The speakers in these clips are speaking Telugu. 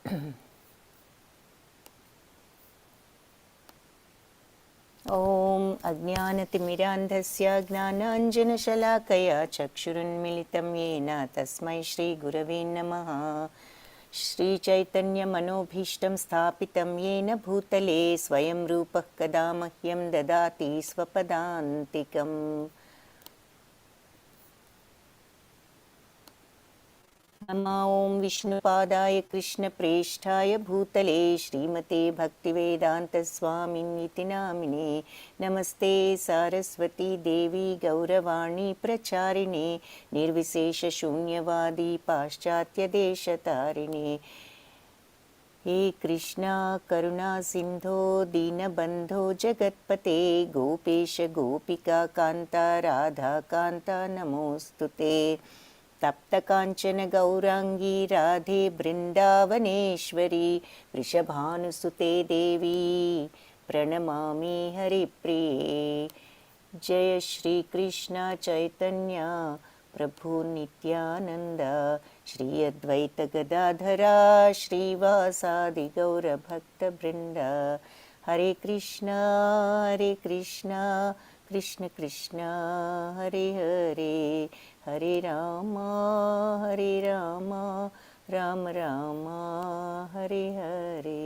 ॐ अज्ञानतिमिरान्धस्य ज्ञानाञ्जनशलाकया चक्षुरुन्मिलितं येन तस्मै श्रीगुरवे नमः। श्रीचैतन्यमनोभीष्टं स्थापितं येन भूतले स्वयं रूपः कदा मह्यं ददाति स्वपदान्तिकम्। ॐ विष्णुपादाय कृष्णप्रेष्ठाय भूतले श्रीमते भक्तिवेदान्तस्वामिन्निति नामिने। नमस्ते सारस्वती देवी गौरवाणी प्रचारिणे निर्विशेषशून्यवादी पाश्चात्यदेशतारिणे। हे कृष्णा करुणा सिन्धो दीनबन्धो जगत्पते गोपेश गोपिका कान्ता राधा कान्ता नमोऽस्तुते। तप्तकाञ्चन गौरांगी राधे बृन्दावनेश्वरी वृषभानुसुते देवी प्रणमामि हरिप्रिये। जय श्री कृष्ण चैतन्य प्रभु नित्यानंद श्री अद्वैत गदाधरा श्रीवासादि गौरभक्तवृन्द। हरे कृष्ण कृष्ण कृष्ण हरे हरे हरे राम राम राम हरे हरे।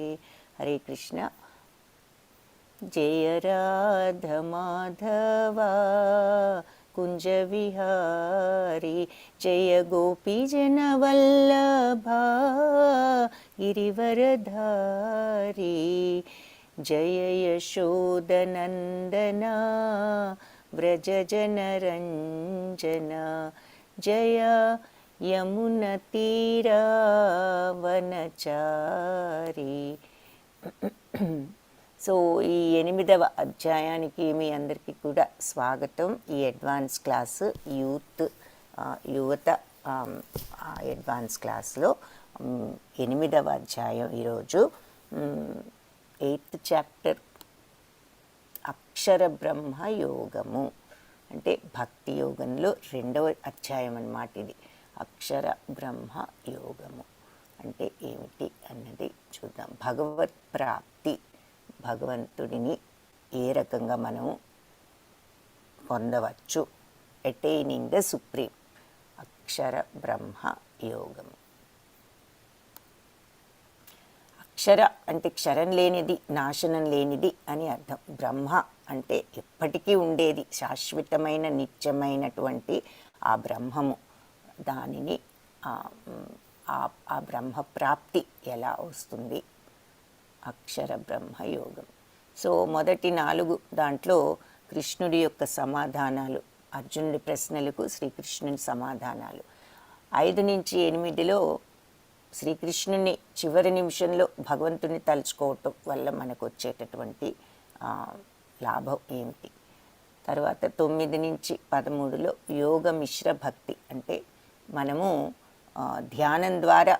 हरे कृष्ण। जय राधा माधवा कुंज विहारी जय गोपी जन वल्लभा गिरिवरधारी जय यशोदनंदना व्रज जनरंजना जय यमुनतीरावनचारी। సో ఈ 8వ అధ్యాయానికి మీ అందరికీ కూడా స్వాగతం. ఈ అడ్వాన్స్ క్లాసు యువత అడ్వాన్స్ క్లాస్లో 8వ అధ్యాయం ఈరోజు 8th చాప్టర్ అక్షర బ్రహ్మ యోగము అంటే భక్తి యోగంలో 2వ అధ్యాయం అన్నమాట ఇది. అక్షర బ్రహ్మ యోగము అంటే ఏమిటి అన్నది చూద్దాం. భగవత్ ప్రాప్తి, భగవంతుడిని ఏ రకంగా మనము పొందవచ్చు, అటైనింగ్ ద సుప్రీం. అక్షర బ్రహ్మ యోగము. అక్షర అంటే క్షరం లేనిది, నాశనం లేనిది అని అర్థం. బ్రహ్మ అంటే ఎప్పటికీ ఉండేది, శాశ్వతమైన నిత్యమైనటువంటి ఆ బ్రహ్మము. దానిని ఆ బ్రహ్మ ప్రాప్తి ఎలా వస్తుంది? అక్షర బ్రహ్మ యోగం. సో మొదటి 4 దాంట్లో కృష్ణుడి యొక్క సమాధానాలు, అర్జునుడి ప్రశ్నలకు శ్రీకృష్ణుని సమాధానాలు. 5 నుంచి 8లో శ్రీకృష్ణుని చివరి నిమిషంలో భగవంతుని తలుచుకోవటం వల్ల మనకు వచ్చేటటువంటి లాభం ఏమిటి. తర్వాత 9 నుంచి 13లో యోగ మిశ్ర భక్తి అంటే మనము ధ్యానం ద్వారా,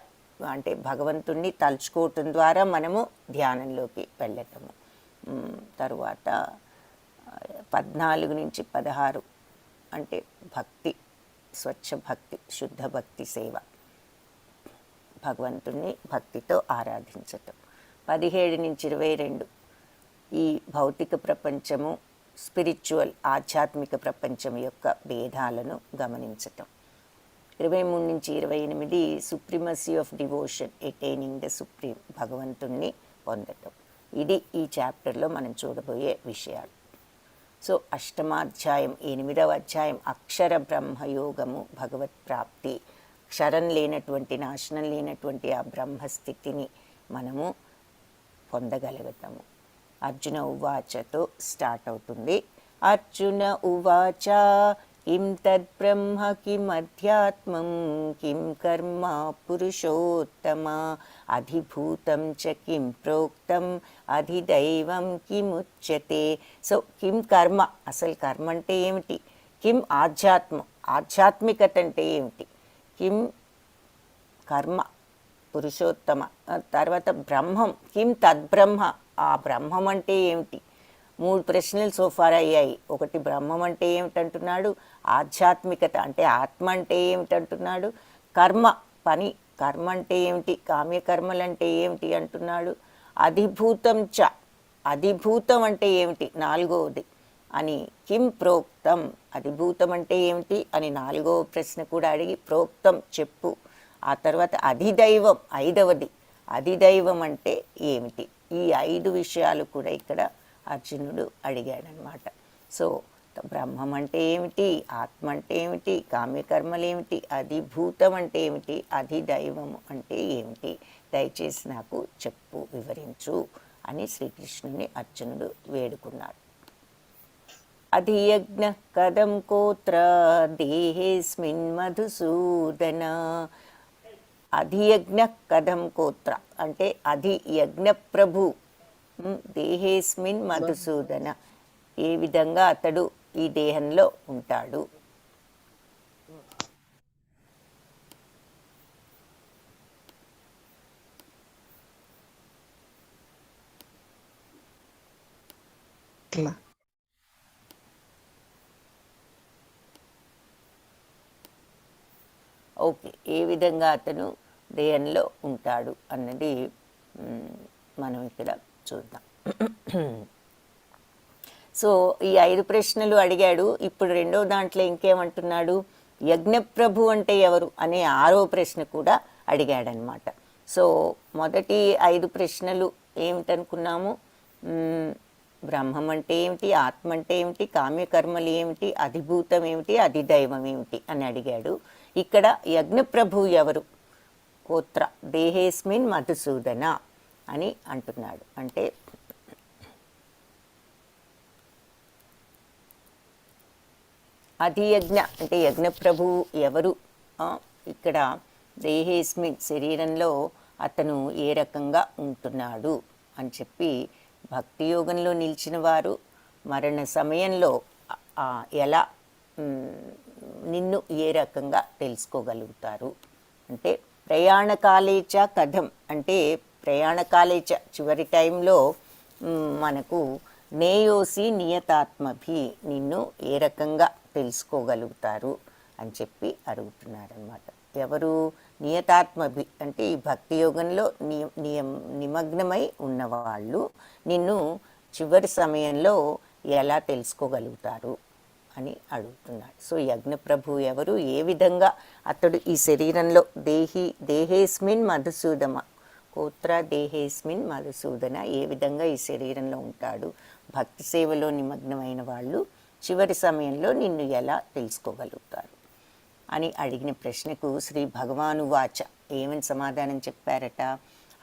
అంటే భగవంతుణ్ణి తలుచుకోవటం ద్వారా మనము ధ్యానంలోకి వెళ్ళటము. తరువాత 14 నుంచి 16 అంటే భక్తి, స్వచ్ఛ భక్తి, శుద్ధ భక్తి సేవ, భగవంతుణ్ణి భక్తితో ఆరాధించటం. 17 నుంచి 22 ఈ భౌతిక ప్రపంచము, స్పిరిచువల్ ఆధ్యాత్మిక ప్రపంచం యొక్క భేదాలను గమనించటం. 23 నుంచి 28 supremacy of devotion, attaining the supreme, భగవంతుణ్ణి పొందటం. ఇది ఈ చాప్టర్లో మనం చూడబోయే విషయాలు. సో అష్టమాధ్యాయం 8వ అధ్యాయం అక్షర బ్రహ్మయోగము, భగవత్ ప్రాప్తి. క్షరం లేనటువంటి, నాశనం లేనటువంటి ఆ బ్రహ్మస్థితిని మనము పొందగలుగుతాము. అర్జున ఉవాచతో స్టార్ట్ అవుతుంది. అర్జున ఉవాచ కిం తద్బ్రహ్మ కిం అధ్యాత్మం కిం కర్మ పురుషోత్తమ అధిభూతం చ కిం ప్రోక్తం అధిదైవం కిముచ్యతే. సో కిం కర్మ, అసలు కర్మ అంటే ఏమిటి? కిం ఆధ్యాత్మం, ఆధ్యాత్మికత అంటే ఏమిటి? కిం కర్మ పురుషోత్తమ. తర్వాత బ్రహ్మం, కిం తద్బ్రహ్మ, ఆ బ్రహ్మం అంటే ఏమిటి? 3 ప్రశ్నలు సోఫార్ అయ్యాయి. ఒకటి బ్రహ్మం అంటే ఏమిటంటున్నాడు, ఆధ్యాత్మికత అంటే ఆత్మ అంటే ఏమిటంటున్నాడు, కర్మ పని కర్మ అంటే ఏమిటి, కామ్యకర్మలు అంటే ఏమిటి అంటున్నాడు. అధిభూతం చ, అధిభూతం అంటే ఏమిటి నాలుగవది అని. కిం ప్రోక్తం, అధిభూతం అంటే ఏమిటి అని నాలుగవ ప్రశ్న కూడా అడిగి ప్రోక్తం చెప్పు. ఆ తర్వాత అధిదైవం ఐదవది, అధిదైవం అంటే ఏమిటి. ఈ 5 విషయాలు కూడా ఇక్కడ అర్జునుడు అడిగాడనమాట. సో బ్రహ్మం అంటే ఏమిటి, ఆత్మ అంటే ఏమిటి, కామ్యకర్మలు ఏమిటి, అధిభూతం అంటే ఏమిటి, అధిదైవం అంటే ఏమిటి, దయచేసి నాకు చెప్పు, వివరించు అని శ్రీకృష్ణుని అర్జునుడు వేడుకున్నాడు. అధియజ్ఞ కథం కోత్ర దేహేస్మిన్ మధుసూదన. అధియజ్ఞ కథం కోత్ర అంటే అధియజ్ఞ ప్రభు దేహేస్మిన్ మధుసూదన, ఏ విధంగా అతడు ఈ దేహంలో ఉంటాడు. ఓకే, ఏ విధంగా అతను దేహంలో ఉంటాడు అన్నది మనం ఇక్కడ చూద్దాం. సో ఈ 5 ప్రశ్నలు అడిగాడు. ఇప్పుడు రెండో దాంట్లో ఇంకేమంటున్నాడు, యజ్ఞప్రభు అంటే ఎవరు అనే 6వ ప్రశ్న కూడా అడిగాడనమాట. సో మొదటి 5 ప్రశ్నలు ఏమిటనుకున్నాము, బ్రహ్మం అంటే ఏమిటి, ఆత్మ అంటే ఏమిటి, కామ్యకర్మలు ఏమిటి, అధిభూతం ఏమిటి, అధిదైవం ఏమిటి అని అడిగాడు. ఇక్కడ యజ్ఞప్రభు ఎవరు, కోత్ర దేహేస్మిన్ మధుసూదన అని అంటున్నాడు. అంటే అధియజ్ఞ అంటే యజ్ఞప్రభు ఎవరు, ఇక్కడ దేహేస్మిన్ శరీరంలో అతను ఏ రకంగా ఉంటున్నాడు అని చెప్పి, భక్తి యోగంలో నిలిచిన వారు మరణ సమయంలో ఎలా నిన్ను ఏ రకంగా తెలుసుకోగలుగుతారు అంటే, ప్రయాణకాలేచ కథం అంటే ప్రయాణకాలేచ చివరి టైంలో మనకు నేయోసి నియతాత్మభి నిన్ను ఏ రకంగా తెలుసుకోగలుగుతారు అని చెప్పి అడుగుతున్నారనమాట. ఎవరు, నియతాత్మభి అంటే ఈ భక్తి యోగంలో నిమగ్నమై ఉన్నవాళ్ళు నిన్ను చివరి సమయంలో ఎలా తెలుసుకోగలుగుతారు అని అడుగుతున్నాడు. సో యజ్ఞప్రభు ఎవరు, ఏ విధంగా అతడు ఈ శరీరంలో దేహేస్మిన్ మధుసూదమ కోత్ర దేహేస్మిన్ మధుసూదన ఏ విధంగా ఈ శరీరంలో ఉంటాడు, భక్తి సేవలో నిమగ్నమైన వాళ్ళు చివరి సమయంలో నిన్ను ఎలా తెలుసుకోగలుగుతారు అని అడిగిన ప్రశ్నకు శ్రీ భగవాను వాచ ఏమని సమాధానం చెప్పారట,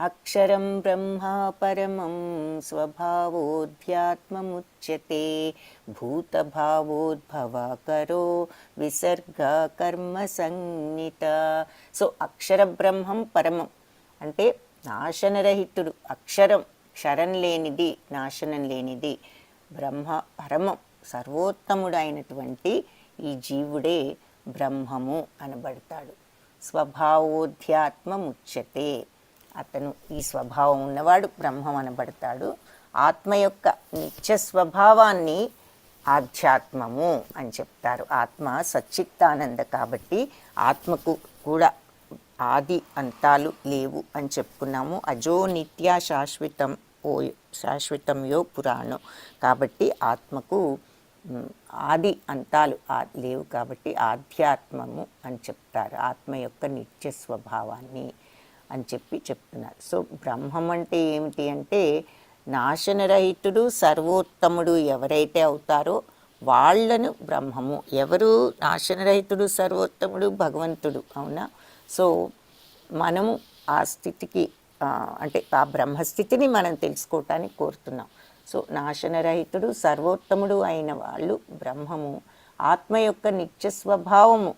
అక్షరం బ్రహ్మ పరమం స్వభావోధ్యాత్మముచ్యతే భూతభావోద్భవకరో విసర్గ కర్మ సంజ్ఞిత. సో అక్షర బ్రహ్మం పరమం అంటే నాశనరహితుడు, అక్షరం క్షరం లేనిది, నాశనం లేనిది, బ్రహ్మ పరమం సర్వోత్తముడైనటువంటి ఈ జీవుడే బ్రహ్మము అనబడతాడు. స్వభావోధ్యాత్మముచ్యతే అతను ఈ స్వభావం ఉన్నవాడు బ్రహ్మం అనబడతాడు. ఆత్మ యొక్క నిత్య స్వభావాన్ని ఆధ్యాత్మము అని చెప్తారు. ఆత్మ సచ్చిత్తానంద కాబట్టి ఆత్మకు కూడా ఆది అంతాలు లేవు అని చెప్పుకున్నాము. అజో నిత్య శాశ్వతం యో పురాణం కాబట్టి ఆత్మకు ఆది అంతాలు లేవు కాబట్టి ఆధ్యాత్మము అని చెప్తారు, ఆత్మ యొక్క నిత్య స్వభావాన్ని అని చెప్పి చెప్తున్నారు. సో బ్రహ్మం అంటే ఏమిటి అంటే నాశనరహితుడు సర్వోత్తముడు ఎవరైతే అవుతారో వాళ్ళను బ్రహ్మము. ఎవరు నాశనరహితుడు సర్వోత్తముడు? భగవంతుడు, అవునా? సో మనము ఆ స్థితికి అంటే ఆ బ్రహ్మస్థితిని మనం తెలుసుకోవటానికి కోరుతున్నాం. సో నాశనరహితుడు సర్వోత్తముడు అయిన వాళ్ళు బ్రహ్మము. ఆత్మ యొక్క నిత్య స్వభావము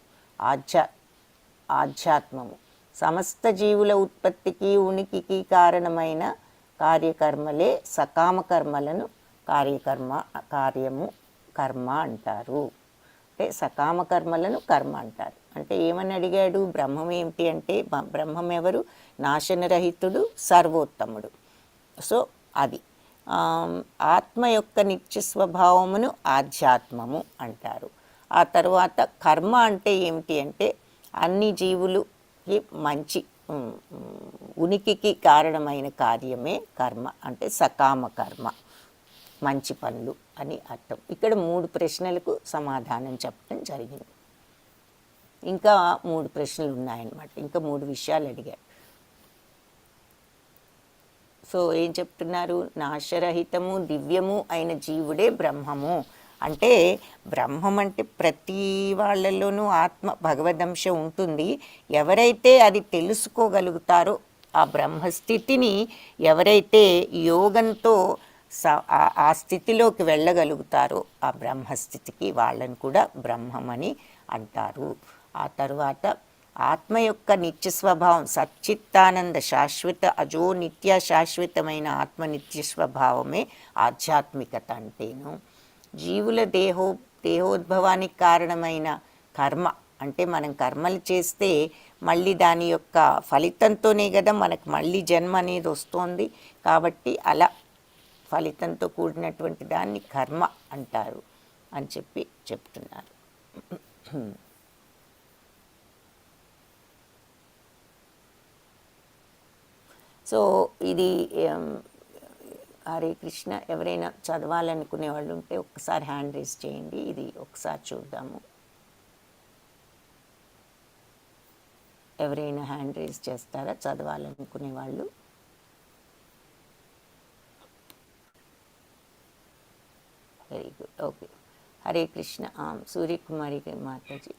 ఆధ్యాత్మము. సమస్త జీవుల ఉత్పత్తికి ఉనికికి కారణమైన కార్యకర్మలే సకామ కర్మలను కర్మ అంటారు. అంటే సకామ కర్మలను కర్మ అంటారు. అంటే ఏమని అడిగాడు, బ్రహ్మం ఏమిటి అంటే బ్రహ్మం ఎవరు? నాశనరహితుడు సర్వోత్తముడు. సో అది ఆత్మ యొక్క నిత్య స్వభావమును ఆధ్యాత్మము అంటారు. ఆ తర్వాత కర్మ అంటే ఏమిటి అంటే అన్ని జీవులకి మంచి ఉనికికి కారణమైన కార్యమే కర్మ, అంటే సకామ కర్మ, మంచి పనులు అని అర్థం. ఇక్కడ 3 ప్రశ్నలకు సమాధానం చెప్పడం జరిగింది. ఇంకా 3 ప్రశ్నలు ఉన్నాయన్నమాట. ఇంకా 3 విషయాలు అడిగారు. సో ఏం చెప్తున్నారు? నాశరహితము దివ్యము అయిన జీవుడే బ్రహ్మము. అంటే బ్రహ్మం అంటే ప్రతి వాళ్ళలోనూ ఆత్మ భగవదంశం ఉంటుంది. ఎవరైతే అది తెలుసుకోగలుగుతారో, ఆ బ్రహ్మస్థితిని ఎవరైతే యోగంతో ఆ స్థితిలోకి వెళ్ళగలుగుతారో, ఆ బ్రహ్మస్థితికి వాళ్ళని కూడా బ్రహ్మమని అంటారు. ఆ తరువాత ఆత్మ యొక్క నిత్య స్వభావం సచ్చిత్తానంద శాశ్వత అజో నిత్య శాశ్వతమైన ఆత్మ నిత్య స్వభావమే ఆధ్యాత్మికత అంటేను. జీవుల దేహోద్భవానికి కారణమైన కర్మ, అంటే మనం కర్మలు చేస్తే మళ్ళీ దాని యొక్క ఫలితంతోనే కదా మనకు మళ్ళీ జన్మ అనేది వస్తుంది. కాబట్టి అలా ఫలితంతో కూడినటువంటి దాన్ని కర్మ అంటారు అని చెప్తున్నారు. సో ఇది హరే కృష్ణ. ఎవరైనా చదవాలనుకునే వాళ్ళు ఉంటే ఒక్కసారి హ్యాండ్ రేస్ చేయండి. ఇది ఒకసారి చూద్దాము. ఎవరైనా హ్యాండ్ రేస్ చేస్తారా చదవాలనుకునే వాళ్ళు? Very good, okay. Hare Krishna. Suryakumari గారు మాతాజీ,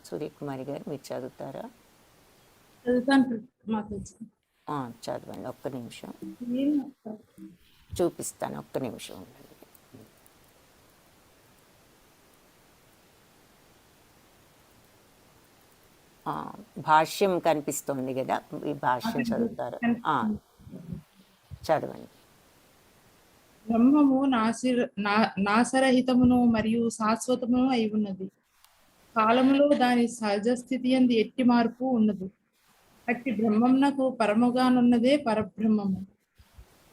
సూర్యకుమారి గారు మీరు చదువుతారా? చదవండి. ఒక్క నిమిషం చూపిస్తాను, ఒక్క నిమిషం ఉండండి. భాష్యం కనిపిస్తుంది కదా, ఈ భాష్యం చదువుతారు? చదవండి. బ్రహ్మము నాశరహితమును మరియు శాశ్వతమును అయి ఉన్నది. కాలములో దాని సహజ స్థితి యందు ఎట్టి మార్పు ఉన్నది. అట్టి బ్రహ్మమునకు పరముగానున్నదే పరబ్రహ్మము.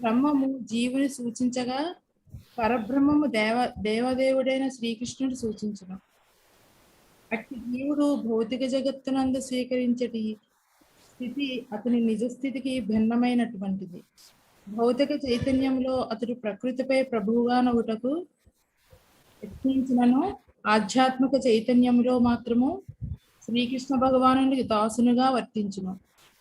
బ్రహ్మము జీవుని సూచించగా పరబ్రహ్మము దేవదేవుడైన శ్రీకృష్ణుడు సూచించును. అట్టి జీవుడు భౌతిక జగత్తునందు స్వీకరించటి స్థితి అతని నిజస్థితికి భిన్నమైనటువంటిది. భౌతిక చైతన్యంలో అతడు ప్రకృతిపై ప్రభువుగానొకటకు యత్నించినను, ఆధ్యాత్మిక చైతన్యంలో మాత్రము శ్రీకృష్ణ భగవానునికి దాసునిగా వర్తించును.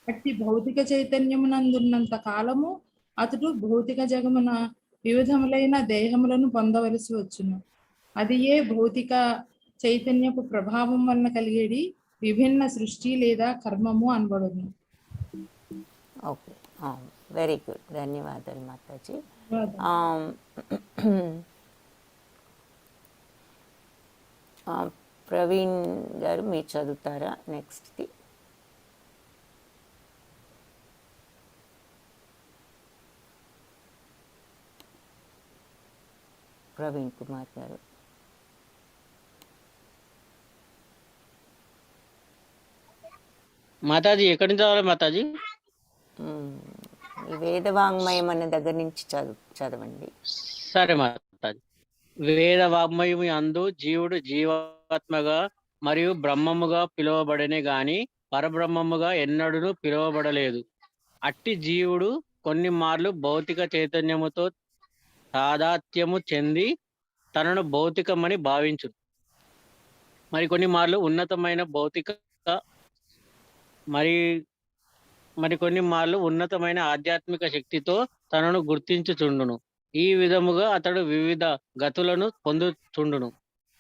అట్టి భౌతిక చైతన్యమునందున్నంత కాలము అతడు భౌతిక జగమున వివిధములైన దేహములను పొందవలసి వచ్చును. అది ఏ భౌతిక చైతన్యపు ప్రభావం వలన కలిగేది విభిన్న సృష్టి లేదా కర్మము అనబడును. ఓకే, వెరీ గుడ్, ధన్యవాదాలు మాతాజీ. ప్రవీణ్ గారు మీరు చదువుతారా నెక్స్ట్ది? ప్రవీణ్ కుమార్ గారు. మాతాజీ ఎక్కడి నుంచి చదవాలి మాతాజీ? వేదవాంగ్మయం అనే దగ్గర నుంచి చదవండి. సరే మాతాజీ. వేదవాంగ్మయం అందు జీవుడు జీవాత్మగా మరియు బ్రహ్మముగా పిలువబడనే గాని పరబ్రహ్మముగా ఎన్నడూ పిలువబడలేదు. అట్టి జీవుడు కొన్ని మార్లు భౌతిక చైతన్యముతో తాదాత్మ్యము చెంది తనను భౌతికమని భావించు. మరికొన్ని మార్లు ఉన్నతమైన భౌతిక మరికొన్ని మార్లు ఉన్నతమైన ఆధ్యాత్మిక శక్తితో తనను గుర్తించుచుండును. ఈ విధముగా అతడు వివిధ గతులను పొందుచుండును.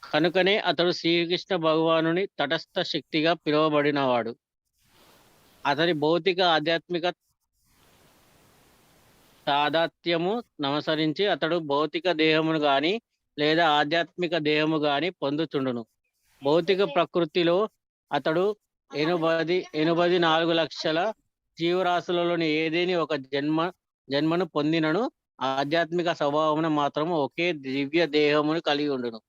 కనుకనే అతడు శ్రీకృష్ణ భగవానుని తటస్థ శక్తిగా పిలువబడినవాడు. అతని భౌతిక ఆధ్యాత్మిక తాదాత్మ్యము నమసరించి అతడు భౌతిక దేహమును గాని లేదా ఆధ్యాత్మిక దేహము గాని పొందుచుండును. భౌతిక ప్రకృతిలో అతడు 84 లక్షల జీవరాశులలోని ఏదేని ఒక జన్మను పొందినను ఆధ్యాత్మిక స్వభావమును మాత్రము ఒకే దివ్య దేహమును కలిగి ఉండును.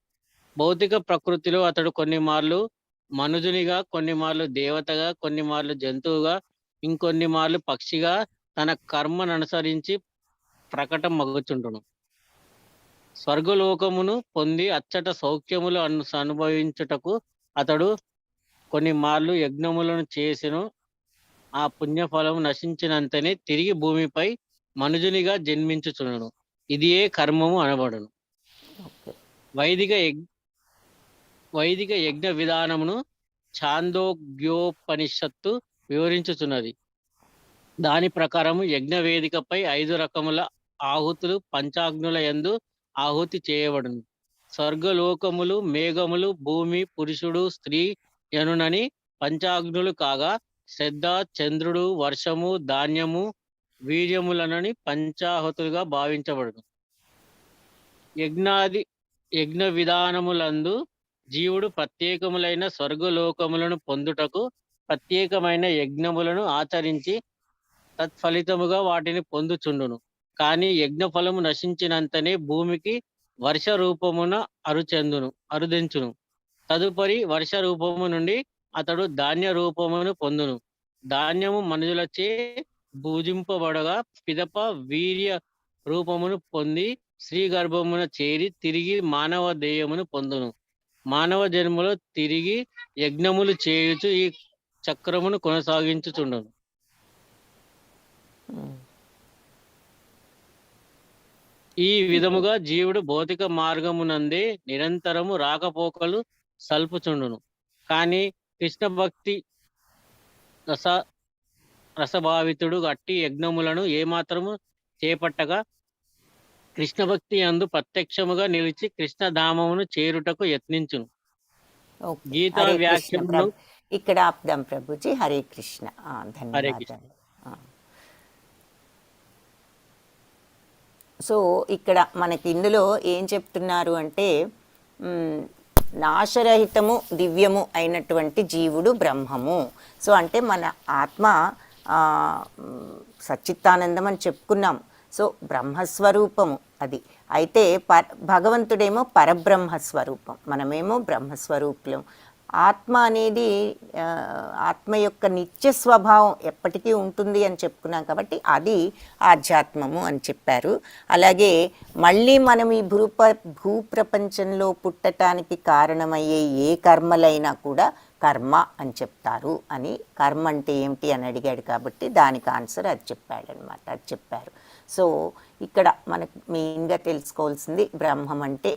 భౌతిక ప్రకృతిలో అతడు కొన్ని మార్లు మనుజునిగా, కొన్ని మార్లు దేవతగా, కొన్ని మార్లు జంతువుగా, ఇంకొన్ని మార్లు పక్షిగా తన కర్మను అనుసరించి ప్రకటం మగుచుండును. స్వర్గలోకమును పొంది అచ్చట సౌఖ్యములు అనుభవించుటకు అతడు కొన్ని మార్లు యజ్ఞములను చేసెను. ఆ పుణ్యఫలం నశించినంతనే తిరిగి భూమిపై మనుజునిగా జన్మించుచుండును. ఇదియే కర్మము అనబడును. ఓకే. వైదిక యగ్ వైదిక యజ్ఞ విధానమును ఛాందోగ్యోపనిషత్తు వివరించుచున్నది. దాని ప్రకారము యజ్ఞ వేదికపై 5 రకముల ఆహుతులు పంచాగ్నుల యందు ఆహుతి చేయబడును. స్వర్గలోకములు, మేఘములు, భూమి, పురుషుడు, స్త్రీ యనునని పంచాగ్నులు కాగా, శ్రద్ధ, చంద్రుడు, వర్షము, ధాన్యము, వీర్యములనని పంచాహుతులుగా భావించబడును. యజ్ఞాది యజ్ఞ విధానములందు జీవుడు ప్రత్యేకములైన స్వర్గలోకములను పొందుటకు ప్రత్యేకమైన యజ్ఞములను ఆచరించి తత్ఫలితముగా వాటిని పొందుచుండును. కానీ యజ్ఞ ఫలము నశించినంతనే భూమికి వర్ష రూపమున అరుదెంచును. తదుపరి వర్ష రూపము నుండి అతడు ధాన్య రూపమును పొందును. ధాన్యము మనుషులచే భుజింపబడగా పిదప వీర్య రూపమును పొంది స్త్రీ గర్భమున చేరి తిరిగి మానవ దేయమును పొందును. మానవ జన్మలో తిరిగి యజ్ఞములు చేయుచు ఈ చక్రమును కొనసాగించుచుండును. ఈ విధముగా జీవుడు భౌతిక మార్గమునందే నిరంతరము రాకపోకలు సల్పుచుండును. కానీ కృష్ణ భక్తి రస రసభావితుడు అట్టి యజ్ఞములను ఏమాత్రము చేపట్టగా కృష్ణ భక్తి యందు ప్రత్యక్షముగా నిలిచి కృష్ణధామమును చేరుటకు యత్నించును. ఓకే. గీతా హరే కృష్ణ వ్యాఖ్యమును ప్రభు. ఇక్కడ ఆపుదాం ప్రభుజీ. హరే కృష్ణ. హరే కృష్ణ. ధన్యవాదాలు. ఆ. సో ఇక్కడ మనకి ఇందులో ఏం చెప్తున్నారు అంటే నాశరహితము దివ్యము అయినటువంటి జీవుడు బ్రహ్మము. సో అంటే మన ఆత్మ సచ్చిత్తానందం అని చెప్పుకున్నాం. సో బ్రహ్మస్వరూపము అది. అయితే భగవంతుడేమో పరబ్రహ్మస్వరూపం, మనమేమో బ్రహ్మస్వరూపులం. ఆత్మ అనేది ఆత్మ యొక్క నిత్య స్వభావం ఎప్పటికీ ఉంటుంది అని చెప్పుకున్నాం కాబట్టి అది ఆధ్యాత్మము అని చెప్పారు. అలాగే మళ్ళీ మనం ఈ భూప్రపంచంలో పుట్టటానికి కారణమయ్యే ఏ కర్మలైనా కూడా కర్మ అని చెప్తారు అని. కర్మ అంటే ఏమిటి అని అడిగాడు కాబట్టి దానికి ఆన్సర్ అది చెప్పాడనమాట, అది చెప్పారు. సో ఇక్కడ మనకు మెయిన్గా తెలుసుకోవాల్సింది బ్రహ్మం అంటే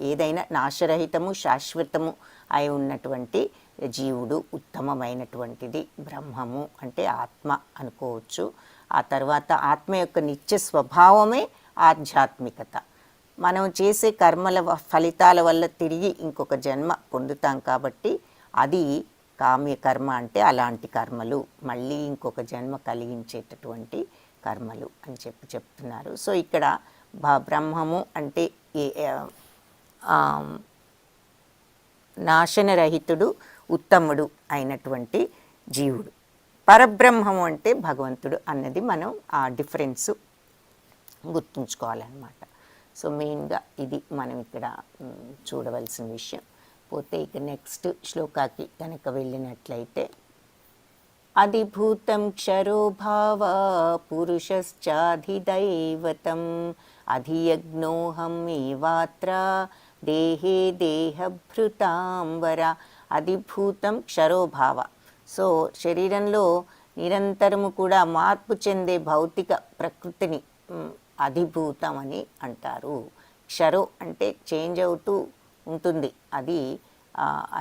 ఏదైనా నాశరహితము శాశ్వతము అయి ఉన్నటువంటి జీవుడు ఉత్తమమైనటువంటిది. బ్రహ్మము అంటే ఆత్మ అనుకోవచ్చు. ఆ తర్వాత ఆత్మ యొక్క నిత్య స్వభావమే ఆధ్యాత్మికత. మనం చేసే కర్మల ఫలితాల వల్ల తిరిగి ఇంకొక జన్మ పొందుతాం కాబట్టి అది కామ్యకర్మ అంటే అలాంటి కర్మలు, మళ్ళీ ఇంకొక జన్మ కలిగించేటటువంటి కర్మలు అని చెప్తున్నారు. సో ఇక్కడ బ్రహ్మము అంటే నాశనరహితుడు ఉత్తముడు అయినటువంటి జీవుడు. పరబ్రహ్మము అంటే భగవంతుడు అన్నది మనం ఆ డిఫరెన్స్ గుర్తుంచుకోవాలన్నమాట. సో మెయిన్గా ఇది మనం ఇక్కడ చూడవలసిన విషయం. పోతే ఇక నెక్స్ట్ శ్లోకాకి కనుక వెళ్ళినట్లయితే అధిభూతం క్షరో భావ పురుషశ్చాధిదైవతం అధియజ్ఞోహం ఏవాత్ర దేహే దేహభృతాంబర. అధిభూతం క్షరోభావ. సో శరీరంలో నిరంతరము కూడా మార్పు చెందే భౌతిక ప్రకృతిని అధిభూతం అని అంటారు. క్షరో అంటే చేంజ్ అవుతూ ఉంటుంది, అది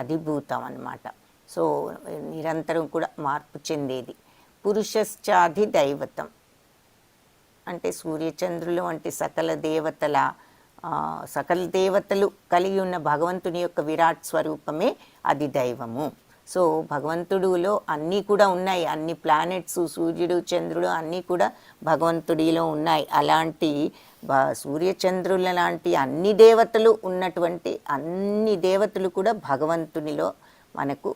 అధిభూతం అన్నమాట. సో నిరంతరం కూడా మార్పు చెందేది. పురుషశ్చాధి దైవతం అంటే సూర్యచంద్రులు వంటి సకల దేవతలు కలిగి ఉన్న భగవంతుని యొక్క విరాట్ స్వరూపమే అది దైవము. సో భగవంతుడిలో అన్నీ కూడా ఉన్నాయి, అన్ని ప్లానెట్స్, సూర్యుడు, చంద్రుడు అన్నీ కూడా భగవంతుడిలో ఉన్నాయి. అలాంటి సూర్యచంద్రుల లాంటి అన్ని దేవతలు ఉన్నటువంటి అన్ని దేవతలు కూడా భగవంతునిలో మనకు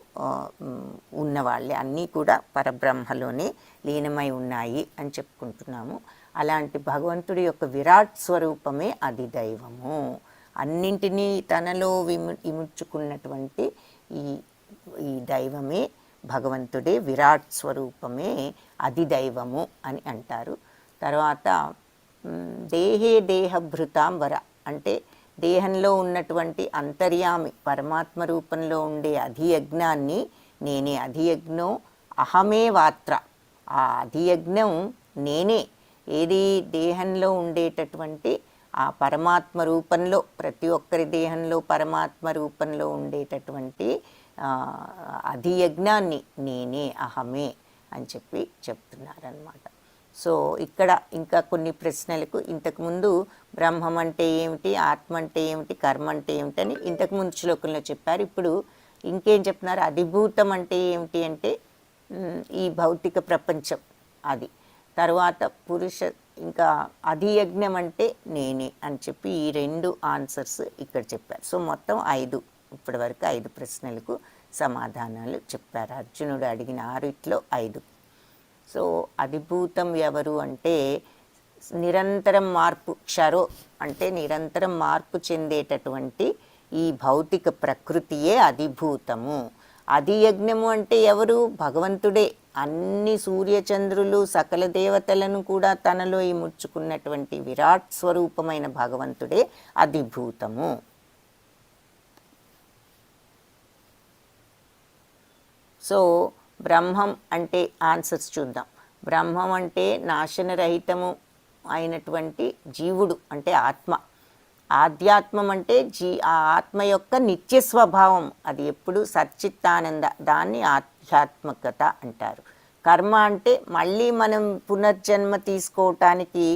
ఉన్నవాళ్ళే, అన్నీ కూడా పరబ్రహ్మలోనే లీనమై ఉన్నాయి అని చెప్పుకుంటున్నాము. అలాంటి భగవంతుడి యొక్క విరాట్ స్వరూపమే అది దైవము. అన్నింటినీ తనలో ఇముడ్చుకున్నటువంటి ఈ దైవమే భగవంతుడే, విరాట్ స్వరూపమే అది దైవము అని అంటారు. తర్వాత దేహే దేహభృతాంబర అంటే దేహంలో ఉన్నటువంటి అంతర్యామి పరమాత్మ రూపంలో ఉండే అధియజ్ఞాన్ని నేనే. అధియజ్ఞో అహమే వాత్ర, ఆ అధియజ్ఞం నేనే. ఏది దేహంలో ఉండేటటువంటి ఆ పరమాత్మ రూపంలో, ప్రతి ఒక్కరి దేహంలో పరమాత్మ రూపంలో ఉండేటటువంటి అధియజ్ఞాన్ని నేనే, అహమే అని చెప్పి చెప్తున్నారనమాట. సో ఇక్కడ ఇంకా కొన్ని ప్రశ్నలకు ఇంతకుముందు బ్రహ్మం అంటే ఏమిటి, ఆత్మ అంటే ఏమిటి, కర్మ అంటే ఏమిటి అని ఇంతకుముందు శ్లోకంలో చెప్పారు. ఇప్పుడు ఇంకేం చెప్తున్నారు, అధిభూతం అంటే ఏమిటి అంటే ఈ భౌతిక ప్రపంచం అది. తర్వాత పురుష, ఇంకా అధియజ్ఞం అంటే నేనే అని చెప్పి ఈ 2 ఆన్సర్స్ ఇక్కడ చెప్పారు. సో మొత్తం 5, ఇప్పటి వరకు 5 ప్రశ్నలకు సమాధానాలు చెప్పారు. అర్జునుడు అడిగిన 6లో 5. సో అధిభూతం ఎవరు అంటే నిరంతరం మార్పు, క్షరో అంటే నిరంతరం మార్పు చెందేటటువంటి ఈ భౌతిక ప్రకృతియే అధిభూతము. అధియజ్ఞము అంటే ఎవరు, భగవంతుడే. అన్ని సూర్యచంద్రులు సకల దేవతలను కూడా తనలో ఇముడ్చుకున్నటువంటి విరాట్ స్వరూపమైన భగవంతుడే అధిభూతము. సో బ్రహ్మం అంటే ఆన్సర్స్ చూద్దాం. బ్రహ్మం అంటే నాశనరహితము అయినటువంటి జీవుడు అంటే ఆత్మ. ఆధ్యాత్మం అంటే ఆ ఆత్మ యొక్క నిత్య స్వభావం, అది ఎప్పుడు సచ్చిత్తానంద, దాన్ని ఆధ్యాత్మికత అంటారు. కర్మ అంటే మళ్ళీ మనం పునర్జన్మ తీసుకోవటానికి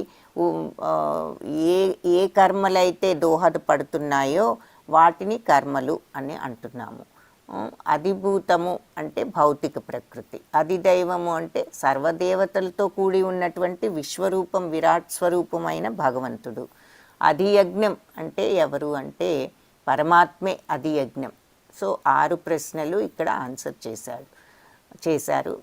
ఏ కర్మలైతే దోహదపడుతున్నాయో వాటిని కర్మలు అని అంటున్నాము. అధిభూతము అంటే భౌతిక ప్రకృతి. అధిదైవము అంటే సర్వదేవతలతో కూడి ఉన్నటువంటి విశ్వరూపం, విరాట్ స్వరూపమైన భగవంతుడు. అధియజ్ఞం అంటే ఎవరు అంటే పరమాత్మే అధియజ్ఞం. సో 6 ప్రశ్నలు ఇక్కడ ఆన్సర్ చేశారు.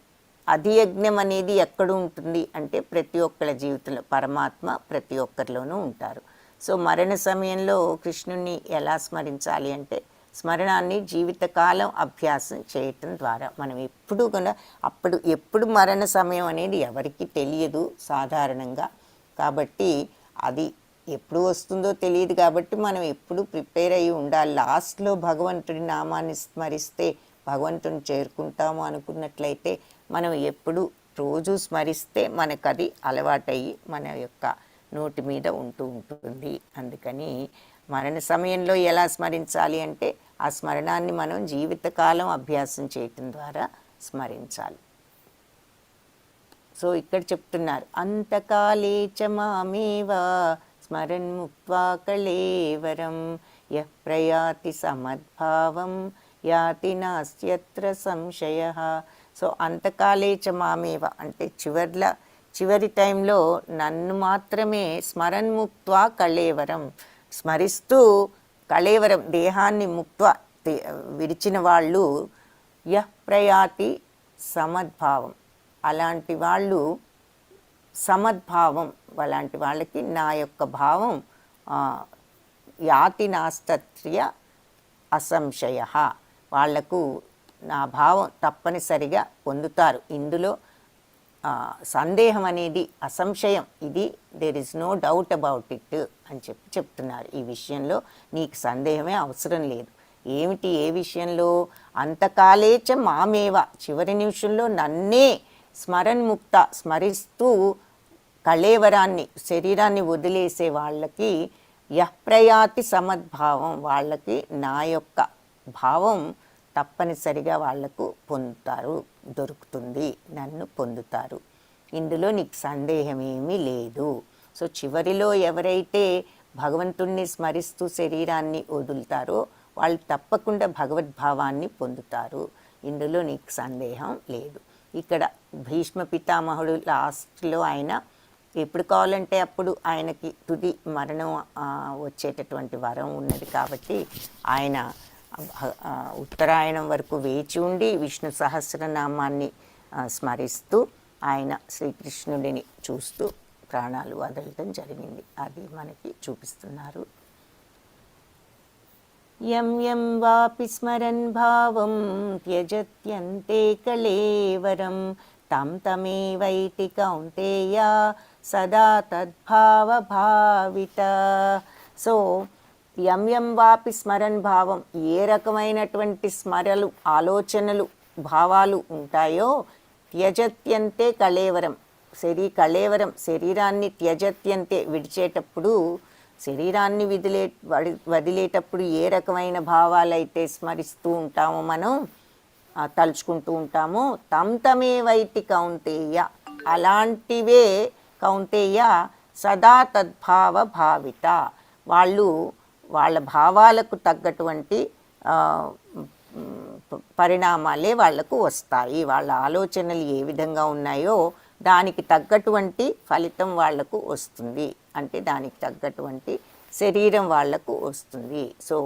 అధియజ్ఞం అనేది ఎక్కడ ఉంటుంది అంటే ప్రతి ఒక్కరి జీవితంలో, పరమాత్మ ప్రతి ఒక్కరిలోనూ ఉంటారు. సో మరణ సమయంలో కృష్ణుని ఎలా స్మరించాలి అంటే స్మరణాన్ని జీవితకాలం అభ్యాసం చేయటం ద్వారా. మనం ఎప్పుడు కూడా ఎప్పుడు మరణ సమయం అనేది ఎవరికి తెలియదు సాధారణంగా. కాబట్టి అది ఎప్పుడు వస్తుందో తెలియదు. కాబట్టి మనం ఎప్పుడు ప్రిపేర్ అయ్యి ఉండాలి. లాస్ట్లో భగవంతుడి నామాన్ని స్మరిస్తే భగవంతుని చేరుకుంటాము అనుకున్నట్లయితే మనం ఎప్పుడు రోజు స్మరిస్తే మనకు అది అలవాటయ్యి మన యొక్క నోటి మీద ఉంటుంది. అందుకని మరణ సమయంలో ఎలా స్మరించాలి అంటే ఆ స్మరణాన్ని మనం జీవితకాలం అభ్యాసం చేయటం ద్వారా స్మరించాలి. సో ఇక్కడ చెప్తున్నారు, అంతకాలే చ మామేవా స్మరన్ ముక్త్వా కళేవరం యః ప్రయాతి సమద్భావం యాతి నాస్త్యత్ర సంశయః. సో అంతకాలే చ మామేవ అంటే చివరి టైంలో నన్ను మాత్రమే స్మరన్ ముక్త్వా కళేవరం, స్మరిస్తూ కళేవరం దేహాన్ని ముక్త్వా విడిచిన వాళ్ళు యః ప్రయాతి సమద్భావం, అలాంటి వాళ్ళు సమద్భావం, అలాంటి వాళ్ళకి నా యొక్క భావం యాతి నాస్తత్ర్య అసంశయ, వాళ్లకు నా భావం తప్పనిసరిగా పొందుతారు. ఇందులో సందేహం అనేది అసంశయం, ఇది there is no doubt about it అని చెప్తున్నారు. ఈ విషయంలో నీకు సందేహమే అవసరం లేదు. ఏమిటి, ఏ విషయంలో? అంతకాలేచ మామేవ, చివరి నిమిషంలో నన్నే స్మరణ్ముక్త, స్మరిస్తూ కళేవరాన్ని, శరీరాన్ని వదిలేసే వాళ్ళకి యః ప్రయాతి సమద్భావం, వాళ్ళకి నా యొక్క భావం తప్పనిసరిగా వాళ్లకు పొందుతారు, దొరుకుతుంది, నన్ను పొందుతారు. ఇందులో నీకు సందేహం ఏమీ లేదు. సో చివరిలో ఎవరైతే భగవంతుణ్ణి స్మరిస్తూ శరీరాన్ని వదులుతారో వాళ్ళు తప్పకుండా భగవద్భావాన్ని పొందుతారు. ఇందులో నీకు సందేహం లేదు. ఇక్కడ భీష్మ పితామహుడు లాస్ట్లో ఆయన ఎప్పుడు కావాలంటే అప్పుడు ఆయనకి తుది మరణం వచ్చేటటువంటి వరం ఉన్నది. కాబట్టి ఆయన ఉత్తరాయణం వరకు వేచి ఉండి విష్ణు సహస్రనామాన్ని స్మరిస్తూ ఆయన శ్రీకృష్ణుడిని చూస్తూ ప్రాణాలు వదలటం జరిగింది. అది మనకి చూపిస్తున్నారు. యం యం వాపి స్మరన్ భావం త్యజత్యంతే కళేవరం తం తమేవైతి కౌంతేయ సదా తద్భావ భావిత. సో యం యం వాపి స్మరన్ భావం, ఏ రకమైనటువంటి స్మరలు, ఆలోచనలు, భావాలు ఉంటాయో త్యజత్యంతే కళేవరం, శరీరాన్ని త్యజత్యంతే విడిచేటప్పుడు, శరీరాన్ని వదిలేటప్పుడు ఏ రకమైన భావాలైతే స్మరిస్తూ ఉంటామో మనం, తలుచుకుంటూ ఉంటామో, తమేవైతి కౌంతేయ, అలాంటివే కౌంతేయ సదా తద్భావ భావిత, వాళ్ళ భావాలకు తగ్గటువంటి పరిణామాలే వాళ్లకు వస్తాయి. వాళ్ళ ఆలోచనలు ఏ విధంగా ఉన్నాయో దానికి తగ్గటువంటి ఫలితం వాళ్లకు వస్తుంది, అంటే దానికి తగ్గటువంటి శరీరం వాళ్లకు వస్తుంది. సో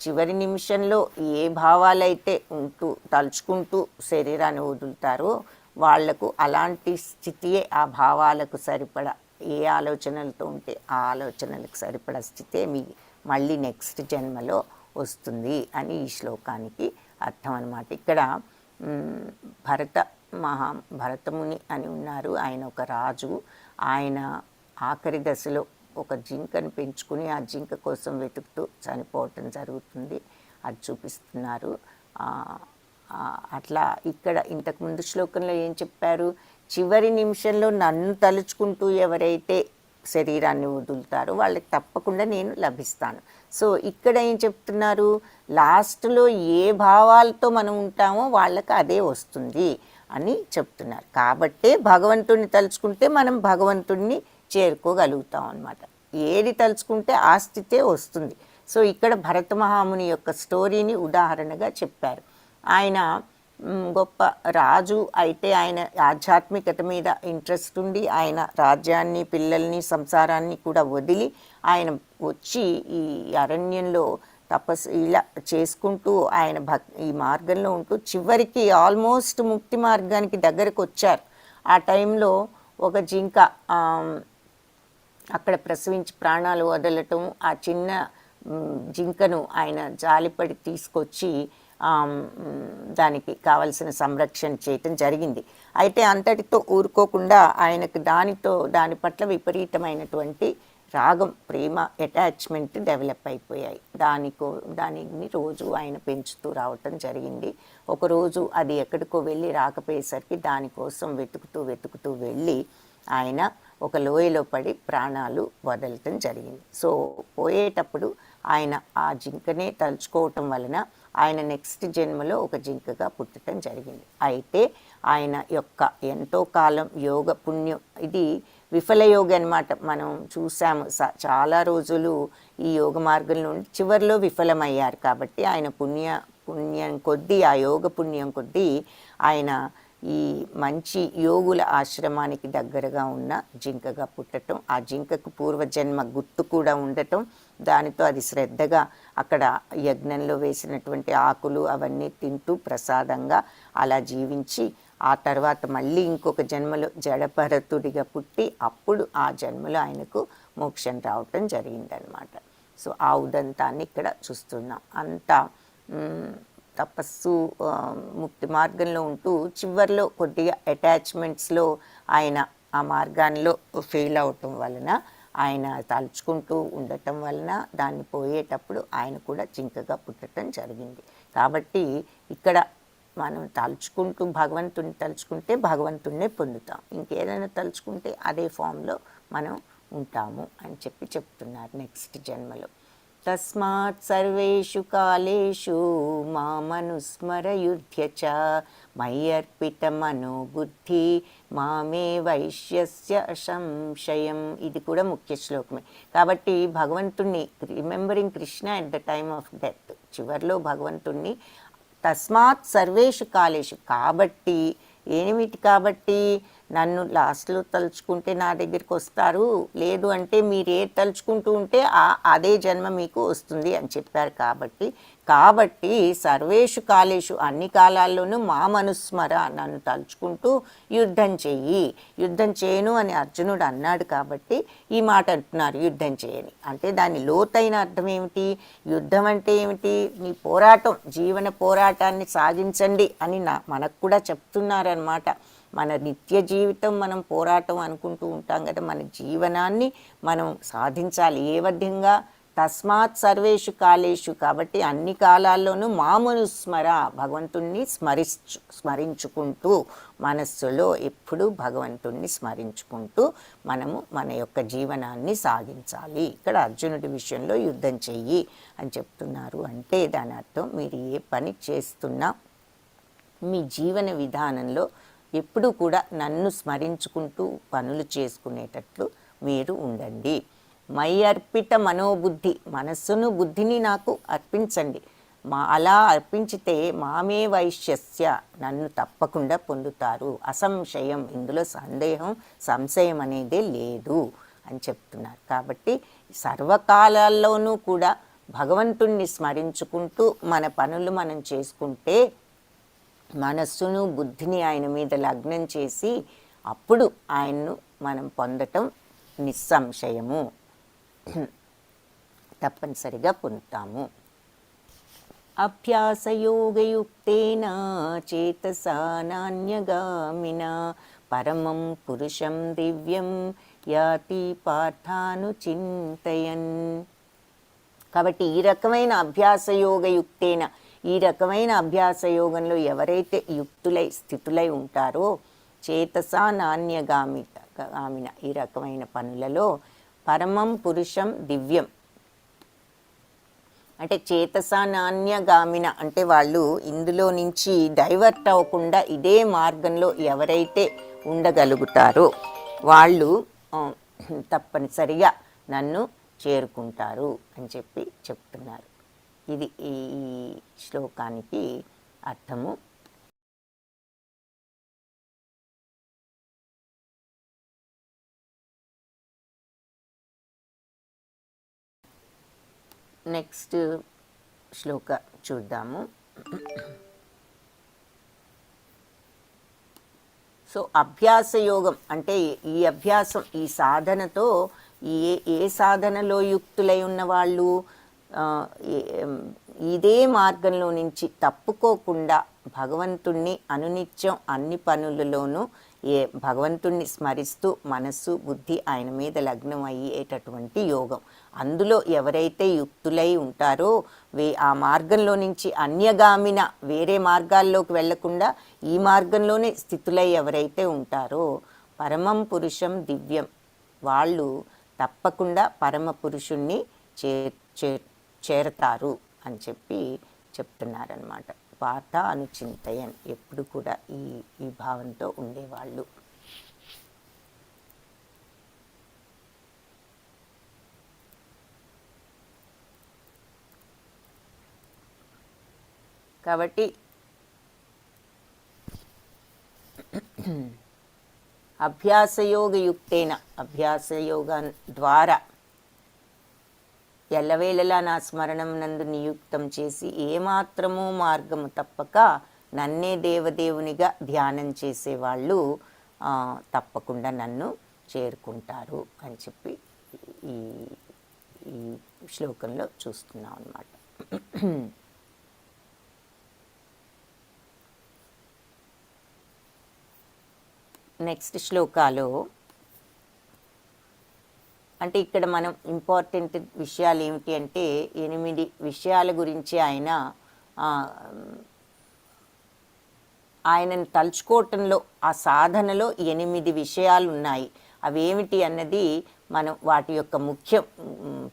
చివరి నిమిషంలో ఏ భావాలైతే తలుచుకుంటూ శరీరాన్ని వదులుతారో వాళ్లకు అలాంటి స్థితియే, ఆ భావాలకు సరిపడా ఏ ఆలోచనలతో ఉంటే ఆ ఆలోచనలకు సరిపడా స్థితే మళ్ళీ నెక్స్ట్ జన్మలో వస్తుంది అని ఈ శ్లోకానికి అర్థం అన్నమాట. ఇక్కడ భరతముని అని ఉన్నారు, ఆయన ఒక రాజు. ఆయన ఆఖరి దశలో ఒక జింకను పెంచుకుని ఆ జింక కోసం వెతుకుతూ చనిపోవటం జరుగుతుంది, అది చూపిస్తున్నారు. అట్లా ఇక్కడ ఇంతకుముందు శ్లోకంలో ఏం చెప్పారు, చివరి నిమిషంలో నన్ను తలుచుకుంటూ ఎవరైతే శరీరాన్ని వదులుతారో వాళ్ళకి తప్పకుండా నేను లభిస్తాను. సో ఇక్కడ ఏం చెప్తున్నారు, లాస్ట్లో ఏ భావాలతో మనం ఉంటామో వాళ్ళకి అదే వస్తుంది అని చెప్తున్నారు. కాబట్టే భగవంతుడిని తలుచుకుంటే మనం భగవంతుడిని చేరుకోగలుగుతాం అన్నమాట. ఏది తలుచుకుంటే ఆ స్థితే వస్తుంది. సో ఇక్కడ భరత మహాముని యొక్క స్టోరీని ఉదాహరణగా చెప్పారు. ఆయన గొప్ప రాజు అయితే ఆయన ఆధ్యాత్మికత మీద ఇంట్రెస్ట్ ఉండి ఆయన రాజ్యాన్ని, పిల్లల్ని, సంసారాన్ని కూడా వదిలి ఆయన వచ్చి ఈ అరణ్యంలో తపస్సు ఇలా చేసుకుంటూ ఆయన ఈ మార్గంలో ఉంటూ చివరికి ఆల్మోస్ట్ ముక్తి మార్గానికి దగ్గరకు వచ్చారు. ఆ టైంలో ఒక జింక అక్కడ ప్రసవించి ప్రాణాలు వదలటం, ఆ చిన్న జింకను ఆయన జాలిపడి తీసుకొచ్చి దానికి కావలసిన సంరక్షణ చేయటం జరిగింది. అయితే అంతటితో ఊరుకోకుండా ఆయనకు దాని పట్ల విపరీతమైనటువంటి రాగం, ప్రేమ, అటాచ్మెంట్ డెవలప్ అయిపోయాయి. దానిని రోజు ఆయన పెంచుతూ రావటం జరిగింది. ఒకరోజు అది ఎక్కడికో వెళ్ళి రాకపోయేసరికి దానికోసం వెతుకుతూ వెళ్ళి ఆయన ఒక లోయలో పడి ప్రాణాలు వదలటం జరిగింది. సో పోయేటప్పుడు ఆయన ఆ జింకనే తలుచుకోవటం వలన ఆయన నెక్స్ట్ జన్మలో ఒక జింకగా పుట్టడం జరిగింది. అయితే ఆయన యొక్క ఎంతో కాలం యోగ పుణ్యం, ఇది విఫల యోగ అన్నమాట. మనం చూసాము చాలా రోజులు ఈ యోగ మార్గంలో చివరిలో విఫలమయ్యారు. కాబట్టి ఆయన పుణ్యం కొద్దీ, ఆ యోగ పుణ్యం కొద్దీ ఆయన ఈ మంచి యోగుల ఆశ్రమానికి దగ్గరగా ఉన్న జింకగా పుట్టడం, ఆ జింకకు పూర్వజన్మ గుర్తు కూడా ఉండటం, దానితో అది శ్రద్ధగా అక్కడ యజ్ఞంలో వేసినటువంటి ఆకులు అవన్నీ తింటూ ప్రసాదంగా అలా జీవించి ఆ తర్వాత మళ్ళీ ఇంకొక జన్మలో జడభరతుడిగా పుట్టి అప్పుడు ఆ జన్మలో ఆయనకు మోక్షం రావటం జరిగిందనమాట. సో ఆ ఉదంతాన్ని ఇక్కడ చూస్తున్నాం. అంతా తపస్సు, ముక్తి మార్గంలో ఉంటూ చివరిలో కొద్దిగా అటాచ్మెంట్స్లో ఆయన ఆ మార్గాల్లో ఫెయిల్ అవటం వలన, ఆయన తలుచుకుంటూ ఉండటం వలన దాన్ని పోయేటప్పుడు ఆయన కూడా జింకగా పుట్టడం జరిగింది. కాబట్టి ఇక్కడ మనం భగవంతుని తలుచుకుంటే భగవంతుడినే పొందుతాం, ఇంకేదైనా తలుచుకుంటే అదే ఫామ్లో మనం ఉంటాము అని చెప్తున్నారు నెక్స్ట్ జన్మలో. తస్మాత్ సర్వేషు కాలేషు మామనుస్మరయుధ్య చ మయ్యర్పిత మనోబుద్ధి మామే వైశ్యస్య అసంశయం. ఇది కూడా ముఖ్య శ్లోకమే. కాబట్టి భగవంతుణ్ణి remembering Krishna at the time of death, చివరిలో భగవంతుణ్ణి తస్మాత్ సర్వేషు కాలేషు, కాబట్టి ఏమిటి, కాబట్టి నన్ను లాస్ట్లో తలుచుకుంటే నా దగ్గరికి వస్తారు, లేదు అంటే మీరు ఏ తలుచుకుంటూ ఉంటే అదే జన్మ మీకు వస్తుంది అని చెప్పారు. కాబట్టి సర్వేషు కాలేషు, అన్ని కాలాల్లోనూ మా మనుస్మర, నన్ను తలుచుకుంటూ యుద్ధం చేయను అని అర్జునుడు అన్నాడు. కాబట్టి ఈ మాట అంటున్నారు, యుద్ధం చేయని అంటే దాని లోతైన అర్థం ఏమిటి, యుద్ధం అంటే ఏమిటి, మీ పోరాటం, జీవన పోరాటాన్ని సాగించండి అని మనకు కూడా చెప్తున్నారనమాట. మన నిత్య జీవితం మనం పోరాటం అనుకుంటూ ఉంటాం కదా, మన జీవనాన్ని మనం సాధించాలి. ఏ విధంగా తస్మాత్ సర్వేషు కాలేషు, కాబట్టి అన్ని కాలాల్లోనూ మామనుస్మర, భగవంతుణ్ణి స్మరించుకుంటూ మనస్సులో ఎప్పుడూ భగవంతుణ్ణి స్మరించుకుంటూ మనము మన యొక్క జీవనాన్ని సాగించాలి. ఇక్కడ అర్జునుడి విషయంలో యుద్ధం చెయ్యి అని చెప్తున్నారు అంటే దాని అర్థం మీరు ఏ పని చేస్తున్నా మీ జీవన విధానంలో ఎప్పుడూ కూడా నన్ను స్మరించుకుంటూ పనులు చేసుకునేటట్లు మీరు ఉండండి. మై అర్పిత మనోబుద్ధి, మనస్సును బుద్ధిని నాకు అర్పించండి. అలా అర్పించితే మామే వైశ్యస్య, నన్ను తప్పకుండా పొందుతారు. అసంశయం, ఇందులో సంశయం అనేదే లేదు అని చెప్తున్నారు. కాబట్టి సర్వకాలాల్లోనూ కూడా భగవంతుణ్ణి స్మరించుకుంటూ మన పనులు మనం చేసుకుంటే మనస్సును బుద్ధిని ఆయన మీద లగ్నం చేసి అప్పుడు ఆయన్ను మనం పొందటం నిస్సంశయము, తప్పనిసరిగా పొందుతాము. అభ్యాసయోగయుక్తేన చేతసా నాన్యగామినా పరమం పురుషం దివ్యం యాతి పార్థానుచింతయన్. కాబట్టి ఈ రకమైన అభ్యాసయోగయుక్తేన, ఈ రకమైన అభ్యాసయోగంలో ఎవరైతే యుక్తులై స్థితులై ఉంటారో చేతసా నాన్యగామిన, ఈ రకమైన పనులలో పరమం పురుషం దివ్యం అంటే చేతసా నాన్యగామిన అంటే వాళ్ళు ఇందులో నుంచి డైవర్ట్ అవ్వకుండా ఇదే మార్గంలో ఎవరైతే ఉండగలుగుతారో వాళ్ళు తప్పనిసరిగా నన్ను చేరుకుంటారు అని చెప్పి చెప్తున్నారు. ఇది ఈ శ్లోకానికి అర్థము. నెక్స్ట్ శ్లోక చూద్దాము. సో అభ్యాస యోగం అంటే ఈ అభ్యాసం, ఈ సాధనతో ఏ సాధనలో యుక్తులై ఉన్న వాళ్ళు ఇదే మార్గంలో నుంచి తప్పుకోకుండా భగవంతుణ్ణి అనునిత్యం అన్ని పనులలోనూ భగవంతుణ్ణి స్మరిస్తూ మనస్సు బుద్ధి ఆయన మీద లగ్నం అయ్యేటటువంటి యోగం, అందులో ఎవరైతే యుక్తులై ఉంటారో ఆ మార్గంలో నుంచి అన్యగామిన వేరే మార్గాల్లోకి వెళ్లకుండా ఈ మార్గంలోనే స్థితులై ఎవరైతే ఉంటారో పరమం పురుషం దివ్యం, వాళ్ళు తప్పకుండా పరమ పురుషుణ్ణి చేరతారు అని చెప్పి చెప్తున్నారనమాట. పార్థ అనుచింతయన్, ఎప్పుడు కూడా ఈ భావంతో ఉండేవాళ్ళు. కాబట్టి అభ్యాసయోగయుక్తేన, అభ్యాసయోగం ద్వారా ఎల్లవేళలా నా స్మరణం నందు నియుక్తం చేసి ఏమాత్రమూ మార్గము తప్పక నన్నే దేవదేవునిగా ధ్యానం చేసేవాళ్ళు తప్పకుండా నన్ను చేరుకుంటారు అని చెప్పి ఈ శ్లోకంలో చూస్తున్నాం అన్నమాట. నెక్స్ట్ శ్లోకాలో అంటే ఇక్కడ మనం ఇంపార్టెంట్ విషయాలు ఏమిటి అంటే 8 విషయాల గురించి ఆయనను తలుచుకోవటంలో ఆ సాధనలో 8 విషయాలు ఉన్నాయి. అవి ఏమిటి అన్నది మనం వాటి యొక్క ముఖ్య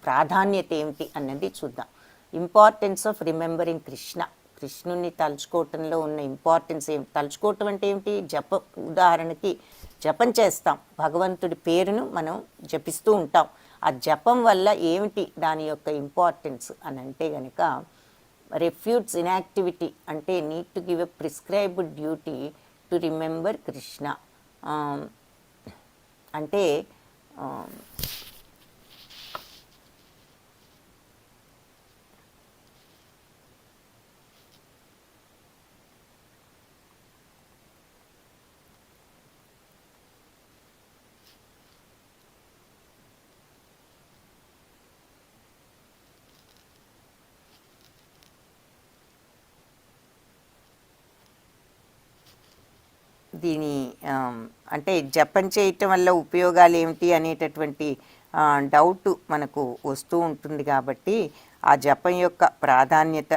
ప్రాధాన్యత ఏమిటి అన్నది చూద్దాం. ఇంపార్టెన్స్ ఆఫ్ రిమెంబరింగ్ కృష్ణ, కృష్ణుని తలుచుకోవటంలో ఉన్న ఇంపార్టెన్స్ ఏమిటి? తలుచుకోవటం అంటే ఏమిటి? ఉదాహరణకి జపం చేస్తాం, భగవంతుడి పేరును మనం జపిస్తూ ఉంటాం. ఆ జపం వల్ల ఏమిటి దాని యొక్క ఇంపార్టెన్స్ అని అంటే కనుక రెఫ్యూట్స్ ఇన్యాక్టివిటీ అంటే need to give a prescribed duty to remember Krishna. అంటే దీని అంటే జపం చేయటం వల్ల ఉపయోగాలు ఏమిటి అనేటటువంటి డౌట్ మనకు వస్తూ ఉంటుంది. కాబట్టి ఆ జపం యొక్క ప్రాధాన్యత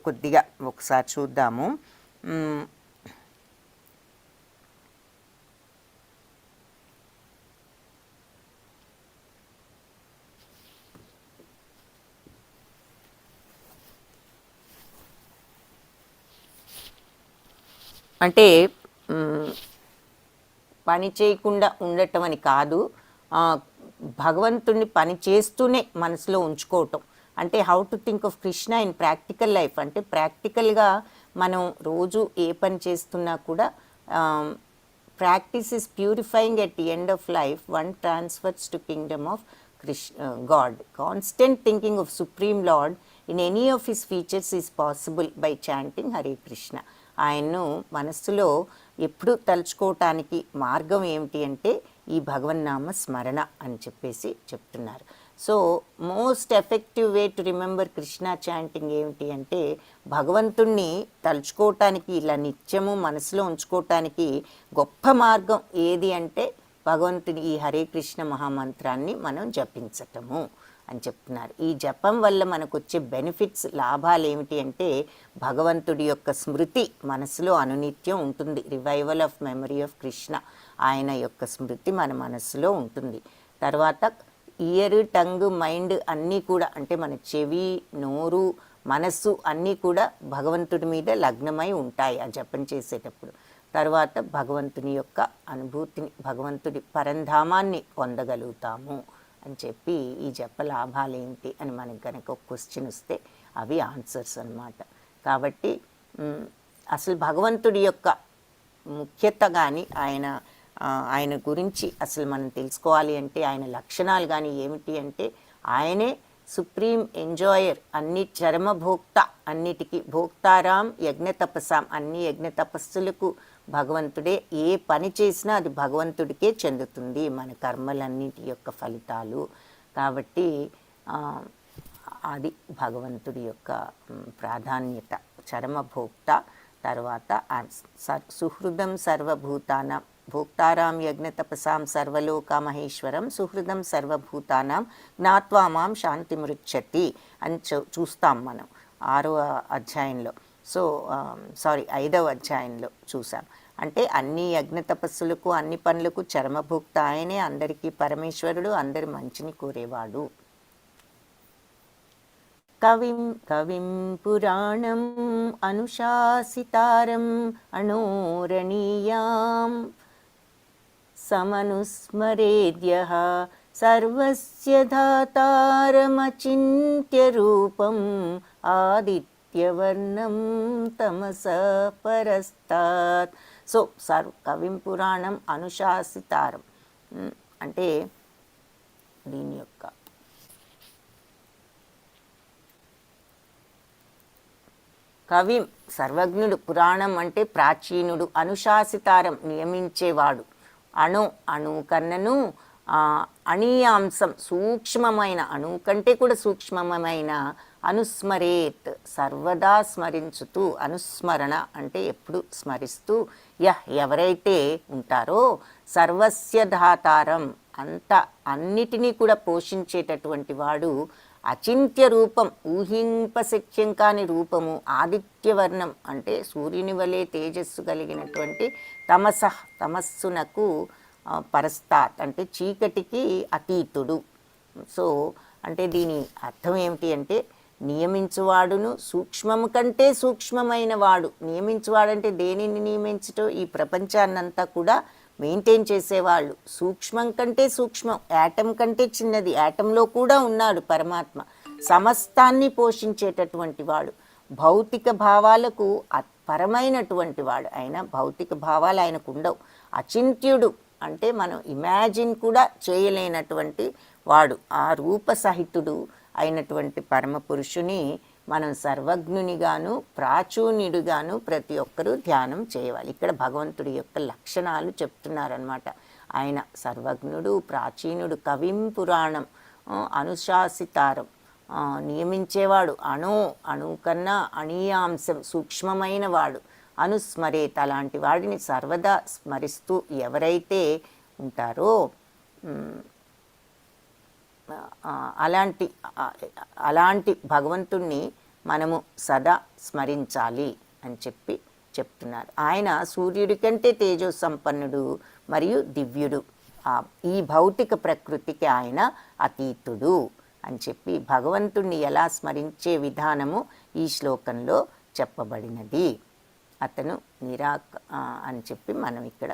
కొద్దిగా ఒకసారి చూద్దాము. అంటే పని చేయకుండా ఉండటం అని కాదు, భగవంతుడిని పని చేస్తూనే మనసులో ఉంచుకోవటం. అంటే how to think of Krishna in practical life. అంటే ప్రాక్టికల్గా మనం రోజు ఏ పని చేస్తున్నా కూడా practice is purifying at the end of life one transfers to Kingdom of God. Constant thinking of supreme lord in any of his features is possible by chanting Hare Krishna. ఆయన్ను మనస్సులో ఎప్పుడు తలుచుకోవటానికి మార్గం ఏమిటి అంటే ఈ భగవన్నామ స్మరణ అని చెప్పేసి చెప్తున్నారు. So most effective way to remember Krishna chanting ఏమిటి అంటే భగవంతుణ్ణి తలుచుకోవటానికి, ఇలా నిత్యము మనసులో ఉంచుకోవటానికి గొప్ప మార్గం ఏది అంటే భగవంతుని ఈ హరే కృష్ణ మహామంత్రాన్ని మనం జపించటము అని చెప్తున్నారు. ఈ జపం వల్ల మనకు వచ్చే బెనిఫిట్స్, లాభాలు ఏమిటి అంటే భగవంతుడి యొక్క స్మృతి మనసులో అనునిత్యం ఉంటుంది. Revival of memory of Krishna, ఆయన యొక్క స్మృతి మన మనస్సులో ఉంటుంది. తర్వాత ఇయర్, టంగ్, మైండ్ అన్నీ కూడా, అంటే మన చెవి, నోరు, మనస్సు అన్నీ కూడా భగవంతుడి మీద లగ్నమై ఉంటాయి ఆ జపం చేసేటప్పుడు. తర్వాత భగవంతుని యొక్క అనుభూతిని, భగవంతుడి పరంధామాన్ని పొందగలుగుతాము అని చెప్పి ఈ జప లాభాలు ఏంటి అని మనకి కనుక ఒక క్వశ్చన్ వస్తే అవి ఆన్సర్స్ అన్నమాట. కాబట్టి అసలు భగవంతుడి యొక్క ముఖ్యత కానీ ఆయన గురించి అసలు మనం తెలుసుకోవాలి అంటే ఆయన లక్షణాలు కానీ ఏమిటి అంటే ఆయనే సుప్రీం ఎంజాయర్, అన్ని చరమభోక్త, అన్నిటికీ భోక్తారాం యజ్ఞ తపస్సాం, అన్ని యజ్ఞ తపస్సులకు భగవంతుడే. ఏ పని చేసినా అది భగవంతుడికే చెందుతుంది, మన కర్మలన్నిటి యొక్క ఫలితాలు. కాబట్టి అది భగవంతుడి యొక్క ప్రాధాన్యత, చరమభోక్త. తర్వాత సుహృదం సర్వభూతానాం భోక్తారాం యజ్ఞ తపసాం సర్వలోక మహేశ్వరం సుహృదం సర్వభూతానాం జ్ఞాత్వా మాం శాంతిమృచ్చతి అని చూస్తాం మనం 6వ అధ్యాయంలో. సో 5వ అధ్యాయంలో చూసాం. అంటే అన్ని యజ్ఞ తపస్సులకు, అన్ని పనులకు చరమభోక్త ఆయనే, అందరికీ పరమేశ్వరుడు, అందరి మంచిని కోరేవాడు. కవిం పురాణం అనుశాసితారం అణోరణీయాం సమనుస్మరేద్యః సర్వస్య ధాతారమచింత్య రూపం ఆదిత్యవర్ణం తమసః పరస్తాత్. సో కవిం పురాణం అనుశాసితారం అంటే దీని యొక్క కవిం సర్వజ్ఞుడు, పురాణం అంటే ప్రాచీనుడు, అనుశాసితారం నియమించేవాడు, అణు కన్నను అణీయాంశం సూక్ష్మమైన, అణువు కంటే కూడా సూక్ష్మమైన అనుస్మరేత్ సర్వదా స్మరించుతూ, అనుస్మరణ అంటే ఎప్పుడు స్మరిస్తూ, ఎవరైతే ఉంటారో సర్వస్య ధాతారం అన్నిటినీ కూడా పోషించేటటువంటి వాడు, అచింత్య రూపం ఊహింపశక్యం కాని రూపము, ఆదిత్యవర్ణం అంటే సూర్యుని వలె తేజస్సు కలిగినటువంటి తమస్సునకు పరస్తాత్ అంటే చీకటికి అతీతుడు. సో అంటే దీని అర్థం ఏమిటి అంటే నియమించువాడును, సూక్ష్మము కంటే సూక్ష్మమైన వాడు. నియమించువాడంటే దేనిని నియమించటం? ఈ ప్రపంచాన్నంతా కూడా మెయింటైన్ చేసేవాళ్ళు. సూక్ష్మం కంటే సూక్ష్మం, యాటం కంటే చిన్నది, యాటంలో కూడా ఉన్నాడు పరమాత్మ. సమస్తాన్ని పోషించేటటువంటి వాడు, భౌతిక భావాలకు పరమైనటువంటి వాడు. ఆయన భౌతిక భావాలు ఆయనకు ఉండవు. అచింత్యుడు అంటే మనం ఇమాజిన్ కూడా చేయలేనటువంటి వాడు. ఆ రూపసహితుడు అయినటువంటి పరమపురుషుని మనం సర్వజ్ఞునిగాను ప్రాచూన్యుడిగాను ప్రతి ఒక్కరూ ధ్యానం చేయాలి. ఇక్కడ భగవంతుడి యొక్క లక్షణాలు చెప్తున్నారనమాట. ఆయన సర్వజ్ఞుడు, ప్రాచీనుడు, కవిం పురాణం అనుశాసితారం నియమించేవాడు, అణువు కన్నా అణీయాంశం సూక్ష్మమైన వాడు, అనుస్మరేత్ అలాంటి వాడిని సర్వదా స్మరిస్తూ ఎవరైతే ఉంటారో ఆ, అలాంటి ఆ, అలాంటి భగవంతుణ్ణి మనము సదా స్మరించాలి అని చెప్పి చెప్తున్నారు. ఆయన సూర్యుడి కంటే తేజో సంపన్నుడు మరియు దివ్యుడు. ఈ భౌతిక ప్రకృతికి ఆయన అతీతుడు అని చెప్పి భగవంతుణ్ణి ఎలా స్మరించే విధానము ఈ శ్లోకంలో చెప్పబడినది. అతను అని చెప్పి మనం ఇక్కడ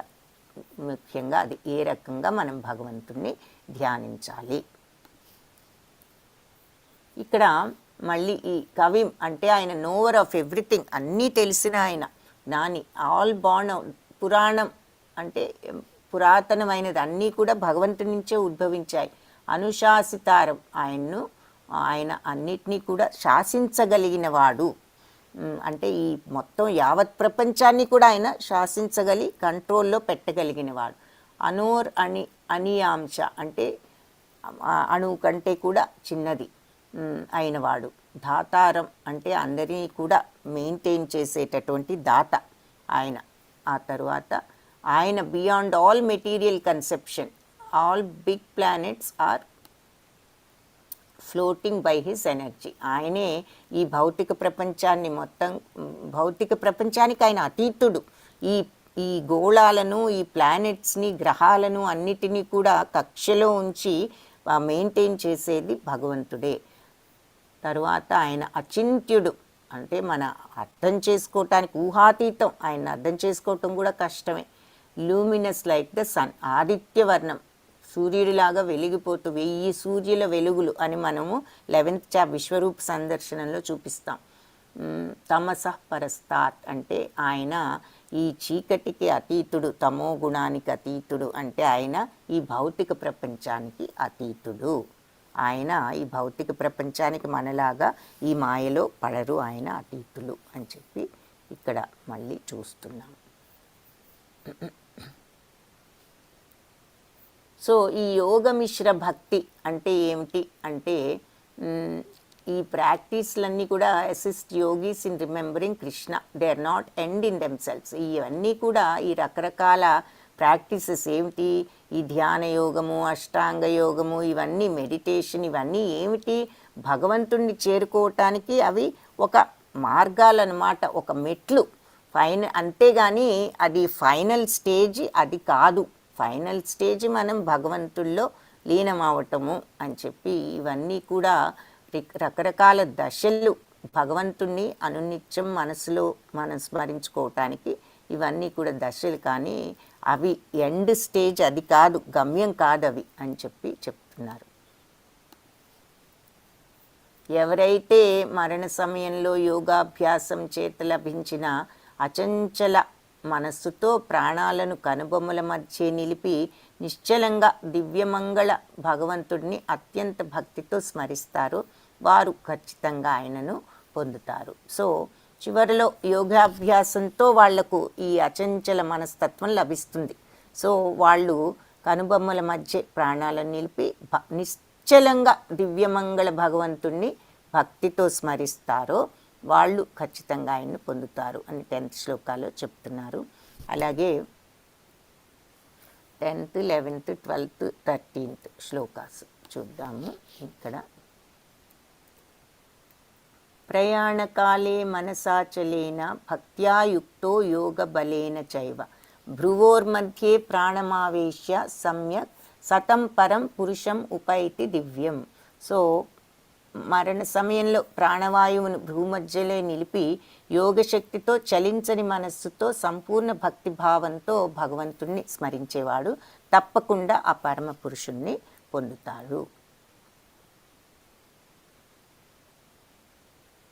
ముఖ్యంగా అది ఏ రకంగా మనం భగవంతుణ్ణి ధ్యానించాలి. ఇక్కడ మళ్ళీ ఈ కవిం అంటే ఆయన నోవర్ ఆఫ్ ఎవ్రీథింగ్, అన్నీ తెలిసిన ఆయన జ్ఞాని. ఆల్ బాండ్ పురాణం అంటే పురాతనమైనది, అన్నీ కూడా భగవంతుని నుంచే ఉద్భవించాయి. అనుశాసితారం ఆయన అన్నిటినీ కూడా శాసించగలిగిన వాడు. అంటే ఈ మొత్తం యావత్ ప్రపంచాన్ని కూడా ఆయన శాసించగలి కంట్రోల్లో పెట్టగలిగిన వాడు. అనోర్ అనియాంశ అంటే అణువు కంటే కూడా చిన్నది అయినవాడు. దాతారం అంటే అందరినీ కూడా మెయింటైన్ చేసేటటువంటి దాత ఆయన. ఆ తరువాత ఆయన beyond all material conception, all big planets are floating by his energy. ఆయనే ఈ భౌతిక ప్రపంచాన్ని మొత్తం, భౌతిక ప్రపంచానికి ఆయన అతీతుడు. ఈ గోళాలను, ఈ ప్లానెట్స్ని, గ్రహాలను అన్నిటినీ కూడా కక్షలో ఉంచి మెయింటైన్ చేసేది భగవంతుడే. తరువాత ఆయన అచింత్యుడు అంటే మన అర్థం చేసుకోవటానికి ఊహాతీతం, ఆయన అర్థం చేసుకోవటం కూడా కష్టమే. లూమినస్ లైక్ ద సన్, ఆదిత్యవర్ణం, సూర్యుడిలాగా వెలిగిపోతూ 1000 సూర్యుల వెలుగులు అని మనము 11th విశ్వరూప సందర్శనంలో చూపిస్తాం. తమసః పరస్తాత్ అంటే ఆయన ఈ చీకటికి అతీతుడు, తమో గుణానికి అతీతుడు. అంటే ఆయన ఈ భౌతిక ప్రపంచానికి అతీతుడు. ఆయన ఈ భౌతిక ప్రపంచానికి మనలాగా ఈ మాయలో పడరు, ఆయన అతీతులు అని చెప్పి ఇక్కడ మళ్ళీ చూస్తున్నాం. సో ఈ యోగమిశ్ర భక్తి అంటే ఏమిటి అంటే ఈ ప్రాక్టీస్లన్నీ కూడా assist yogis in remembering Krishna, they are not end in themselves. ఇవన్నీ కూడా ఈ రకరకాల ప్రాక్టీసెస్ ఏమిటి, ఈ ధ్యాన యోగము, అష్టాంగ యోగము, ఇవన్నీ మెడిటేషన్, ఇవన్నీ ఏమిటి, భగవంతుణ్ణి చేరుకోవటానికి అవి ఒక మార్గాలన్నమాట, ఒక మెట్లు. అంతేగాని అది ఫైనల్ స్టేజ్ అది కాదు. ఫైనల్ స్టేజ్ మనం భగవంతుల్లో లీనమవటము అని చెప్పి ఇవన్నీ కూడా రకరకాల దశలు. భగవంతుణ్ణి అనునిత్యం మనసులో మనం స్మరించుకోవటానికి ఇవన్నీ కూడా దశలు, కానీ అవి ఎండ్ స్టేజ్ అది కాదు, గమ్యం కాదు అవి అని చెప్పి చెప్తున్నారు. ఎవరైతే మరణ సమయంలో యోగాభ్యాసం చేత లభించిన అచంచల మనస్సుతో ప్రాణాలను కనుబొమ్మల మధ్య నిలిపి నిశ్చలంగా దివ్యమంగళ భగవంతుడిని అత్యంత భక్తితో స్మరిస్తారో వారు ఖచ్చితంగా ఆయనను పొందుతారు. సో చివరిలో యోగాభ్యాసంతో వాళ్లకు ఈ అచంచల మనస్తత్వం లభిస్తుంది. సో వాళ్ళు కనుబొమ్మల మధ్య ప్రాణాలను నిలిపి నిశ్చలంగా దివ్యమంగళ భగవంతుణ్ణి భక్తితో స్మరిస్తారో వాళ్ళు ఖచ్చితంగా ఆయన్ని పొందుతారు అని 10th శ్లోకాలో చెప్తున్నారు. అలాగే 10th, 11th, 12th, 13th shlokas చూద్దాము. ఇక్కడ ప్రయాణకాలే మనసాచలేన భక్త్యా యుక్తో యోగ బలేన చైవ భ్రువోర్మధ్యే ప్రాణమావేశ్య సమ్యక్ సతం పరం పురుషం ఉపైతి దివ్యం. సో మరణ సమయంలో ప్రాణవాయువును భూమధ్యలో నిలిపి యోగశక్తితో చలించని మనస్సుతో సంపూర్ణ భక్తిభావంతో భగవంతుణ్ణి స్మరించేవాడు తప్పకుండా ఆ పరమ పురుషుణ్ణి పొందుతాడు.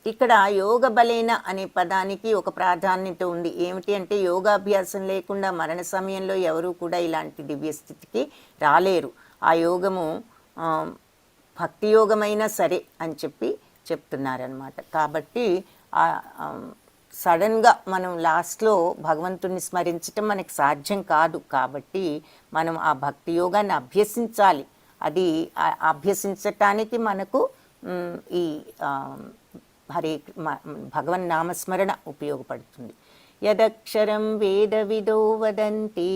ఇక్కడ యోగ బలేన అనే పదానికి ఒక ప్రాధాన్యత ఉంది. ఏమిటి అంటే యోగాభ్యాసం లేకుండా మరణ సమయంలో ఎవరూ కూడా ఇలాంటి దివ్యస్థితికి రాలేరు. ఆ యోగము భక్తి యోగమైనా సరే అని చెప్పి చెప్తున్నారనమాట. కాబట్టి సడన్గా మనం లాస్ట్లో భగవంతుణ్ణి స్మరించటం మనకి సాధ్యం కాదు. కాబట్టి మనం ఆ భక్తి యోగాన్ని అభ్యసించాలి. అది అభ్యసించటానికి మనకు ఈ భగవన్ నామస్మరణ ఉపయోగపడుతుంది. యదక్షరం వేదవిదో వదంతి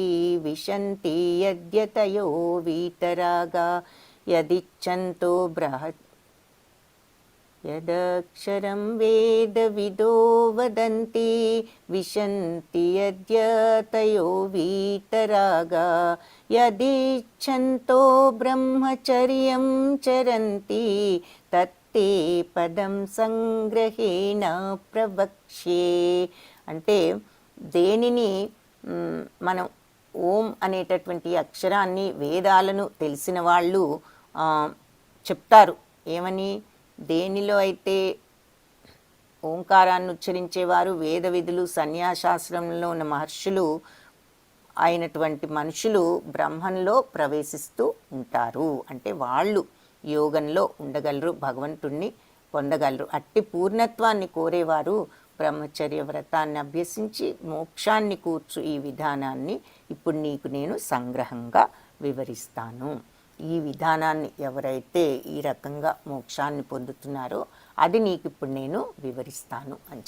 విశంతి యద్యతయో వీతరాగా యదిచ్ఛంతో యదక్షరం వేదవిదో వదంతి విశంతి యద్యతయో వీతరాగా యదిచ్ఛంతో బ్రహ్మచర్యం చరంతి తత్తే పదం సంగ్రహేణ ప్రవక్ష్యే. అంటే దేనిని మనం ఓం అనేటటువంటి అక్షరాన్ని వేదాలను తెలిసిన వాళ్ళు చెప్తారు ఏమని, దేనిలో అయితే ఓంకారాన్ని ఉచ్చరించేవారు వేద విధులు సన్యాసాశ్రమంలో ఉన్న మహర్షులు అయినటువంటి మనుషులు బ్రహ్మంలో ప్రవేశిస్తూ ఉంటారు. అంటే వాళ్ళు యోగంలో ఉండగలరు, భగవంతుణ్ణి పొందగలరు. అట్టి పూర్ణత్వాన్ని కోరేవారు బ్రహ్మచర్య వ్రతాన్ని అభ్యసించి మోక్షాన్ని కూర్చు ఈ విధానాన్ని ఇప్పుడు నీకు నేను సంగ్రహంగా వివరిస్తాను. ఈ విధానాన్ని ఎవరైతే ఈ రకంగా మోక్షాన్ని పొందుతున్నారో అది నీకు ఇప్పుడు నేను వివరిస్తాను అని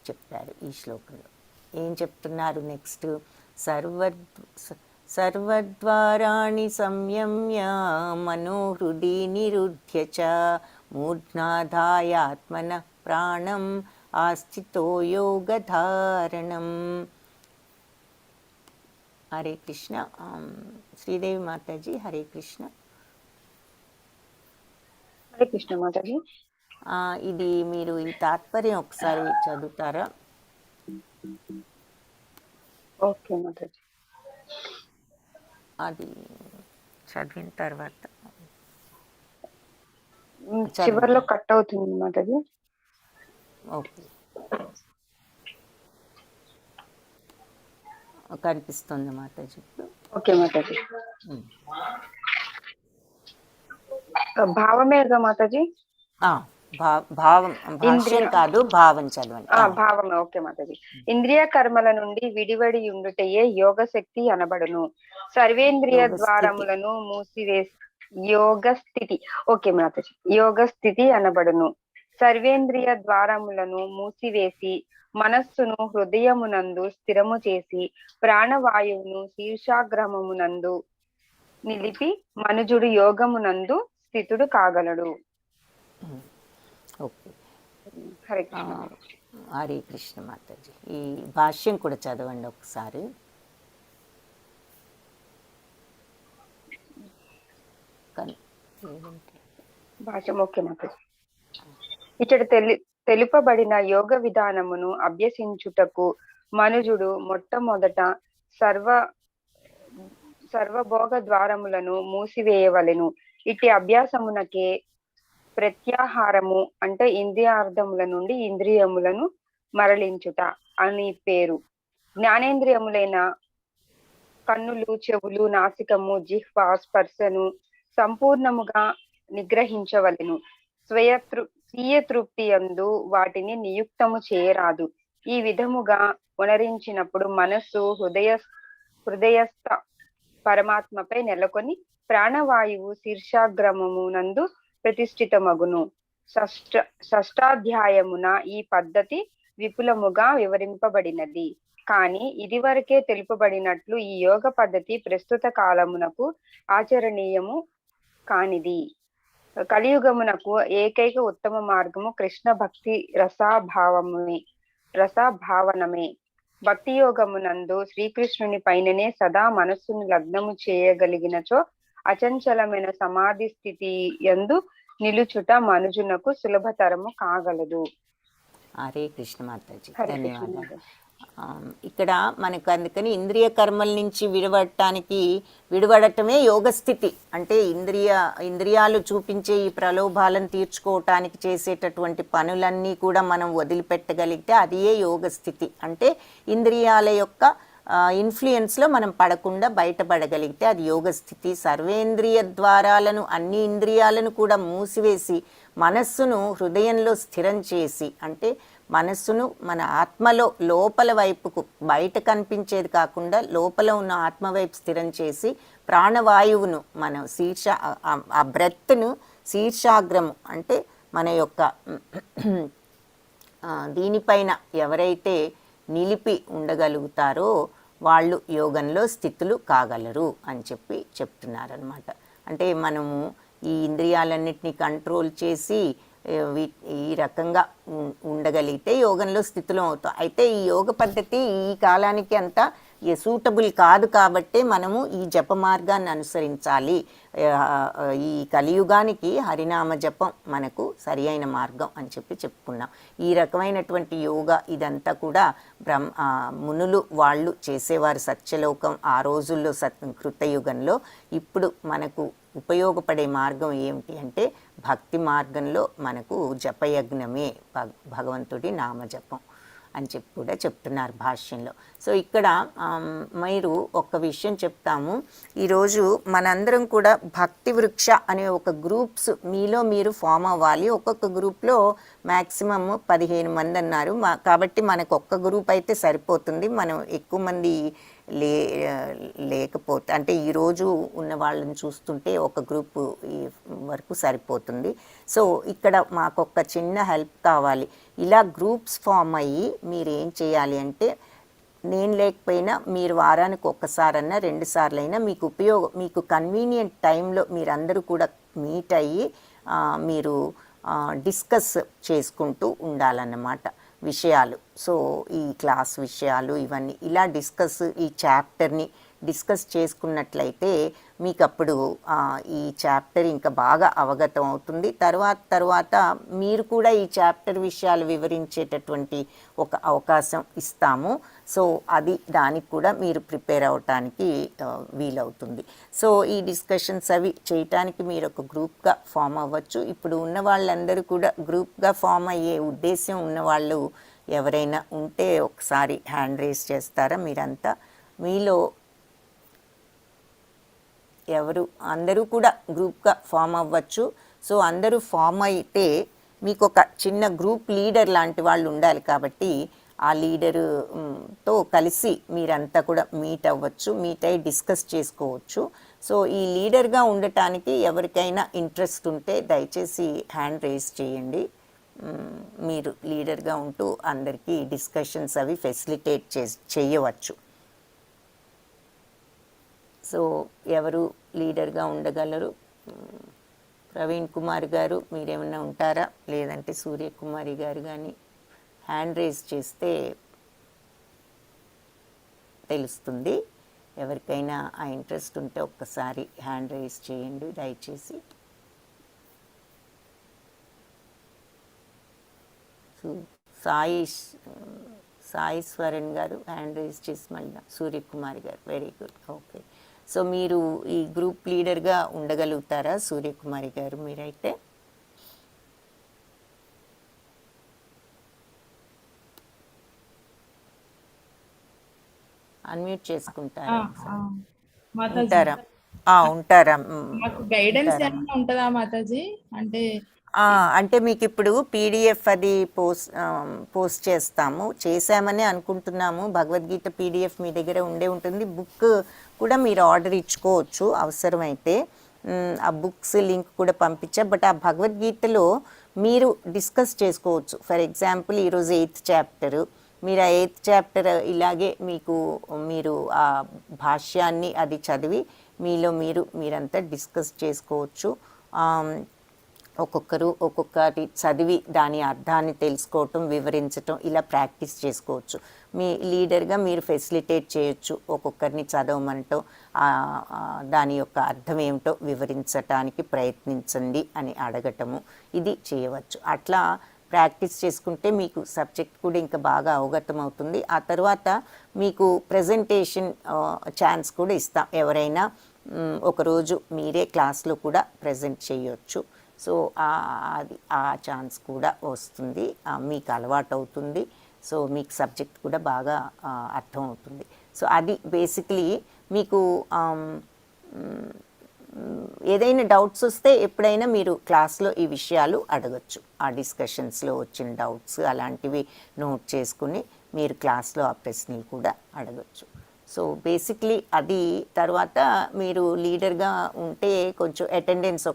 చెప్పారు ఈ శ్లోకంలో. ఏం చెప్తున్నారు నెక్స్ట్? సర్వద్వారాణి సంయమ్య మనోహృది నిరుధ్య చ మూర్ధ్నాధాయాత్మన ప్రాణం ఆస్థితో యోగధారణం. హరే కృష్ణ. శ్రీదేవి మాతాజీ హరే కృష్ణ. హరే కృష్ణ మాతాజీ. ఇది మీరు ఈ తాత్పర్యం ఒకసారి చదువుతారా? ఓకే మాతాజీ. అది చదివిన తర్వాత చివర్లో కట్ అవుతుంది మాతాజీ. ఓకే, కనిపిస్తుంది మాతాజీ. ఓకే మాతాజీ. భావమేగా మాతాజీ? భావం, భాష్యం కాదు, భావం చదవండి. భావమే. ఓకే మాతాజీ. ఇంద్రియ కర్మల నుండి విడివడి ఉండుటయే యోగ శక్తి అనబడును. సర్వేంద్రియ ద్వారములను మూసివేసి యోగ స్థితి. ఓకే మాతాజీ. యోగ స్థితి అనబడును. సర్వేంద్రియ ద్వారములను మూసివేసి మనస్సును హృదయమునందు స్థిరము చేసి ప్రాణవాయువును శీర్షాగ్రహమునందు నిలిపి మనుజుడు యోగమునందు స్థితుడు కాగలడు. ఓకే, హరే కృష్ణ. హరే కృష్ణ మాతాజీ. ఈ భాష్యం కూడా చదవండి ఒకసారి. భాష్యం. ఓకే మాతాజీ. ఇచ్చట తెలుపబడిన యోగ విధానమును అభ్యసించుటకు మనుజుడు మొట్టమొదట సర్వభోగ ద్వారములను మూసివేయవలెను. ఇట్టి అభ్యాసమునకే ప్రత్యాహారము అంటే ఇంద్రియార్థముల నుండి ఇంద్రియములను మరలించుట అని పేరు. జ్ఞానేంద్రియములైన కన్నులు, చెవులు, నాసికము, జిహ్వ, స్పర్శను సంపూర్ణముగా నిగ్రహించవలెను. స్వీయ తృప్తి యందు వాటిని నియుక్తము చేయరాదు. ఈ విధముగా ఉనరించినప్పుడు మనస్సు హృదయస్థ పరమాత్మపై నెలకొని ప్రాణవాయువు శీర్షాగ్రమమునందు ప్రతిష్ఠితమగును. షష్టాధ్యాయమున ఈ పద్ధతి విపులముగా వివరింపబడినది. కానీ ఇదివరకే తెలుపబడినట్లు ఈ యోగ పద్ధతి ప్రస్తుత కాలమునకు ఆచరణీయము కానిది. కలియుగమునకు ఏకైక ఉత్తమ మార్గము కృష్ణ భక్తి రసాభావనమే. భక్తి యోగమునందు శ్రీకృష్ణుని పైననే సదా మనస్సును లగ్నము చేయగలిగినచో అచంచలమైన సమాధి స్థితి యందు నిలుచుట మనుజునకు సులభతరము కాగలదు. హరే కృష్ణ మాతాజీ, ధన్యవాదాలు. ఇక్కడ మనకు అందుకని ఇంద్రియ కర్మల నుంచి విడవడటమే యోగస్థితి. అంటే ఇంద్రియాలు చూపించే ఈ ప్రలోభాలను తీర్చుకోవటానికి చేసేటటువంటి పనులన్నీ కూడా మనం వదిలిపెట్టగలిగితే అదే యోగస్థితి. అంటే ఇంద్రియాల యొక్క ఇన్ఫ్లుయెన్స్లో మనం పడకుండా బయటపడగలిగితే అది యోగస్థితి. సర్వేంద్రియ ద్వారాలను, అన్ని ఇంద్రియాలను కూడా మూసివేసి మనస్సును హృదయంలో స్థిరం చేసి, అంటే మనస్సును మన ఆత్మలో లోపల వైపుకు, బయట కనిపించేది కాకుండా లోపల ఉన్న ఆత్మ వైపు స్థిరం చేసి ప్రాణవాయువును మన ఆ బ్రెత్ను శీర్షాగ్రము అంటే మన యొక్క దీనిపైన ఎవరైతే నిలిపి ఉండగలుగుతారో వాళ్ళు యోగంలో స్థితులు కాగలరు అని చెప్తున్నారనమాట. అంటే మనము ఈ ఇంద్రియాలన్నిటినీ కంట్రోల్ చేసి ఈ రకంగా ఉండగలిగితే యోగంలో స్థితిలో అవుతాం. అయితే ఈ యోగ పద్ధతి ఈ కాలానికి అంతా సూటబుల్ కాదు కాబట్టి మనము ఈ జప మార్గాన్ని అనుసరించాలి. ఈ కలియుగానికి హరినామ జపం మనకు సరి అయిన మార్గం అని చెప్పుకున్నాం. ఈ రకమైనటువంటి యోగా ఇదంతా కూడా మునులు వాళ్ళు చేసేవారు సత్యలోకం ఆ రోజుల్లో కృతయుగంలో. ఇప్పుడు మనకు ఉపయోగపడే మార్గం ఏమిటి అంటే భక్తి మార్గంలో మనకు జపయజ్ఞమే భగవంతుడి నామజపం అని కూడా చెప్తున్నారు భాష్యంలో. సో ఇక్కడ మీరు ఒక విషయం చెప్తాము. ఈరోజు మనందరం కూడా భక్తి వృక్ష అనే ఒక గ్రూప్స్ మీలో మీరు ఫామ్ అవ్వాలి. ఒక్కొక్క గ్రూప్లో మ్యాక్సిమమ్ 15 మంది అన్నారు. కాబట్టి మనకు ఒక్క గ్రూప్ అయితే సరిపోతుంది. మనం ఎక్కువ మంది లేకపోతే అంటే ఈరోజు ఉన్న వాళ్ళని చూస్తుంటే ఒక గ్రూప్ వరకు సరిపోతుంది. సో ఇక్కడ మాకు ఒక చిన్న హెల్ప్ కావాలి. ఇలా గ్రూప్స్ ఫామ్ అయ్యి మీరు ఏం చేయాలి అంటే నేను లేకపోయినా మీరు వారానికి ఒక్కసారన్నా 2 సార్లైనా మీకు కన్వీనియంట్ టైంలో మీరందరూ కూడా మీట్ అయ్యి మీరు డిస్కస్ చేసుకుంటూ ఉండాలన్నమాట విషయాలు. సో ఈ క్లాస్ విషయాలు ఇవన్నీ ఇలా ఈ చాప్టర్ని డిస్కస్ చేసుకున్నట్లయితే మీకు అప్పుడు ఈ చాప్టర్ ఇంకా బాగా అవగతం అవుతుంది. తర్వాత మీరు కూడా ఈ చాప్టర్ విషయాలు వివరించేటటువంటి ఒక అవకాశం ఇస్తాము. సో దానికి కూడా మీరు ప్రిపేర్ అవటానికి వీలవుతుంది. సో ఈ డిస్కషన్స్ అవి చేయటానికి మీరు ఒక గ్రూప్గా ఫామ్ అవ్వచ్చు. ఇప్పుడు ఉన్న వాళ్ళందరూ కూడా గ్రూప్గా ఫామ్ అయ్యే ఉద్దేశం ఉన్నవాళ్ళు ఎవరైనా ఉంటే ఒకసారి హ్యాండ్ రేస్ చేస్తారా? మీరంతా మీలో అందరూ కూడా గ్రూప్గా ఫామ్ అవ్వచ్చు. సో అందరూ ఫామ్ అయితే మీకు ఒక చిన్న గ్రూప్ లీడర్ లాంటి వాళ్ళు ఉండాలి. కాబట్టి ఆ లీడరుతో కలిసి మీరంతా కూడా మీట్ అవ్వచ్చు, మీట్ అయ్యి డిస్కస్ చేసుకోవచ్చు. సో ఈ లీడర్గా ఉండటానికి ఎవరికైనా ఇంట్రెస్ట్ ఉంటే దయచేసి హ్యాండ్ రేస్ చేయండి. మీరు లీడర్గా ఉంటూ అందరికీ డిస్కషన్స్ అవి ఫెసిలిటేట్ చేయవచ్చు. సో ఎవరు లీడర్గా ఉండగలరు? ప్రవీణ్ కుమార్ గారు మీరేమన్నా ఉంటారా? లేదంటే సూర్యకుమారి గారు కానీ హ్యాండ్ రేస్ చేస్తే తెలుస్తుంది. ఎవరికైనా ఆ ఇంట్రెస్ట్ ఉంటే ఒక్కసారి హ్యాండ్ రేస్ చేయండి దయచేసి. సాయి స్వరణ్ గారు హ్యాండ్ రేస్ చేసి మళ్ళీ సూర్యకుమారి గారు వెరీ గుడ్. ఓకే, సో మీరు ఈ గ్రూప్ లీడర్గా ఉండగలుగుతారా సూర్యకుమారి గారు? మీరైతే అన్మ్యూట్ చేసుకుంటారా? ఉంటారా? గైడెన్స్ ఉంటుందా మాతాజీ? అంటే మీకు ఇప్పుడు పీడిఎఫ్ అది పోస్ట్ చేసామని అనుకుంటున్నాము. భగవద్గీత పీడిఎఫ్ మీ దగ్గర ఉంటుంది. బుక్ కూడా మీరు ఆర్డర్ ఇచ్చుకోవచ్చు అవసరమైతే. ఆ బుక్స్ లింక్ కూడా పంపించా. బట్ ఆ భగవద్గీతలో మీరు డిస్కస్ చేసుకోవచ్చు. ఫర్ ఎగ్జాంపుల్ ఈరోజు 8th చాప్టరు, మీరు ఆ 8th చాప్టర్ ఇలాగే మీరు ఆ భాష్యాన్ని అది చదివి మీరంతా డిస్కస్ చేసుకోవచ్చు. ఒక్కొక్కరు ఒక్కొక్కటి చదివి దాని అర్థాన్ని తెలుసుకోవటం, వివరించటం ఇలా ప్రాక్టీస్ చేసుకోవచ్చు. మీ లీడర్గా మీరు ఫెసిలిటేట్ చేయొచ్చు. ఒక్కొక్కరిని చదవమంటో దాని యొక్క అర్థం ఏమిటో వివరించటానికి ప్రయత్నించండి అని అడగటము ఇది చేయవచ్చు. అట్లా ప్రాక్టీస్ చేసుకుంటే మీకు సబ్జెక్ట్ కూడా ఇంకా బాగా అవగతం అవుతుంది. ఆ తర్వాత మీకు ప్రజెంటేషన్ ఛాన్స్ కూడా ఇస్తాం. ఎవరైనా ఒకరోజు మీరే క్లాస్లో కూడా ప్రజెంట్ చేయొచ్చు. సో అది ఆ ఛాన్స్ కూడా వస్తుంది, మీకు అలవాటు అవుతుంది. సో మీకు సబ్జెక్ట్ కూడా బాగా అర్థం అవుతుంది. సో అది బేసిక్లీ మీకు ఏదైనా డౌట్స్ వస్తే ఎప్పుడైనా మీరు క్లాస్లో ఈ విషయాలు అడగచ్చు. ఆ డిస్కషన్స్లో వచ్చిన డౌట్స్ అలాంటివి నోట్ చేసుకుని మీరు క్లాస్లో ఆ ప్రశ్నలు కూడా అడగచ్చు. సో బేసిక్లీ అది తర్వాత మీరు లీడర్గా ఉంటే కొంచెం అటెండెన్స్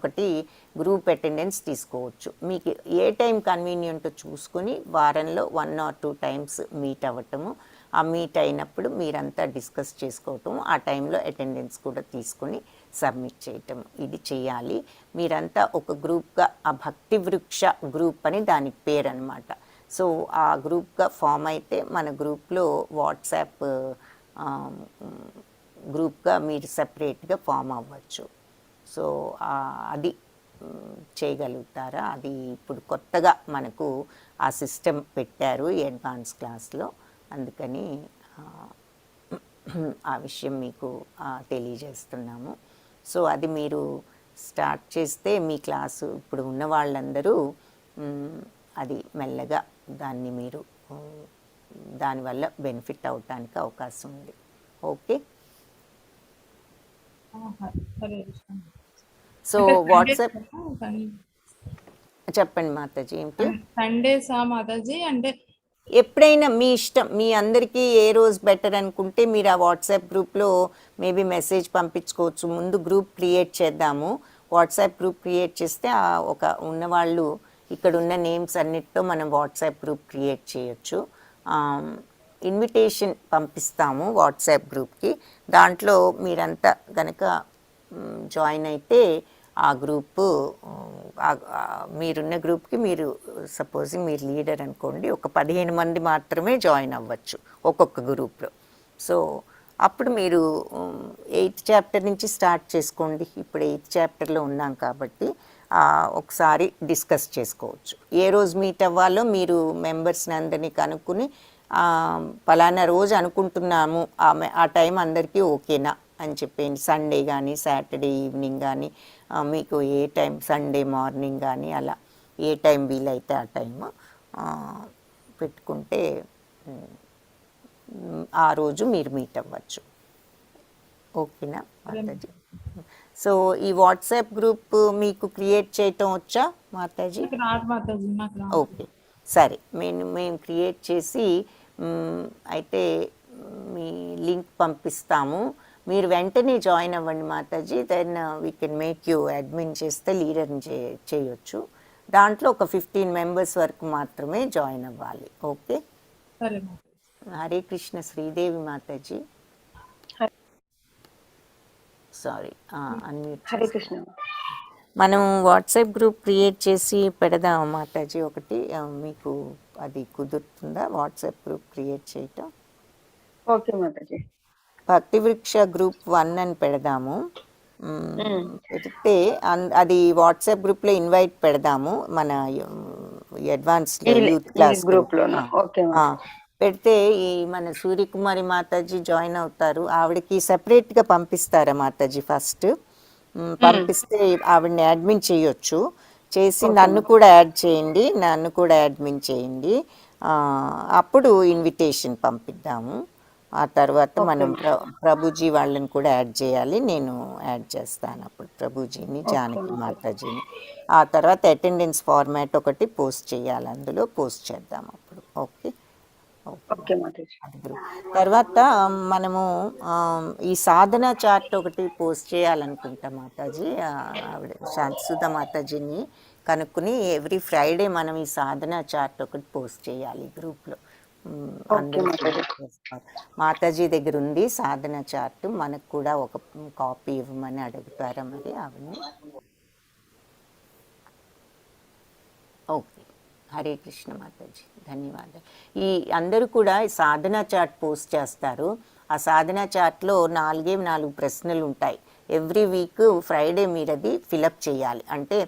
గ్రూప్ అటెండెన్స్ తీసుకోవచ్చు. మీకు ఏ టైం కన్వీనియంట్ చూసుకొని వారంలో 1 or 2 times మీట్ అవ్వటము. ఆ మీట్ అయినప్పుడు మీరంతా డిస్కస్ చేసుకోవటం, ఆ టైంలో అటెండెన్స్ కూడా తీసుకొని సబ్మిట్ చేయటం, ఇది చేయాలి. మీరంతా ఒక గ్రూప్గా, ఆ భక్తి వృక్ష గ్రూప్ అని దానికి పేరు అనమాట. సో ఆ గ్రూప్గా ఫామ్ అయితే మన గ్రూప్లో వాట్సాప్ గ్రూప్గా మీరు సపరేట్గా ఫామ్ అవ్వచ్చు. సో అది చేయగలుగుతారా? అది ఇప్పుడు కొత్తగా మనకు ఆ సిస్టమ్ పెట్టారు ఈ అడ్వాన్స్ క్లాస్లో, అందుకని ఆ విషయం మీకు తెలియజేస్తున్నాము. సో అది మీరు స్టార్ట్ చేస్తే మీ క్లాసు ఇప్పుడు ఉన్న వాళ్ళందరూ అది మెల్లగా దాన్ని మీరు దానివల్ల బెనిఫిట్ అవటానికి అవకాశం ఉంది. Okay. Hare Krishna. So WhatsApp చెప్పండి మాతాజీ. ఏంటి సండేసా మాతాజీ? అంటే ఎప్పుడైనా మీ ఇష్టం, మీ అందరికీ ఏ రోజు బెటర్ అనుకుంటే మీరు ఆ వాట్సాప్ గ్రూప్లో మేబీ మెసేజ్ పంపించుకోవచ్చు. ముందు గ్రూప్ క్రియేట్ చేద్దాము. వాట్సాప్ గ్రూప్ క్రియేట్ చేస్తే ఒక ఉన్నవాళ్ళు ఇక్కడ ఉన్న నేమ్స్ అన్నిటితో మనం వాట్సాప్ గ్రూప్ క్రియేట్ చేయొచ్చు. ఇన్విటేషన్ పంపిస్తాము వాట్సాప్ గ్రూప్కి. దాంట్లో మీరంతా కనుక జాయిన్ అయితే ఆ గ్రూపు మీరున్న గ్రూప్కి మీరు సపోజింగ్ మీరు లీడర్ అనుకోండి, ఒక 15 మంది మాత్రమే జాయిన్ అవ్వచ్చు ఒక్కొక్క గ్రూప్లో. సో అప్పుడు మీరు 8th చాప్టర్ నుంచి స్టార్ట్ చేసుకోండి. ఇప్పుడు 8th చాప్టర్లో ఉన్నాం కాబట్టి ఒకసారి డిస్కస్ చేసుకోవచ్చు. ఏ రోజు మీట్ అవ్వాలో మీరు మెంబర్స్ని అందరినీ కనుక్కుని పలానా రోజు అనుకుంటున్నాము, ఆ టైం అందరికీ ఓకేనా అని చెప్పేయండి. సండే కానీ సాటర్డే ఈవినింగ్ కానీ మీకు ఏ టైం, సండే మార్నింగ్ కానీ అలా ఏ టైం వీలైతే ఆ టైం పెట్టుకుంటే ఆ రోజు మీరు మీట్ అవ్వచ్చు. ఓకేనా మాతాజీ? సో ఈ వాట్సాప్ గ్రూప్ మీకు క్రియేట్ చేయటం వచ్చా మాతాజీ? ఓకే, సరే. మేము క్రియేట్ చేసి అయితే మీ లింక్ పంపిస్తాము. మీరు వెంటనే జాయిన్ అవ్వండి Mataji. Then we can make you admin చేస్తే లీడర్ని చేయొచ్చు. దాంట్లో ఒక 15 మెంబర్స్ వరకు మాత్రమే జాయిన్ అవ్వాలి. Okay. Hare Krishna. Sridevi Mataji, sorry unmute. Hare Krishna. మనం వాట్సాప్ గ్రూప్ క్రియేట్ చేసి పెడదాం మాతాజీ ఒకటి. మీకు అది కుదురుతుందా వాట్సాప్ గ్రూప్ క్రియేట్ చేయటం? ఓకే మాతాజీ. భక్తి వృక్ష గ్రూప్ 1 అని పెడదాము. పెడితే అది వాట్సాప్ గ్రూప్లో ఇన్వైట్ పెడదాము మన అడ్వాన్స్ యూత్ క్లాస్ గ్రూప్లో. పెడితే ఈ మన సూర్యకుమారి మాతాజీ జాయిన్ అవుతారు. ఆవిడకి సెపరేట్గా పంపిస్తారా మాతాజీ? ఫస్ట్ పంపిస్తే ఆవిడని అడ్మిన్ చేయొచ్చు. చేసి నన్ను కూడా యాడ్ చేయండి, నన్ను కూడా అడ్మిన్ చేయండి. అప్పుడు ఇన్విటేషన్ పంపిద్దాము. ఆ తర్వాత మనం ప్రభుజీ వాళ్ళని కూడా యాడ్ చేయాలి. నేను యాడ్ చేస్తాను అప్పుడు ప్రభుజీని, జానకి మాతాజీని. ఆ తర్వాత అటెండెన్స్ ఫార్మాట్ ఒకటి పోస్ట్ చేయాలి, అందులో పోస్ట్ చేద్దాం అప్పుడు. ఓకే. తర్వాత మనము ఈ సాధన చార్ట్ ఒకటి పోస్ట్ చేయాలనుకుంటా మాతాజీ. ఆవిడ శాంతిసుధ మాతాజీని కనుక్కుని ఎవ్రీ ఫ్రైడే మనం ఈ సాధన చార్ట్ ఒకటి పోస్ట్ చేయాలి గ్రూప్లో. మాతాజీ దగ్గర ఉంది సాధన చార్ట్, మనకు కూడా ఒక కాపీ ఇవ్వమని అడుగుతారా మరి ఆవిడని? ఓకే. హరే కృష్ణ మాతాజీ, ధన్యవాదాలు. ఈ అందరూ కూడా ఈ సాధన చార్ట్ పోస్ట్ చేస్తారు. ఆ సాధన చార్ట్లో 4 ప్రశ్నలు ఉంటాయి. ఎవ్రీ వీక్ ఫ్రైడే మీరు అది ఫిలప్ చేయాలి. అంటే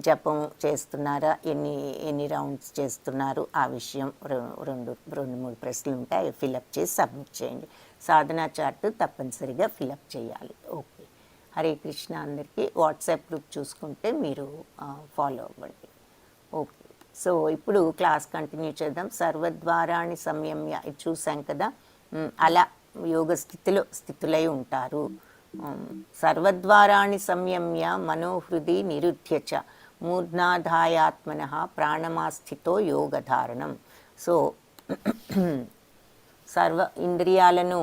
జపం చేస్తున్నారా, ఎన్ని రౌండ్స్ చేస్తున్నారు, ఆ విషయం 2-3 ప్రశ్నలు ఉంటాయి. ఫిలప్ చేసి సబ్మిట్ చేయండి. సాధన చార్ట్ తప్పనిసరిగా ఫిలప్ చేయాలి. ఓకే. హరే కృష్ణ. అందరికీ వాట్సాప్ గ్రూప్ చూసుకుంటే మీరు ఫాలో అవ్వండి. ఓకే. సో ఇప్పుడు క్లాస్ కంటిన్యూ చేద్దాం. సర్వద్వారాణి సంయమ్య, ఇది చూసాం కదా. అలా యోగ స్థితులై ఉంటారు. సర్వద్వారాణి సంయమ్య మనోహృది నిరుధ్యచ మూర్ధ్నాధాయాత్మనః ప్రాణమాస్థితో యోగధారణం. సర్వ ఇంద్రియాలను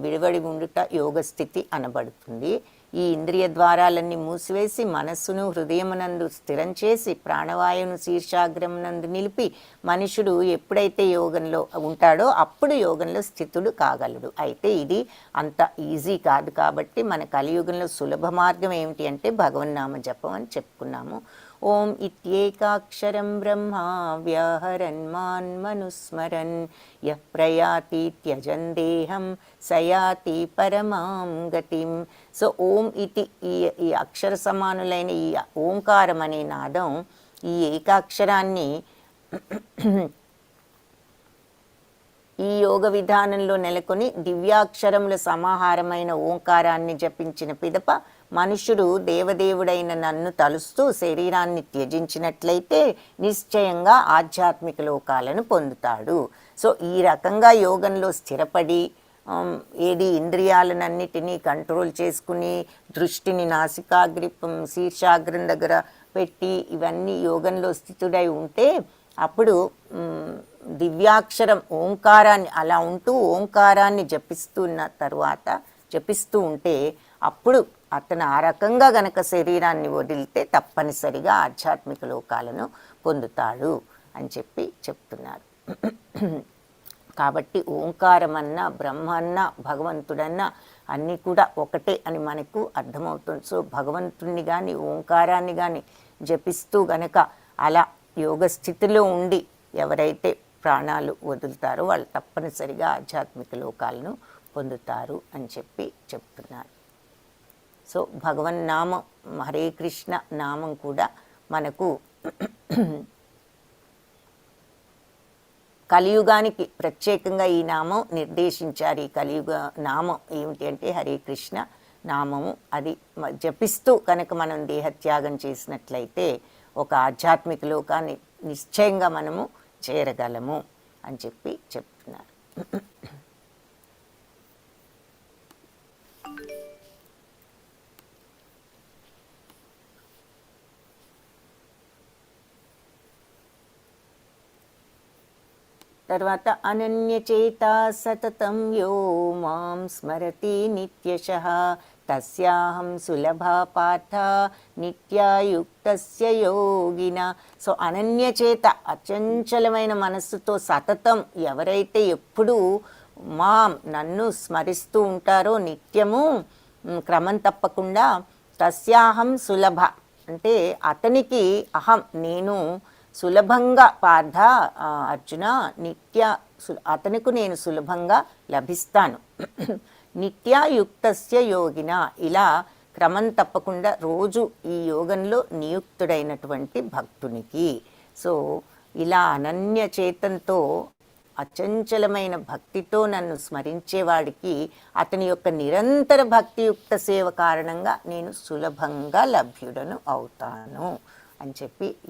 విడివడి ఉండుట యోగస్థితి అనబడుతుంది. ఈ ఇంద్రియ ద్వారాలన్నీ మూసివేసి మనస్సును హృదయమునందు స్థిరం చేసి ప్రాణవాయువును శీర్షాగ్రమునందు నిలిపి మనుషుడు ఎప్పుడైతే యోగంలో ఉంటాడో అప్పుడు యోగంలో స్థితుడు కాగలడు. అయితే ఇది అంత ఈజీ కాదు. కాబట్టి మన కలియుగంలో సులభ మార్గం ఏమిటి అంటే భగవన్నామ జపం అని చెప్పుకున్నాము. ఓం ఇత్యేకాక్షరం బ్రహ్మ వ్యాహరన్ మాన్మనుస్మరన్ యః ప్రయాతి త్యజన్ దేహం సయాతి పరమాం గతిం. సో ఓం ఇతి ఈ అక్షర సమానులైన ఈ ఓంకారం అనే నాదం, ఈ ఏకాక్షరాన్ని ఈ యోగ విధానంలో నెలకొని దివ్యాక్షరముల సమాహారమైన ఓంకారాన్ని జపించిన పిదప మనుషుడు దేవదేవుడైన నన్ను తలుస్తూ శరీరాన్ని త్యజించినట్లయితే నిశ్చయంగా ఆధ్యాత్మిక లోకాలను పొందుతాడు. సో ఈ రకంగా యోగంలో స్థిరపడి ఇంద్రియాలన్నిటినీ కంట్రోల్ చేసుకుని దృష్టిని నాసికాగ్రి శీర్షాగ్రం దగ్గర పెట్టి ఇవన్నీ యోగంలో స్థితుడై ఉంటే అప్పుడు దివ్యాక్షరం ఓంకారాన్ని అలా ఉంటూ ఓంకారాన్ని జపిస్తూ ఉంటే అప్పుడు అతను ఆ రకంగా గనక శరీరాన్ని వదిలితే తప్పనిసరిగా ఆధ్యాత్మిక లోకాలను పొందుతాడు అని చెప్తున్నారు. కాబట్టి ఓంకారం అన్నా బ్రహ్మ అన్నా భగవంతుడన్నా అన్నీ కూడా ఒకటే అని మనకు అర్థమవుతుంది. సో భగవంతుణ్ణి కానీ ఓంకారాన్ని కానీ జపిస్తూ గనక అలా యోగ స్థితిలో ఉండి ఎవరైతే ప్రాణాలు వదులుతారో వాళ్ళు తప్పనిసరిగా ఆధ్యాత్మిక లోకాలను పొందుతారు అని చెప్తున్నారు. సో భగవన్నామం హరే కృష్ణ నామం కూడా మనకు కలియుగానికి ప్రత్యేకంగా ఈ నామం నిర్దేశించారు. ఈ కలియుగ నామం ఏమిటి అంటే హరే కృష్ణ నామము. అది జపిస్తూ కనుక మనం దేహత్యాగం చేసినట్లయితే ఒక ఆధ్యాత్మిక లోకాన్ని నిశ్చయంగా మనము చేరగలము అని చెప్తున్నారు. తర్వాత అనన్యచేత సతతం యో మాం స్మరతి నిత్యశః తస్యాహం సులభా పార్థ నిత్యాయుక్తస్య యోగిన. సో అనన్యచేత అచంచలమైన మనస్సుతో సతతం ఎవరైతే ఎప్పుడూ నన్ను స్మరిస్తూ ఉంటారో నిత్యము క్రమం తప్పకుండా, తస్యాహం సులభ అంటే అతనికి అహం నేను సులభంగా పార్థ అర్జున అతనికి నేను సులభంగా లభిస్తాను. నిత్యాయుక్తస్య యోగిన ఇలా క్రమం తప్పకుండా రోజు ఈ యోగంలో నియుక్తుడైనటువంటి భక్తునికి. సో ఇలా అనన్య చేతంతో అచంచలమైన భక్తితో నన్ను స్మరించేవాడికి అతని యొక్క నిరంతర భక్తియుక్త సేవ కారణంగా నేను సులభంగా లభ్యుడను అవుతాను అని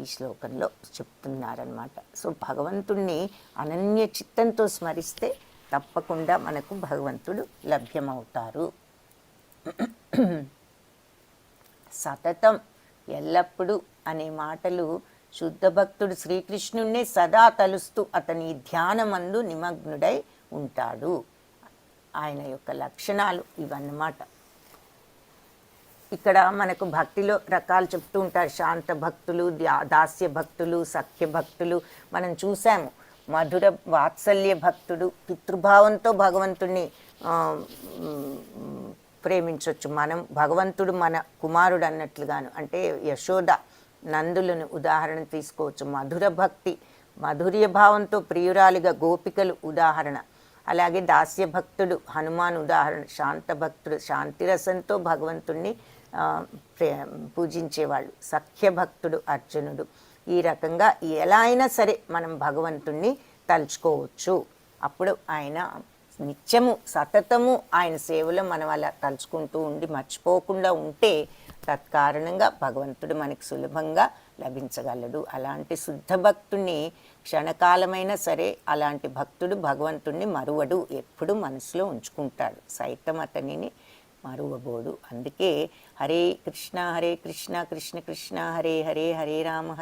ఈ శ్లోకంలో చెప్తున్నారనమాట. సో భగవంతుణ్ణి అనన్య చిత్తంతో స్మరిస్తే తప్పకుండా మనకు భగవంతుడు లభ్యమవుతారు. సతతం ఎల్లప్పుడూ అనే మాటలు శుద్ధ భక్తుడు శ్రీకృష్ణుణ్ణి సదా తలుస్తూ అతని ధ్యానమందు నిమగ్నుడై ఉంటాడు. ఆయన యొక్క లక్షణాలు ఇవన్నమాట. ఇక్కడ మనకు భక్తిలో రకాలు చెప్తూ ఉంటారు. శాంత భక్తులు, దాస్య భక్తులు, సఖ్య భక్తులు మనం చూసాము. మధుర వాత్సల్య భక్తుడు పితృభావంతో భగవంతుణ్ణి ప్రేమించవచ్చు. మనం భగవంతుడు మన కుమారుడు అన్నట్లుగాను, అంటే యశోద నందులను ఉదాహరణ తీసుకోవచ్చు. మధుర భక్తి మాధుర్య భావంతో ప్రియురాలిగా గోపికలు ఉదాహరణ. అలాగే దాస్య భక్తుడు హనుమాన్ ఉదాహరణ. శాంత భక్తుడు శాంతిరసంతో భగవంతుణ్ణి పూజించేవాళ్ళు. సఖ్య భక్తుడు అర్జునుడు. ఈ రకంగా ఎలా అయినా సరే మనం భగవంతుణ్ణి తలుచుకోవచ్చు. అప్పుడు ఆయన నిత్యము సతతము ఆయన సేవలో మనం అలా తలుచుకుంటూ ఉండి మర్చిపోకుండా ఉంటే తత్కారణంగా భగవంతుడు మనకి సులభంగా లభించగలడు. అలాంటి శుద్ధ భక్తుణ్ణి క్షణకాలమైనా సరే అలాంటి భక్తుడు భగవంతుణ్ణి మరువడు, ఎప్పుడు మనసులో ఉంచుకుంటాడు, సైతం అతనిని మరువబోడు. అందుకే హరే కృష్ణ కృష్ణ కృష్ణ హరే హరే, హరే రామ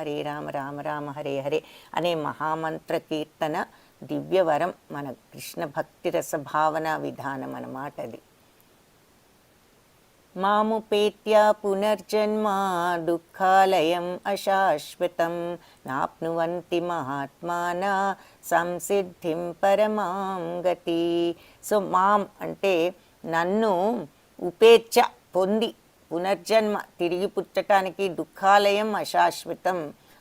రామ రామ హరే హరే అనే మహామంత్ర కీర్తన దివ్యవరం మన కృష్ణ భక్తి రస భావన విధానం అన్నమాట అది. మాముపేత్య పునర్జన్మ దుఃఖాలయం అశాశ్వతం నాప్నువంతి మహాత్మాన సంసిద్ధిం పరమాం గతి. సో మాం అంటే నన్ను, ఉపేత్య పొంది, పునర్జన్మ తిరిగి పుట్టడానికి, దుఃఖాలయం అశాశ్వతం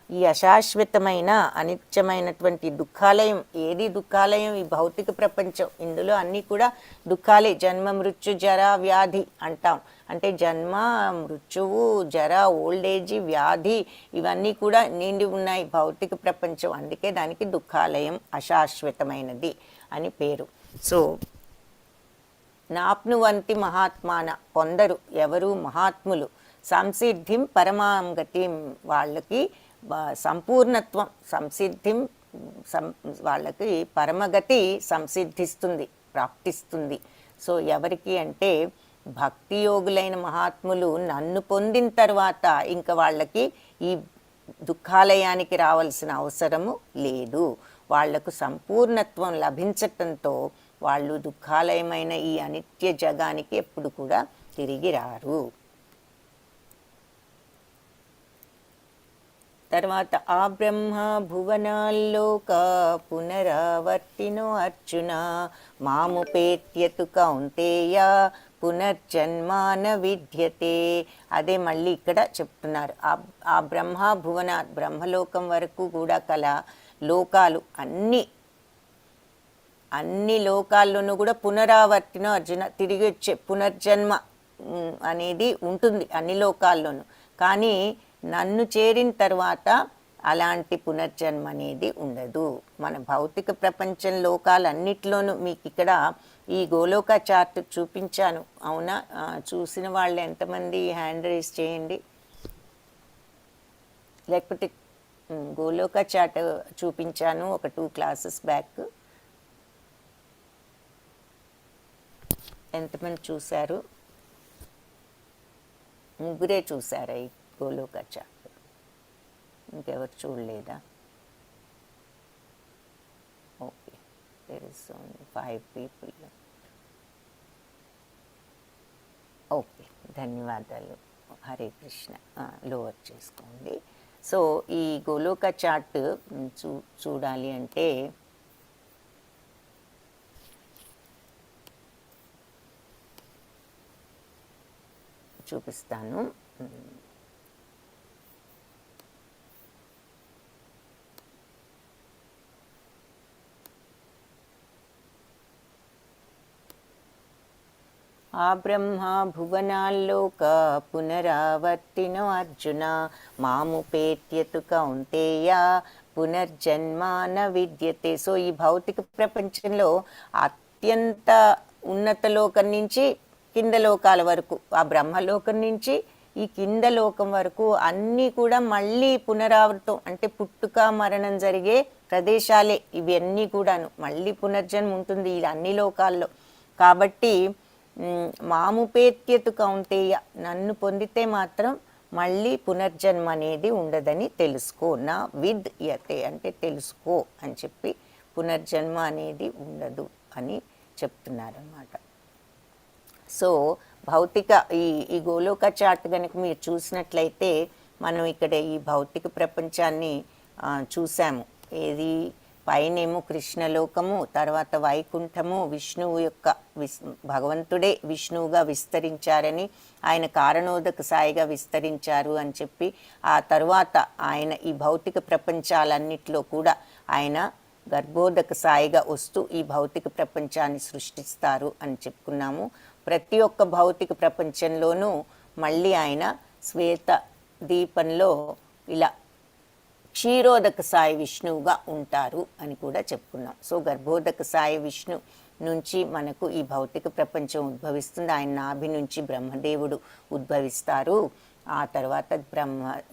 ఈ అశాశ్వతమైన అనిత్యమైనటువంటి దుఃఖాలయం. ఏది దుఃఖాలయం? ఈ భౌతిక ప్రపంచం. ఇందులో అన్నీ కూడా దుఃఖాలే. జన్మ మృత్యు జర వ్యాధి అంటాం. అంటే జన్మ, మృత్యువు, జర, ఓల్డ్ ఏజ్, వ్యాధి ఇవన్నీ కూడా నిండి ఉన్నాయి భౌతిక ప్రపంచం. అందుకే దానికి దుఃఖాలయం, అశాశ్వతమైనది అని పేరు. సో నాప్నువంతి మహాత్మాన పొందరు ఎవరు? మహాత్ములు. సంసిద్ధిం పరమాం గతిం వాళ్ళకి సంపూర్ణత్వం, సంసిద్ధిం వాళ్ళకి పరమగతి సంసిద్ధిస్తుంది, ప్రాప్తిస్తుంది. సో ఎవరికి అంటే భక్తి యోగులైన మహాత్ములు నన్ను పొందిన తర్వాత ఇంకా వాళ్ళకి ఈ దుఃఖాలయానికి రావాల్సిన అవసరము లేదు. వాళ్లకు సంపూర్ణత్వం లభించటంతో వాళ్ళు దుఃఖాలయమైన ఈ అనిత్య జగానికి ఎప్పుడు కూడా తిరిగి రారు. తర్వాత ఆ బ్రహ్మ భువనాల్లోక పునరావర్తినో అర్జున మాముపేత్యతు కౌంతేయ పునర్జన్మాన విద్యతే. అదే మళ్ళీ ఇక్కడ చెప్తున్నారు. ఆ బ్రహ్మ భువన, బ్రహ్మలోకం వరకు కూడా కల లోకాలు అన్ని లోకాల్లోనూ కూడా పునరావర్తినో అర్జున తిరిగి వచ్చే పునర్జన్మ అనేది ఉంటుంది అన్ని లోకాల్లోనూ. కానీ నన్ను చేరిన తర్వాత అలాంటి పునర్జన్మ అనేది ఉండదు. మన భౌతిక ప్రపంచం లోకాలన్నిటిలోనూ మీకు ఇక్కడ ఈ గోలోక చార్ట్ చూపించాను, అవునా? చూసిన వాళ్ళు ఎంతమంది హ్యాండ్ రైజ్ చేయండి. లేకపోతే గోలోక చార్ట్ చూపించాను ఒక 2 క్లాసెస్ బ్యాక్. ఎంతమంది చూశారు? ముగ్గురే చూసారా ఈ గోలోక చార్ట్? ఇంకెవరు చూడలేదా? Okay, there is only 5 people. Okay, ధన్యవాదాలు. హరే కృష్ణ. లోవర్ చేసుకోండి. సో ఈ గోలోక చార్ట్ చూడాలి అంటే చూపిస్తాను. ఆ బ్రహ్మ భువనాల్లోక పునరావర్తినో అర్జున మాముపేత్యతు కౌంతేయ పునర్జన్మాన విద్యతే. సో ఈ భౌతిక ప్రపంచంలో అత్యంత ఉన్నత లోకం నుంచి కింద లోకాల వరకు, ఆ బ్రహ్మలోకం నుంచి ఈ కింద లోకం వరకు అన్నీ కూడా మళ్ళీ పునరావృతం, అంటే పుట్టుక మరణం జరిగే ప్రదేశాలే ఇవన్నీ కూడాను. మళ్ళీ పునర్జన్మ ఉంటుంది ఈ అన్ని లోకాల్లో. కాబట్టి మాముపేత్యతు కౌంతేయ నన్ను పొందితే మాత్రం మళ్ళీ పునర్జన్మ అనేది ఉండదని తెలుసుకో. నా విద్ యతే అంటే తెలుసుకో అని చెప్పి పునర్జన్మ అనేది ఉండదు అని చెప్తున్నారన్నమాట. సో భౌతిక ఈ గోలోక చార్ట్ కనుక మీరు చూసినట్లయితే మనం ఇక్కడ ఈ భౌతిక ప్రపంచాన్ని చూసాము. ఏది పైనేమో కృష్ణలోకము, తర్వాత వైకుంఠము, విష్ణువు యొక్క భగవంతుడే విష్ణువుగా విస్తరించారని, ఆయన కారణోదక సాయిగా విస్తరించారు అని చెప్పి, ఆ తర్వాత ఆయన ఈ భౌతిక ప్రపంచాలన్నిట్లో కూడా ఆయన గర్భోదక సాయిగా వస్తూ ఈ భౌతిక ప్రపంచాన్ని సృష్టిస్తారు అని చెప్పుకున్నాము. ప్రతి ఒక్క భౌతిక ప్రపంచంలోనూ మళ్ళీ ఆయన శ్వేత దీపంలో ఇలా క్షీరోదక సాయి విష్ణువుగా ఉంటారు అని కూడా చెప్పుకున్నాం. సో గర్భోదక సాయి విష్ణు నుంచి మనకు ఈ భౌతిక ప్రపంచం ఉద్భవిస్తుంది. ఆయన నాభి నుంచి బ్రహ్మదేవుడు ఉద్భవిస్తారు. ఆ తర్వాత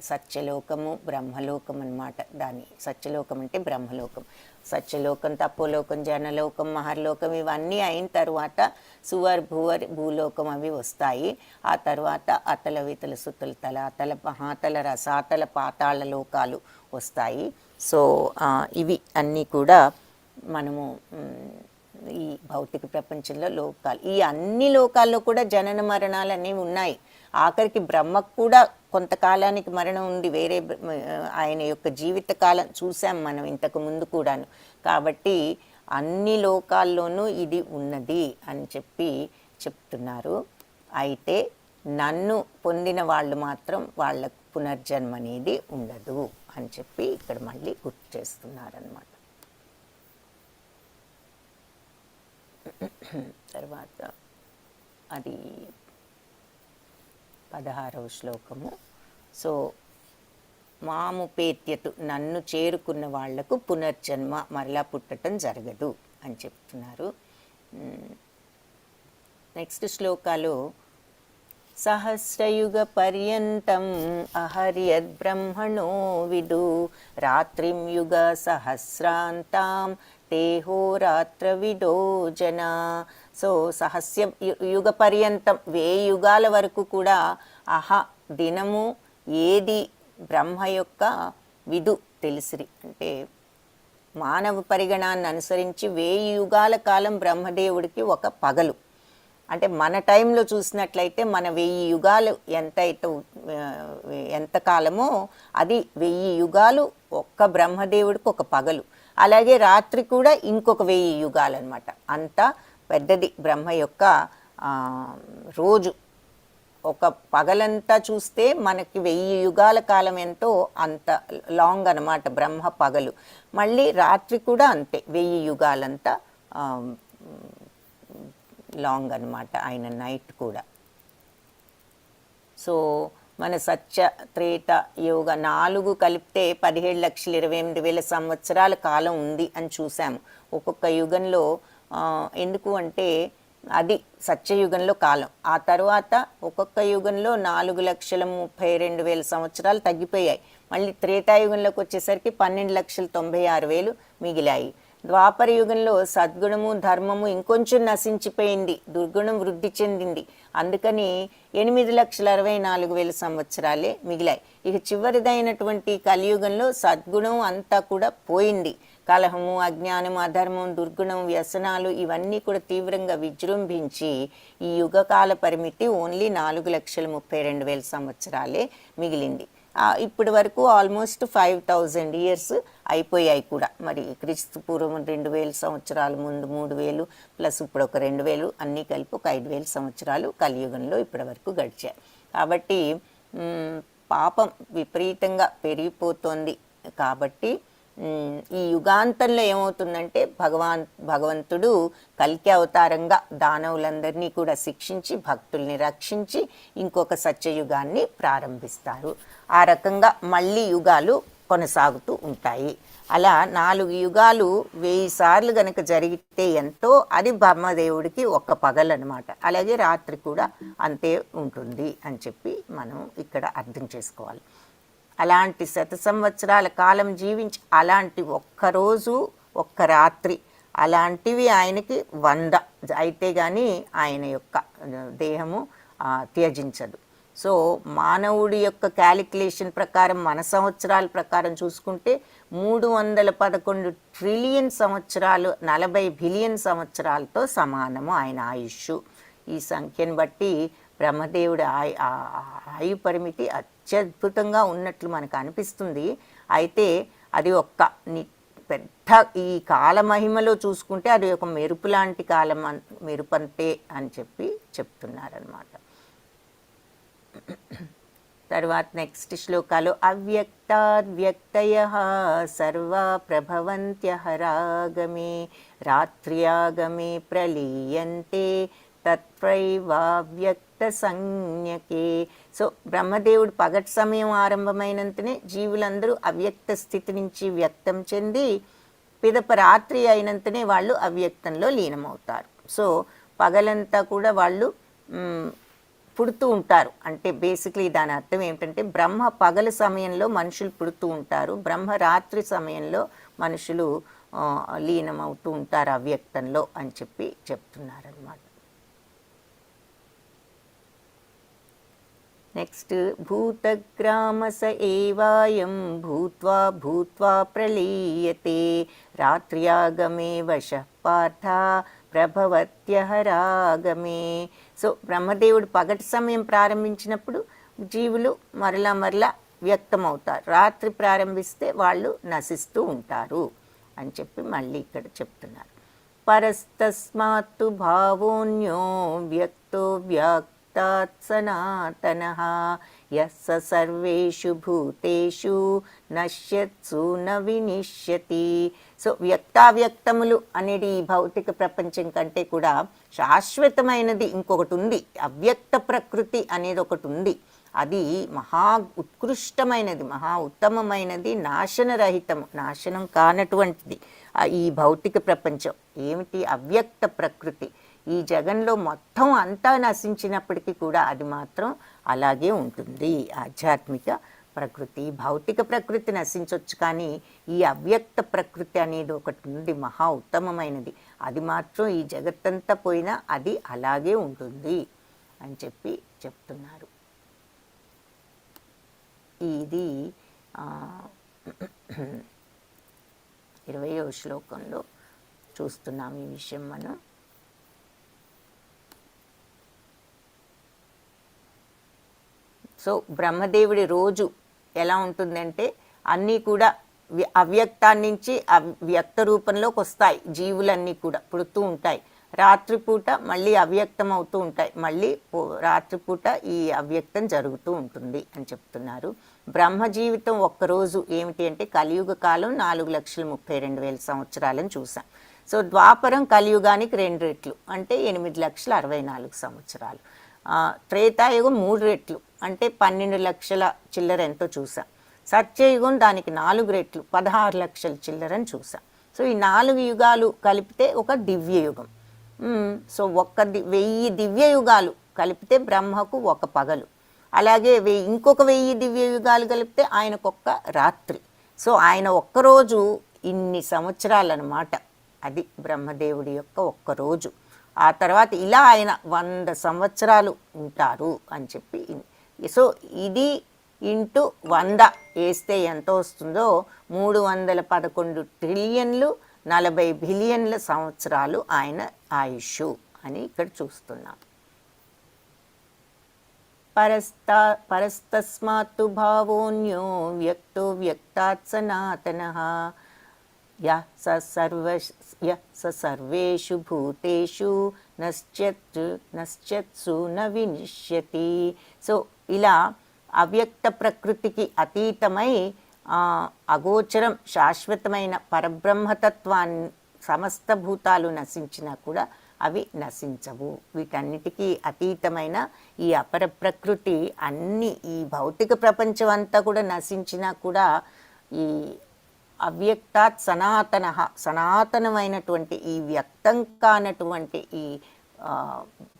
సత్యలోకము, బ్రహ్మలోకం అన్నమాట. దాని సత్యలోకం అంటే బ్రహ్మలోకం, సత్యలోకం, తపోలోకం, జనలోకం, మహర్లోకం ఇవన్నీ అయిన తర్వాత సువర్, భూవర్, భూలోకం అవి వస్తాయి. ఆ తర్వాత అతల, వితల, సుతల, తల, అతల, మహాతల, రసాతల, పాతాళ లోకాలు వస్తాయి. సో ఇవి అన్నీ కూడా మనము ఈ భౌతిక ప్రపంచంలో లోకాలు, ఈ అన్ని లోకాల్లో కూడా జనన మరణాలు అనేవి ఉన్నాయి. ఆఖరికి బ్రహ్మకు కూడా కొంతకాలానికి మరణం ఉంది, వేరే ఆయన యొక్క జీవిత కాలం చూసాం మనం ఇంతకు ముందు కూడాను. కాబట్టి అన్ని లోకాల్లోనూ ఇది ఉన్నది అని చెప్పి చెప్తున్నారు. అయితే నన్ను పొందిన వాళ్ళు మాత్రం వాళ్ళకు పునర్జన్మ అనేది ఉండదు అని చెప్పి ఇక్కడ మళ్ళీ గుర్తు చేస్తున్నారన్నమాట. తర్వాత అది 16వ శ్లోకము. సో మాముపేత్యతు, నన్ను చేరుకున్న వాళ్లకు పునర్జన్మ, మరలా పుట్టడం జరగదు అని చెప్తున్నారు. నెక్స్ట్ శ్లోకాలు సహస్రయుగ పర్యంతం అహర్యద్ బ్రహ్మణో విదు రాత్రిం యుగ సహస్రాంతాం తేహోరాత్ర విదో జన. సో సహస్య యుగ పర్యంతం 1000 యుగాల వరకు కూడా దినము ఏది బ్రహ్మ యొక్క విదు తెలిసిరి, అంటే మానవ పరిగణాన్ని అనుసరించి 1000 యుగాల కాలం బ్రహ్మదేవుడికి ఒక పగలు. అంటే మన టైంలో చూసినట్లయితే మన 1000 యుగాలు ఎంత కాలమో అది 1000 యుగాలు ఒక్క బ్రహ్మదేవుడికి ఒక పగలు. అలాగే రాత్రి కూడా ఇంకొక 1000 యుగాలు అనమాట. అంత పెద్దది బ్రహ్మ యొక్క రోజు. ఒక పగలంతా చూస్తే మనకి 1000 యుగాల కాలం ఎంతో అంత లాంగ్ అనమాట బ్రహ్మ పగలు. మళ్ళీ రాత్రి కూడా అంతే 1000 యుగాలంతా లాంగ్ అనమాట ఆయన నైట్ కూడా. సో మన సత్య త్రేత యోగ 4 కలిపితే 17,28,000 సంవత్సరాల కాలం ఉంది అని చూసాము ఒక్కొక్క యుగంలో. ఎందుకు అంటే అది సత్యయుగంలో కాలం. ఆ తర్వాత ఒక్కొక్క యుగంలో 4,32,000 సంవత్సరాలు తగ్గిపోయాయి. మళ్ళీ త్రేతాయుగంలోకి వచ్చేసరికి 12,96,000 మిగిలాయి. ద్వాపర యుగంలో సద్గుణము ధర్మము ఇంకొంచెం నశించిపోయింది, దుర్గుణం వృద్ధి చెందింది. అందుకని 8,64,000 సంవత్సరాలే మిగిలాయి. ఇక చివరిదైనటువంటి కలియుగంలో సద్గుణం అంతా కూడా పోయింది. కలహము, అజ్ఞానం, అధర్మం, దుర్గుణం, వ్యసనాలు ఇవన్నీ కూడా తీవ్రంగా విజృంభించి ఈ యుగకాల పరిమితి ఓన్లీ 4,32,000 సంవత్సరాలే మిగిలింది. ఇప్పటి వరకు ఆల్మోస్ట్ 5,000 ఇయర్స్ అయిపోయాయి కూడా. మరి క్రీస్తు పూర్వం 2,000 సంవత్సరాల ముందు 3,000 ప్లస్ ఇప్పుడు ఒక 2,000 అన్నీ కలిపి ఒక 5,000 సంవత్సరాలు కలియుగంలో ఇప్పటి వరకు గడిచాయి. కాబట్టి పాపం విపరీతంగా పెరిగిపోతోంది. కాబట్టి ఈ యుగాంతంలో ఏమవుతుందంటే భగవంతుడు కల్కి అవతారంగా దానవులందరినీ కూడా శిక్షించి భక్తుల్ని రక్షించి ఇంకొక సత్యయుగాన్ని ప్రారంభిస్తారు. ఆ రకంగా మళ్ళీ యుగాలు కొనసాగుతూ ఉంటాయి. అలా 4 యుగాలు 1000 సార్లు గనక జరిగితే ఎంతో అది బ్రహ్మదేవుడికి ఒక్క పగలనమాట. అలాగే రాత్రి కూడా అంతే ఉంటుంది అని చెప్పి మనం ఇక్కడ అర్థం చేసుకోవాలి. అలాంటి 100 సంవత్సరాల కాలం జీవించి అలాంటి ఒక్కరోజు ఒక్క రాత్రి అలాంటివి ఆయనకి 100 అయితే కానీ ఆయన యొక్క దేహము త్యజించదు. సో మానవుడి యొక్క క్యాలిక్యులేషన్ ప్రకారం మన సంవత్సరాల ప్రకారం చూసుకుంటే 311 ట్రిలియన్ సంవత్సరాలు 40 బిలియన్ సంవత్సరాలతో సమానము ఆయన ఆయుష్. ఈ సంఖ్యను బట్టి బ్రహ్మదేవుడి ఆయు పరిమితి అత్యద్భుతంగా ఉన్నట్లు మనకు అనిపిస్తుంది. అయితే అది ఒక్క పెద్ద ఈ కాలమహిమలో చూసుకుంటే అది ఒక మెరుపు లాంటి కాలం, మెరుపంతే అని చెప్పి చెప్తున్నారనమాట. తర్వాత నెక్స్ట్ శ్లోకాలు అవ్యక్తాద్వ్యక్తయః సర్వా ప్రభవంత్యహరాగమే రాత్ర్యాగమే ప్రలీయంతే తత్రైవావ్యక్త సంజ్ఞకే. సో బ్రహ్మదేవుడు పగటి సమయం ఆరంభమైనంతనే జీవులందరూ అవ్యక్త స్థితి నుంచి వ్యక్తం చెంది పిదప రాత్రి అయినంతనే వాళ్ళు అవ్యక్తంలో లీనమవుతారు. సో పగలంతా కూడా వాళ్ళు పుడుతూ ఉంటారు. అంటే బేసిక్లీ దాని అర్థం ఏమిటంటే బ్రహ్మ పగల సమయంలో మనుషులు పుడుతూ ఉంటారు, బ్రహ్మ రాత్రి సమయంలో మనుషులు లీనమవుతూ ఉంటారు అవ్యక్తంలో అని చెప్పి చెప్తున్నారన్నమాట. నెక్స్ట్ భూతగ్రామ స ఏవాయం భూత్వా భూత్వా ప్రలీయతే రాత్ర్యాగమే వశ పార్థ ప్రభవత్యహరాగమే. సో బ్రహ్మదేవుడు పగటి సమయం ప్రారంభించినప్పుడు జీవులు మరలా వ్యక్తమవుతారు, రాత్రి ప్రారంభిస్తే వాళ్ళు నశిస్తూ ఉంటారు అని చెప్పి మళ్ళీ ఇక్కడ చెప్తున్నారు. పరస్తస్మాత్తు భావోన్యో వ్యక్తో వ్యాక్తాత్ సనాతనః యస్స సర్వేషు భూతేషు నశ్యత్సు న వినిశ్యతి. సో వ్యక్తావ్యక్తములు అనేది ఈ భౌతిక ప్రపంచం కంటే కూడా శాశ్వతమైనది ఇంకొకటి ఉంది. అవ్యక్త ప్రకృతి అనేది ఒకటి ఉంది. అది మహా ఉత్కృష్టమైనది, మహా ఉత్తమమైనది, నాశనరహితము, నాశనం కానటువంటిది ఈ భౌతిక ప్రపంచం. ఏమిటి? అవ్యక్త ప్రకృతి. ఈ జగంలో మొత్తం అంతా నశించినప్పటికీ కూడా అది మాత్రం అలాగే ఉంటుంది. ఆధ్యాత్మిక ప్రకృతి, భౌతిక ప్రకృతి నశించవచ్చు, కానీ ఈ అవ్యక్త ప్రకృతి అనేది ఒకటి ఉంది, మహా ఉత్తమమైనది. అది మాత్రం ఈ జగత్తంతా పోయినా అది అలాగే ఉంటుంది అని చెప్పి చెప్తున్నారు. ఇది 20వ శ్లోకంలో చూస్తున్నాం ఈ విషయం మనం. సో బ్రహ్మదేవుడి రోజు ఎలా ఉంటుందంటే అన్నీ కూడా అవ్యక్తాన్ని నుంచి వ్యక్త రూపంలోకి వస్తాయి. జీవులన్నీ కూడా పుడుతూ ఉంటాయి. రాత్రిపూట మళ్ళీ అవ్యక్తం అవుతూ ఉంటాయి, మళ్ళీ రాత్రిపూట ఈ అవ్యక్తం జరుగుతూ ఉంటుంది అని చెప్తున్నారు. బ్రహ్మ జీవితం ఒక్కరోజు ఏమిటి అంటే కలియుగ కాలం 4,32,000 సంవత్సరాలని చూసాం. సో ద్వాపరం కలియుగానికి 2 రెట్లు అంటే 8,64,000 సంవత్సరాలు. త్రేతాయుగం 3 రెట్లు అంటే 12 లక్షల చిల్లర ఎంతో చూసాం. సత్యయుగం దానికి 4 రెట్లు 16 లక్షల చిల్లరని చూసాం. సో ఈ 4 యుగాలు కలిపితే ఒక దివ్యయుగం. సో 1000 దివ్యయుగాలు కలిపితే బ్రహ్మకు ఒక పగలు, అలాగే ఇంకొక 1000 దివ్యయుగాలు కలిపితే ఆయనకొక్క రాత్రి. సో ఆయన ఒక్కరోజు ఇన్ని సంవత్సరాలు అన్నమాట. అది బ్రహ్మదేవుడి యొక్క ఒక్కరోజు. ఆ తర్వాత ఇలా ఆయన 100 సంవత్సరాలు ఉంటారు అని చెప్పి. సో ఇది ఇంటూ 100 వేస్తే ఎంత వస్తుందో 311 ట్రిలియన్లు 40 బిలియన్ల సంవత్సరాలు ఆయన ఆయుష్ అని ఇక్కడ చూస్తున్నాం. పరస్తస్మాత్తు భావోన్యో వ్యక్తో వ్యాక్తాత్ సనాతనః యః స సర్వేషు భూతేషు నశ్యత్సు న వినిశ్యతి. సో ఇలా అవ్యక్త ప్రకృతికి అతీతమై అగోచరం శాశ్వతమైన పరబ్రహ్మతత్వాన్ని సమస్త భూతాలు నశించినా కూడా అవి నశించవు. వీటన్నిటికీ అతీతమైన ఈ అపర ప్రకృతి అన్ని ఈ భౌతిక ప్రపంచం అంతా కూడా నశించినా కూడా ఈ అవ్యక్తాత్ సనాతనః సనాతనమైనటువంటి ఈ వ్యక్తం కానటువంటి ఈ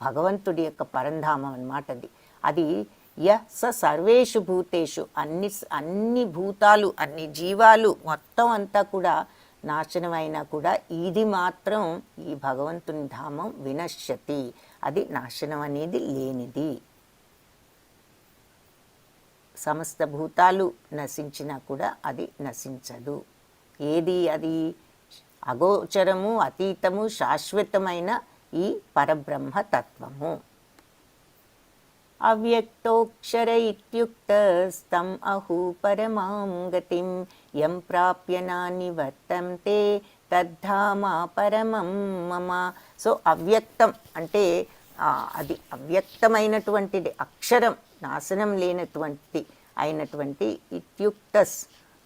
భగవంతుడి యొక్క పరంధామం అన్నమాట. అది స సర్వేషు భూతేషు అన్ని భూతాలు అన్ని జీవాలు మొత్తం అంతా కూడా నాశనమైనా కూడా ఇది మాత్రం ఈ భగవంతుని ధామం వినశ్యతి, అది నాశనం అనేది లేనిది. సమస్త భూతాలు నశించినా కూడా అది నశించదు. ఏది? అది అగోచరము అతీతము శాశ్వతమైన ఈ పరబ్రహ్మ తత్వము. అవ్యక్తోక్షర ఇత్యుక్తస్తం అహు పరమాం గతిం యం ప్రాప్య నానివర్తంతే తద్ధామా పరమం మమ. సో అవ్యక్తం అంటే అది అవ్యక్తమైనటువంటిది, అక్షరం నాశనం లేనటువంటి అయినటువంటి ఇత్యుక్తస్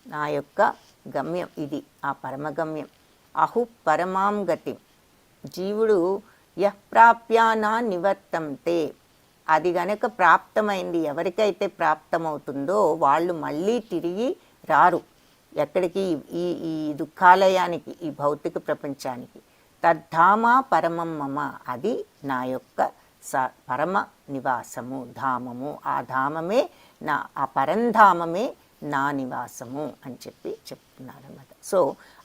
నా యొక్క గమ్యం, ఇది ఆ పరమగమ్యం. అహు పరమాం గతిం జీవుడు యః ప్రాప్యానా నివర్తంతే, అది గనక ప్రాప్తమైంది, ఎవరికైతే ప్రాప్తమవుతుందో వాళ్ళు మళ్ళీ తిరిగి రారు ఎక్కడికి, ఈ దుఃఖాలయానికి, ఈ భౌతిక ప్రపంచానికి. తద్ధామా పరమం మమ, అది నా యొక్క పరమ నివాసము, ధామము. ఆ ధామమే ఆ పరంధామమే నా నివాసము అని చెప్పి చెప్తున్నారన్నమాట. సో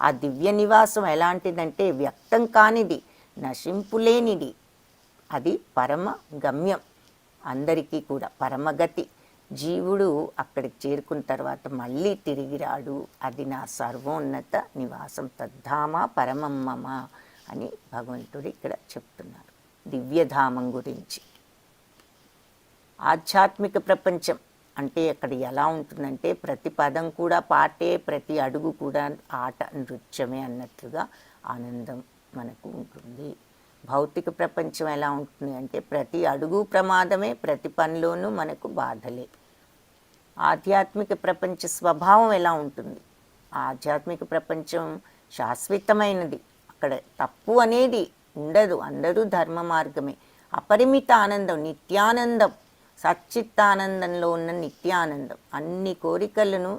ఆ దివ్య నివాసం ఎలాంటిదంటే వ్యక్తం కానిది, నశింపులేనిది, అది పరమ గమ్యం. అందరికీ కూడా పరమగతి. జీవుడు అక్కడికి చేరుకున్న తర్వాత మళ్ళీ తిరిగి రాడు. అది నా సర్వోన్నత నివాసం, తద్ధామ పరమం మమ అని భగవంతుడు ఇక్కడ చెప్తున్నారు దివ్యధామం గురించి. ఆధ్యాత్మిక ప్రపంచం అంటే అక్కడ ఎలా ఉంటుందంటే ప్రతి పదం కూడా పాటే, ప్రతి అడుగు కూడా ఆట, నృత్యమే అన్నట్లుగా ఆనందం మనకు ఉంటుంది. భౌతిక ప్రపంచం ఎలా ఉంటుంది అంటే ప్రతి అడుగు ప్రమాదమే, ప్రతి పనిలోనూ మనకు బాధలే. ఆధ్యాత్మిక ప్రపంచ స్వభావం ఎలా ఉంటుంది? ఆధ్యాత్మిక ప్రపంచం శాశ్వతమైనది, అక్కడ తప్పు అనేది ఉండదు, అందరూ ధర్మ మార్గమే. అపరిమిత ఆనందం, నిత్యానందం, సచ్చిత్తానందంలో ఉన్న నిత్యానందం. అన్ని కోరికలను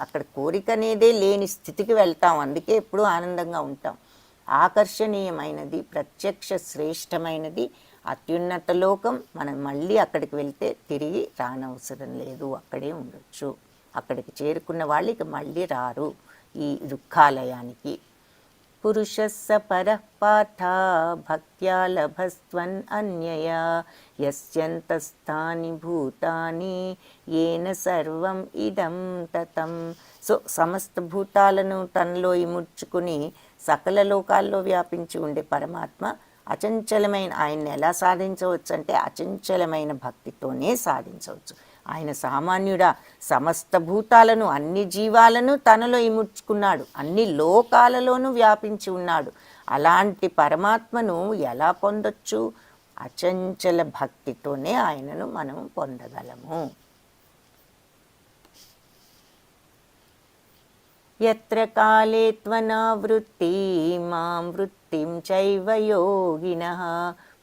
అక్కడ కోరిక అనేదే లేని స్థితికి వెళ్తాం, అందుకే ఎప్పుడూ ఆనందంగా ఉంటాం. ఆకర్షణీయమైనది, ప్రత్యక్ష శ్రేష్టమైనది, అత్యున్నత లోకం. మనం మళ్ళీ అక్కడికి వెళ్తే తిరిగి రానవసరం లేదు, అక్కడే ఉండొచ్చు. అక్కడికి చేరుకున్న వాళ్ళు ఇక మళ్ళీ రారు ఈ దుఃఖాలయానికి. పురుషస్స పరః పార్థ భక్త్యా లభస్త్వన్ అన్యయా యస్యంతస్థాని భూతాని ఏన సర్వం ఇదం తతం. సో సమస్త భూతాలను తనలో ఇముడ్చుకుని సకల లోకాల్లో వ్యాపించి ఉండే పరమాత్మ అచంచలమైన, ఆయన్ని ఎలా సాధించవచ్చు అంటే అచంచలమైన భక్తితోనే సాధించవచ్చు. ఆయన సామాన్యుడా, సమస్త భూతాలను, అన్ని జీవాలను తనలో ఇముడ్చుకున్నాడు, అన్ని లోకాలలోనూ వ్యాపించి ఉన్నాడు. అలాంటి పరమాత్మను ఎలా పొందొచ్చు? అచంచల భక్తితోనే ఆయనను మనం పొందగలము. యత్ర కాలే త్వనావృత్తి మాం వృత్తిం చైవ యోగినః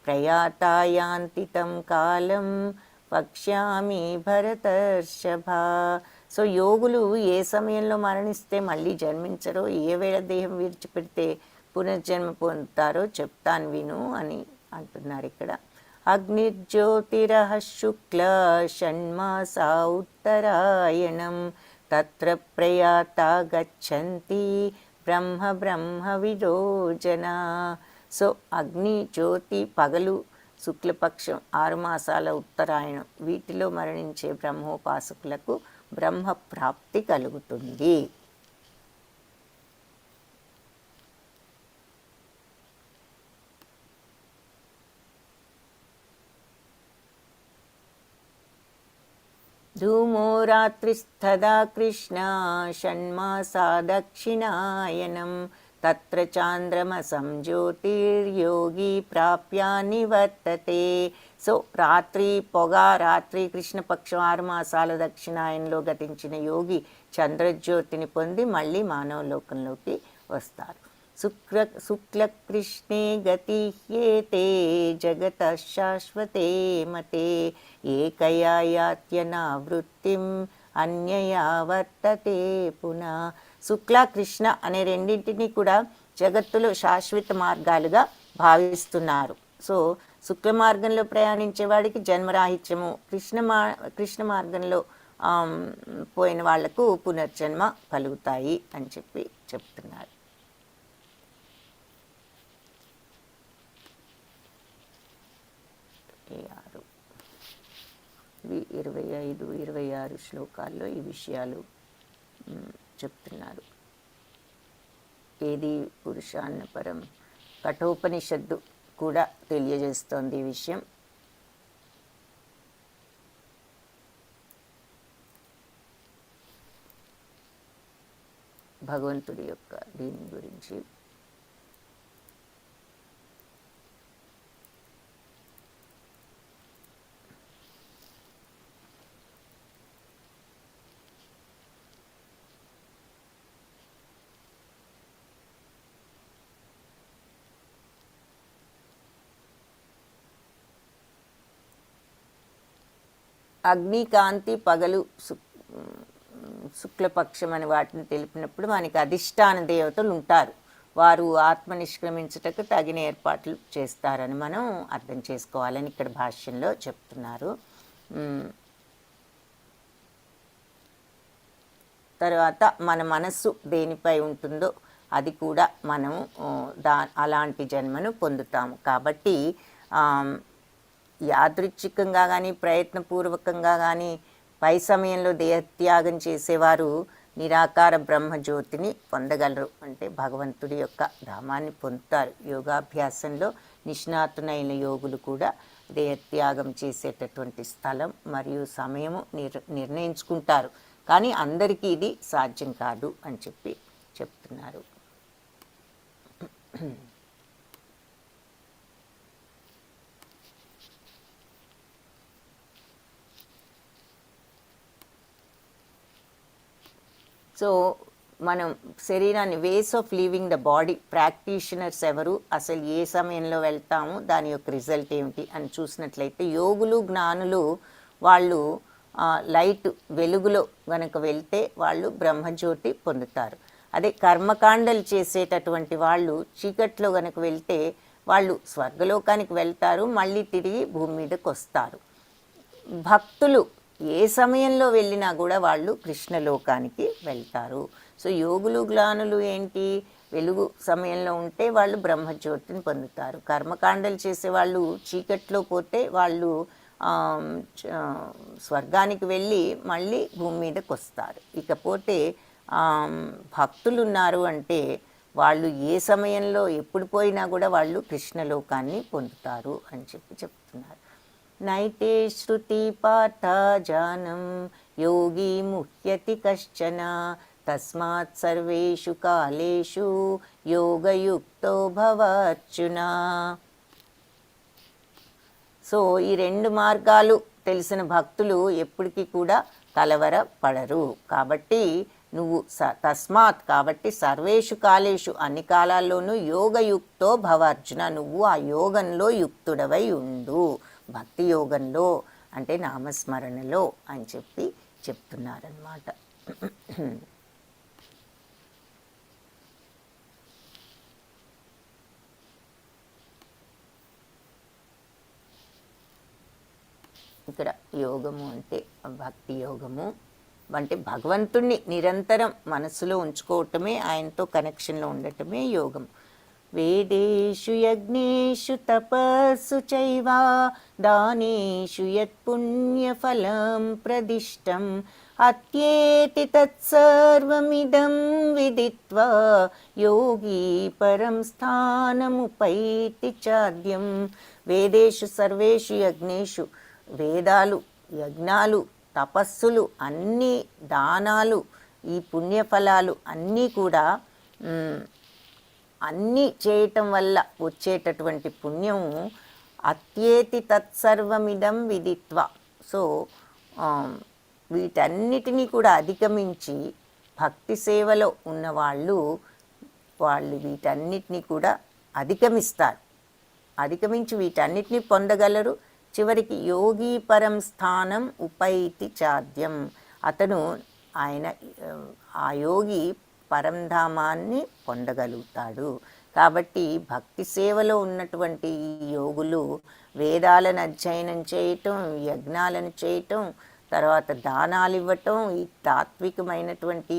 ప్రయాతా యాంతి తం కాలం వక్ష్యామి భరతర్షభ. సో యోగులు ఏ సమయంలో మరణిస్తే మళ్ళీ జన్మించరో, ఏ వేళ దేహం విడిచిపెడితే పునర్జన్మ పొందుతారో చెప్తాను విను అని అంటున్నారు ఇక్కడ. అగ్నిర్జ్యోతిరః శుక్ల షణ్మాసా ఉత్తరాయణం తత్ర ప్రయాతా గచ్చంతి బ్రహ్మ బ్రహ్మవిదో జనా. సో అగ్ని, జ్యోతి పగలు, శుక్లపక్షం 6 మాసాల ఉత్తరాయణం, వీటిలో మరణించే బ్రహ్మోపాసకులకు బ్రహ్మ ప్రాప్తి కలుగుతుంది. ధూమో రాత్రిస్తదా కృష్ణ షణ్మాసా దక్షిణాయనం తత్ర చాంద్రమసం జ్యోతిర్యోగి ప్రాప్యా నివర్తతే. సో రాత్రి పొగ, రాత్రి కృష్ణపక్షం 6 మాసాల దక్షిణాయనంలో గతించిన యోగి చంద్రజ్యోతిని పొంది మళ్ళీ మానవ లోకంలోకి వస్తారు. శుక్లకృష్ణే గతిహ్యేతే జగత శాశ్వతే మతే ఏకయా యాత్యనావృత్తిం అన్యయా వర్తతే పునః. శుక్ల, కృష్ణ అనే రెండింటినీ కూడా జగత్తులో శాశ్వత మార్గాలుగా భావిస్తున్నారు. సో శుక్ల మార్గంలో ప్రయాణించే వాడికి జన్మరాహిత్యము, కృష్ణ మార్గంలో పోయిన వాళ్లకు పునర్జన్మ కలుగుతాయి అని చెప్తున్నారు. ఇవి 25, 26 శ్లోకాల్లో ఈ విషయాలు చెప్తున్నారు. ఏది పురుషాన్న పరం, కఠోపనిషత్తు కూడా తెలియజేస్తోంది ఈ విషయం. భగవంతుడి యొక్క దీని గురించి. అగ్ని, కాంతి పగలు, శుక్లపక్షం అని వాటిని తెలిపినప్పుడు మనకి అధిష్టాన దేవతలు ఉంటారు. వారు ఆత్మ నిష్క్రమించుటకు తగిన ఏర్పాట్లు చేస్తారని మనం అర్థం చేసుకోవాలని ఇక్కడ భాష్యంలో చెప్తున్నారు. తర్వాత మన మనస్సు దేనిపై ఉంటుందో అది కూడా మనము అలాంటి జన్మను పొందుతాము. కాబట్టి యాదృచ్ఛికంగా కానీ ప్రయత్నపూర్వకంగా కానీ పై సమయంలో దేహత్యాగం చేసేవారు నిరాకార బ్రహ్మజ్యోతిని పొందగలరు. అంటే భగవంతుడి యొక్క ధామాన్ని పొందుతారు. యోగాభ్యాసంలో నిష్ణాతునైన యోగులు కూడా దేహత్యాగం చేసేటటువంటి స్థలం మరియు సమయము నిర్ణయించుకుంటారు. కానీ అందరికీ ఇది సాధ్యం కాదు అని చెప్పి చెప్తున్నారు. సో మనం శరీరాన్ని ways of leaving the body practitioners ఎవరు, అసలు ఏ సమయంలో వెళ్తాము, దాని యొక్క రిజల్ట్ ఏమిటి అని చూసినట్లయితే యోగులు జ్ఞానులు వాళ్ళు లైట్ వెలుగులో గనక వెళ్తే వాళ్ళు బ్రహ్మజ్యోతి పొందుతారు. అదే కర్మకాండలు చేసేటటువంటి వాళ్ళు చీకట్లో గనక వెళ్తే వాళ్ళు స్వర్గలోకానికి వెళ్తారు, మళ్ళీ తిరిగి భూమి మీదకి వస్తారు. భక్తులు ఏ సమయంలో వెళ్ళినా కూడా వాళ్ళు కృష్ణలోకానికి వెళ్తారు. సో యోగులు జ్ఞానులు ఏంటి, వెలుగు సమయంలో ఉంటే వాళ్ళు బ్రహ్మజ్యోతిని పొందుతారు. కర్మకాండలు చేసేవాళ్ళు చీకట్లో పోతే వాళ్ళు స్వర్గానికి వెళ్ళి మళ్ళీ భూమి మీదకి వస్తారు. ఇకపోతే భక్తులు ఉన్నారు అంటే వాళ్ళు ఏ సమయంలో ఎప్పుడు పోయినా కూడా వాళ్ళు కృష్ణలోకాన్ని పొందుతారు అని చెప్పి చెప్తున్నారు. నైతే శృతి పాఠ జానం యోగి ముహ్యతి కశ్చన తస్మాత్ సర్వేషు కాలేషు యోగయుక్తో భవార్జున. సో ఈ రెండు మార్గాలు తెలిసిన భక్తులు ఎప్పటికీ కూడా కలవరపడరు. కాబట్టి నువ్వు తస్మాత్ కాబట్టి సర్వేషు కాలేషు అన్ని కాలాల్లోనూ యోగయుక్తో భవార్జున, నువ్వు ఆ యోగంలో యుక్తుడవై ఉండు, భక్తి యోగంలో అంటే నామస్మరణలో అని చెప్పి చెప్తున్నారన్నమాట. ఇక్కడ యోగము అంటే భక్తి యోగము అంటే భగవంతుణ్ణి నిరంతరం మనసులో ఉంచుకోవటమే, ఆయనతో కనెక్షన్లో ఉండటమే యోగం. వేదేషు యజ్ఞేషు తపస్సు చైవ దానేషు యత్పుణ్యఫలం ప్రదిష్టం అత్యేతి తత్సర్వమిదం విదిత్వా యోగి పరం స్థానముపైతి చాద్యం. వేదేషు సర్వేషు యజ్ఞేషు, వేదాలు, యజ్ఞాలు, తపస్సులు, అన్ని దానాలు, ఈ పుణ్యఫలాలు అన్నీ కూడా అన్నీ చేయటం వల్ల వచ్చేటటువంటి పుణ్యము అత్యేతి తత్సర్వమిదం విదిత్వ. సో వీటన్నిటినీ కూడా అధిగమించి భక్తి సేవలో ఉన్నవాళ్ళు వీటన్నిటినీ కూడా అధిగమిస్తారు. అధిగమించి వీటన్నిటినీ పొందగలరు. చివరికి యోగి పరం స్థానం ఉపైతి చాద్యం, అతను ఆ యోగి పరంధామాన్ని పొందగలుగుతాడు. కాబట్టి భక్తి సేవలో ఉన్నటువంటి ఈ యోగులు వేదాలను అధ్యయనం చేయటం, యజ్ఞాలను చేయటం, తర్వాత దానాలు ఇవ్వటం, ఈ తాత్వికమైనటువంటి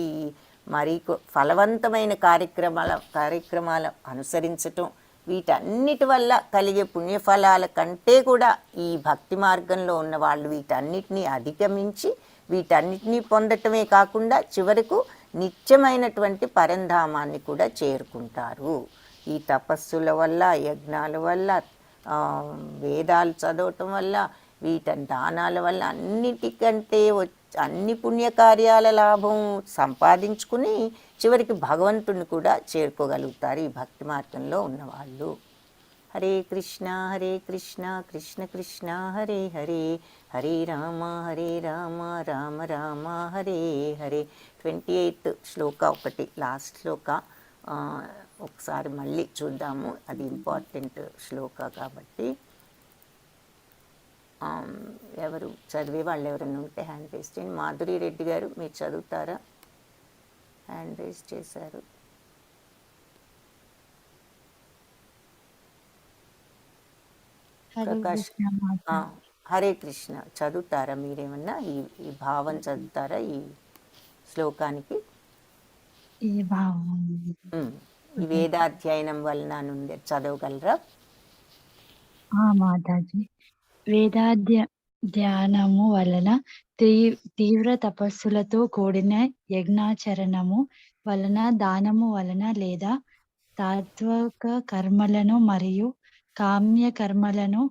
మరి ఫలవంతమైన కార్యక్రమాలు అనుసరించటం, వీటన్నిటి వల్ల కలిగే పుణ్యఫలాల కంటే కూడా ఈ భక్తి మార్గంలో ఉన్న వాళ్ళు వీటన్నిటినీ అధిగమించి వీటన్నిటినీ పొందటమే కాకుండా చివరకు నిత్యమైనటువంటి పరంధామాన్ని కూడా చేరుకుంటారు. ఈ తపస్సుల వల్ల, యజ్ఞాల వల్ల, వేదాలు చదవటం వల్ల, దానాల వల్ల అన్నిటికంటే అన్ని పుణ్యకార్యాల లాభం సంపాదించుకుని చివరికి భగవంతుని కూడా చేరుకోగలుగుతారు ఈ భక్తి మార్గంలో ఉన్నవాళ్ళు. హరే కృష్ణ కృష్ణ కృష్ణ హరే హరే, హరే రామ రామ రామ హరే హరే. 28th శ్లోక ఒకటి లాస్ట్ శ్లోక ఒకసారి మళ్ళీ చూద్దాము, అది ఇంపార్టెంట్ శ్లోక కాబట్టి. ఎవరు చదివే వాళ్ళు ఎవరైనా ఉంటే హ్యాండ్ రేస్ చేయండి. మాధురి రెడ్డి గారు మీరు చదువుతారా? హ్యాండ్ రేస్ చేశారు. ప్రకాష్ హరే కృష్ణ చదువుతారా మీరేమన్నా? ఈ భావం చదువుతారా ఈ శ్లోకానికి? ఈ భావం ఈ వేదాధ్యయనం వలన నుండి చదవగలరా? మాతాజీ వేదాధ్య ధ్యానము వలన తీవ్ర తపస్సులతో కూడిన యజ్ఞాచరణము వలన, దానము వలన లేదా తాత్విక కర్మలను మరియు కామ్య కర్మలను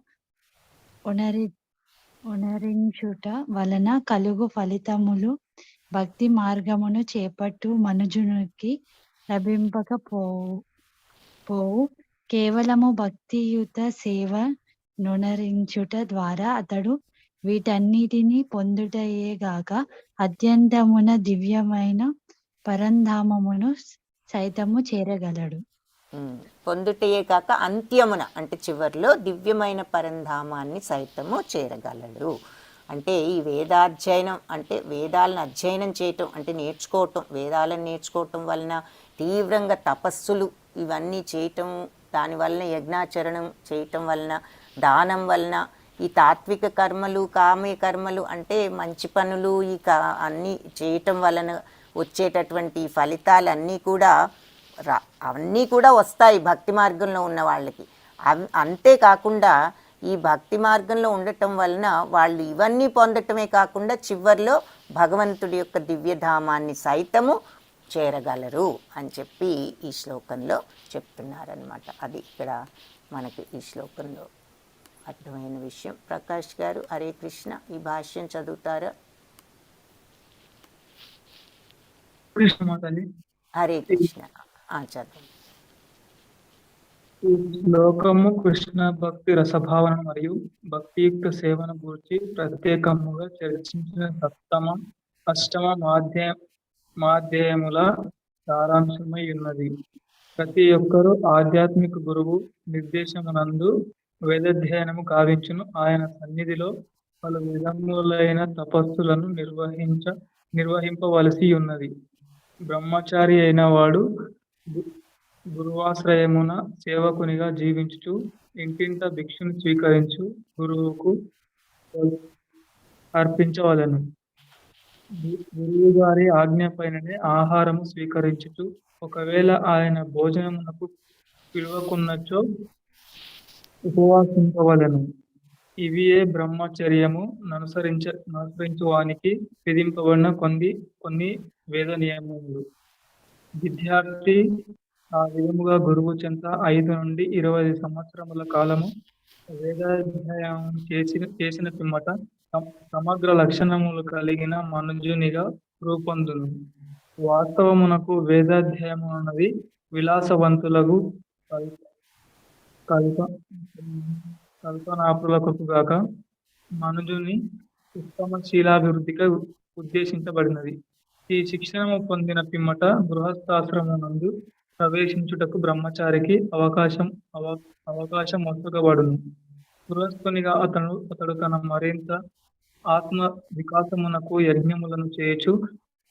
ఉనరించుట వలన కలుగు ఫలితములు భక్తి మార్గమును చేపట్టు మనుజునికి లభింపకపోవు. కేవలము భక్తియుత సేవ నునరించుట ద్వారా అతడు వీటన్నిటిని పొందుటయేగాక అత్యంతమున దివ్యమైన పరంధామమును సైతము చేరగలడు. పొందుటయే కాక అంత్యమున అంటే చివరిలో దివ్యమైన పరంధామాన్ని సైతము చేరగలడు. అంటే ఈ వేదాధ్యయనం అంటే వేదాలను అధ్యయనం చేయటం అంటే నేర్చుకోవటం, వేదాలను నేర్చుకోవటం వలన తీవ్రంగా తపస్సులు ఇవన్నీ చేయటం, దానివలన యజ్ఞాచరణం చేయటం వలన, దానం వలన, ఈ తాత్విక కర్మలు కామ్య కర్మలు అంటే మంచి పనులు అన్నీ చేయటం వలన వచ్చేటటువంటి ఫలితాలన్నీ కూడా అవన్నీ కూడా వస్తాయి భక్తి మార్గంలో ఉన్న వాళ్ళకి. అంతేకాకుండా ఈ భక్తి మార్గంలో ఉండటం వలన వాళ్ళు ఇవన్నీ పొందటమే కాకుండా చివరిలో భగవంతుడి యొక్క దివ్యధామాన్ని సైతము చేరగలరు అని చెప్పి ఈ శ్లోకంలో చెప్తున్నారనమాట. అది ఇక్కడ మనకి ఈ శ్లోకంలో అర్థమైన విషయం. ప్రకాష్ గారు, హరే కృష్ణ, ఈ భాష్యం చదువుతారా? హరే కృష్ణ, చదువు. ఈ శ్లోకము కృష్ణ భక్తి రసభావన మరియు భక్తియుక్త సేవను గురించి ప్రత్యేకముగా చర్చించిన సప్తమ అష్టమ మాధ్యముల సారాంశమై ఉన్నది. ప్రతి ఒక్కరూ ఆధ్యాత్మిక గురువు నిర్దేశమునందు వేదాధ్యయనము గావించును. ఆయన సన్నిధిలో పలు విధములైన తపస్సులను నిర్వహింపవలసి ఉన్నది. బ్రహ్మచారి అయిన వాడు గురువాశ్రయమున సేవకునిగా జీవించుచు ఇంటింట భిక్షను స్వీకరించు గురువుకు అర్పించవలెను. గురువు గారి ఆజ్ఞపైననే ఆహారము స్వీకరించుచు ఒకవేళ ఆయన భోజనమునకు పిలువకున్నచో ఉపవాసించవలెను. ఇవియే బ్రహ్మచర్యము అనుసరించువానికి విధింపబడిన కొన్ని వేద నియమములు. విద్యార్థి ఆ విధముగా గురువు చెంత 5 నుండి 20 సంవత్సరముల కాలము వేదాధ్యయనం చేసిన పిమ్మట సమగ్ర లక్షణములు కలిగిన మనుజునిగా రూపొందును. వాస్తవమునకు వేదాధ్యయనం అన్నది విలాసవంతులకు కల్పనాపులకు గాక మనుజుని ఉత్తమ శీలాభివృద్ధికి ఉద్దేశించబడినది. ఈ శిక్షణము పొందిన పిమ్మట గృహస్థాశ్రమమునందు ప్రవేశించుటకు బ్రహ్మచారికి అవకాశం ఒసగబడును. గృహస్థునిగా అతడు తన మరింత ఆత్మ వికాసమునకు యజ్ఞములను చేయుచు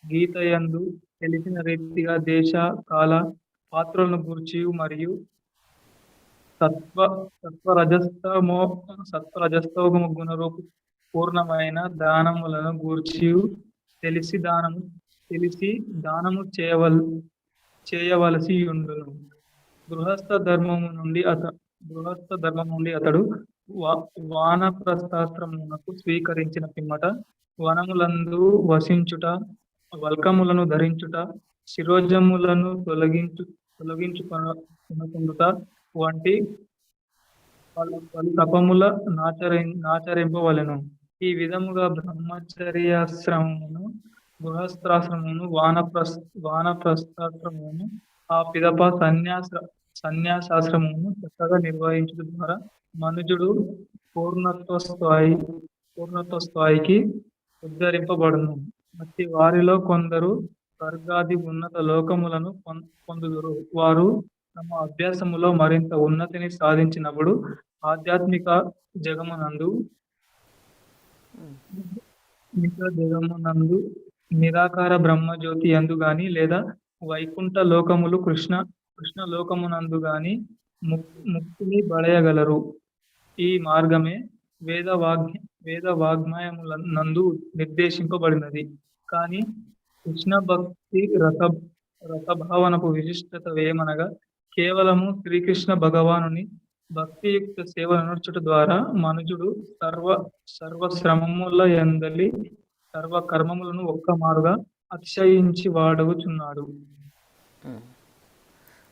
గీతయందు తెలిసిన రీతిగా దేశ కాల పాత్రలను గూర్చి మరియు సత్వరజస్తమో గుణరూపు పూర్ణమైన దానములను గూర్చి తెలిసి దానము చేయవలసి ఉండును. గృహస్థ ధర్మము నుండి అతడు వానప్రస్థాశ్రమమునకు స్వీకరించిన పిమ్మట వనములందు వసించుట, వల్కములను ధరించుట, శిరోజములను తొలగించుకొనుట వంటి పలు తపముల నాచరింపవలెను. ఈ విధముగా బ్రహ్మచర్యాశ్రమమును, గృహస్థాశ్రమమును, వానప్రస్థాశ్రమమును, ఆ పిదప సన్యాసాశ్రమమును చక్కగా నిర్వహించడం ద్వారా మనుజుడు పూర్ణత్వ స్థాయికి ఉద్ధరింపబడును. అట్టి వారిలో కొందరు స్వర్గాది ఉన్నత లోకములను పొందుదురు. వారు తమ అభ్యాసములో మరింత ఉన్నతిని సాధించినప్పుడు ఆధ్యాత్మిక జగమునందు నిరాకార బ్రహ్మజ్యోతి యందు గాని లేదా వైకుంఠ లోకములు కృష్ణ లోకమునందు గాని ముక్తిని బడయగలరు. ఈ మార్గమే వేద వాగ్మయములందు నిర్దేశింపబడినది. కానీ కృష్ణ భక్తి రసభావనపు విశిష్టత ఏమనగా కేవలము శ్రీకృష్ణ భగవానుని భక్తియుక్త సేవ నడుచుట ద్వారా మనుజుడు సర్వశ్రమముల యందలి సర్వ కర్మములను ఒక్క మారుగా అతిశయించి వాడవుచున్నాడు.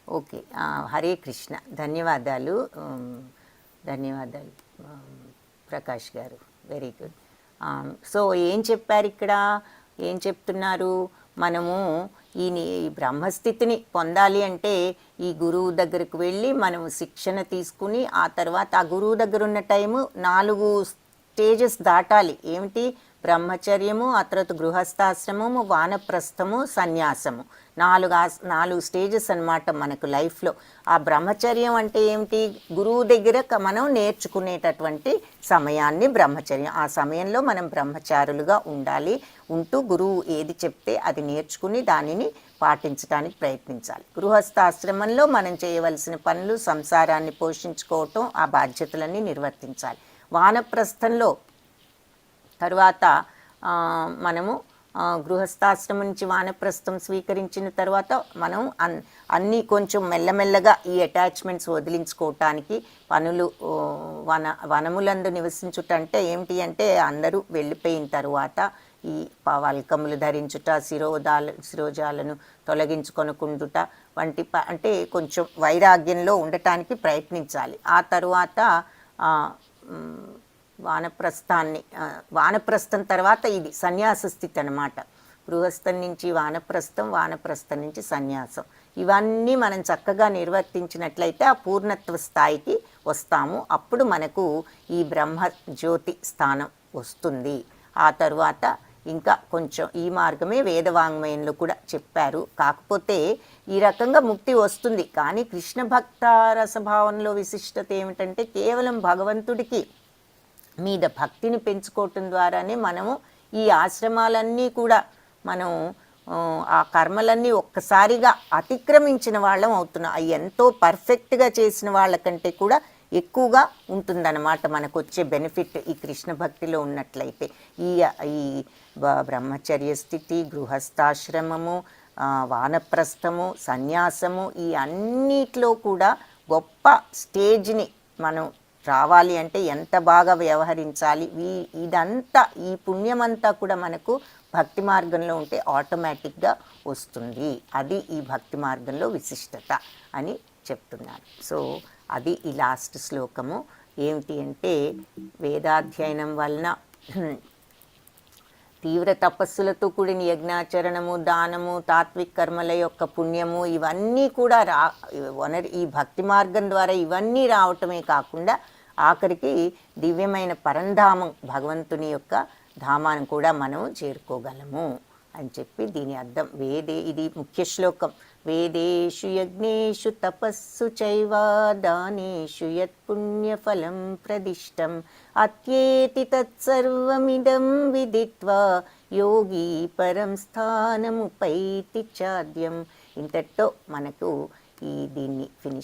ఓకే. హరే కృష్ణ. ధన్యవాదాలు. ధన్యవాదాలు ప్రకాష్ గారు. Very good. సో ఏం చెప్పారు ఇక్కడ? ఏం చెప్తున్నారు? మనము ఈ బ్రహ్మస్థితిని పొందాలి అంటే ఈ గురువు దగ్గరకు వెళ్ళి మనము శిక్షణ తీసుకుని ఆ తర్వాత ఆ గురువు దగ్గర ఉన్న టైము 4 స్టేజెస్ దాటాలి. ఏమిటి? బ్రహ్మచర్యము, ఆ తర్వాత గృహస్థాశ్రమము, వానప్రస్థము, సన్యాసము. 4 స్టేజెస్ అన్నమాట మనకు లైఫ్లో. ఆ బ్రహ్మచర్యం అంటే ఏమిటి? గురువు దగ్గర మనం నేర్చుకునేటటువంటి సమయాన్ని బ్రహ్మచర్యం. ఆ సమయంలో మనం బ్రహ్మచారులుగా ఉండాలి. ఉంటూ గురువు ఏది చెప్తే అది నేర్చుకుని దానిని పాటించడానికి ప్రయత్నించాలి. గృహస్థాశ్రమంలో మనం చేయవలసిన పనులు, సంసారాన్ని పోషించుకోవటం, ఆ బాధ్యతలన్నీ నిర్వర్తించాలి. వానప్రస్థంలో తరువాత మనము గృహస్థాశ్రమం నుంచి వానప్రస్థం స్వీకరించిన తర్వాత మనం అన్నీ కొంచెం మెల్లమెల్లగా ఈ అటాచ్మెంట్స్ వదిలించుకోవటానికి పనులు వనములందు నివసించుటంటే ఏమిటి అంటే అందరూ వెళ్ళిపోయిన తర్వాత ఈ వల్కములు ధరించుట, శిరోజాలను తొలగించుకొనుకుండుట వంటి అంటే కొంచెం వైరాగ్యంలో ఉండటానికి ప్రయత్నించాలి. ఆ తరువాత వానప్రస్థం తర్వాత ఇది సన్యాస స్థితి అన్నమాట. గృహస్థం నుంచి వానప్రస్థం, వానప్రస్థం నుంచి సన్యాసం. ఇవన్నీ మనం చక్కగా నిర్వర్తించినట్లయితే ఆ పూర్ణత్వ స్థాయికి వస్తాము. అప్పుడు మనకు ఈ బ్రహ్మజ్యోతి స్థానం వస్తుంది. ఆ తరువాత ఇంకా కొంచెం ఈ మార్గమే వేదవాంగ్మయంలో కూడా చెప్పారు. కాకపోతే ఈ రకంగా ముక్తి వస్తుంది. కానీ కృష్ణ భక్త రసభావంలో విశిష్టత ఏమిటంటే కేవలం భగవంతుడికి మీద భక్తిని పెంచుకోవటం ద్వారానే మనము ఈ ఆశ్రమాలన్నీ కూడా మనం ఆ కర్మలన్నీ ఒక్కసారిగా అతిక్రమించిన వాళ్ళం అవుతున్నాం. అవి ఎంతో పర్ఫెక్ట్గా చేసిన వాళ్ళకంటే కూడా ఎక్కువగా ఉంటుందన్నమాట మనకు వచ్చే బెనిఫిట్ ఈ కృష్ణ భక్తిలో ఉన్నట్లయితే. ఈ బ్రహ్మచర్య స్థితి, గృహస్థాశ్రమము, వానప్రస్థము, సన్యాసము, ఈ అన్నిట్లో కూడా గొప్ప స్టేజ్ని మనం రావాలి అంటే ఎంత బాగా వ్యవహరించాలి. ఇదంతా ఈ పుణ్యమంతా కూడా మనకు భక్తి మార్గంలో ఉంటే ఆటోమేటిక్గా వస్తుంది. అది ఈ భక్తి మార్గంలో విశిష్టత అని చెప్తున్నారు. సో అది ఈ లాస్ట్ శ్లోకము. ఏమిటి అంటే వేదాధ్యయనం వలన తీవ్ర తపస్సులతో కూడిన యజ్ఞాచరణము, దానము, తాత్విక కర్మల యొక్క పుణ్యము ఇవన్నీ కూడా ఈ భక్తి మార్గం ద్వారా ఇవన్నీ రావటమే కాకుండా ఆఖరికి దివ్యమైన పరంధామం భగవంతుని యొక్క ధామాన్ని కూడా మనం చేరుకోగలము అని చెప్పి దీని అర్థం. ఇది ముఖ్య శ్లోకం. వేదేషు యజ్ఞేషు తపస్సు చైవ దానేషు యత్పుణ్యఫలం ప్రదిష్టం అత్యేతి తత్సర్వమిదం విదిత్వా యోగి పరం స్థానముపైతి చాద్యం. ఇంతటితో మనకు దీన్ని ఫినిష్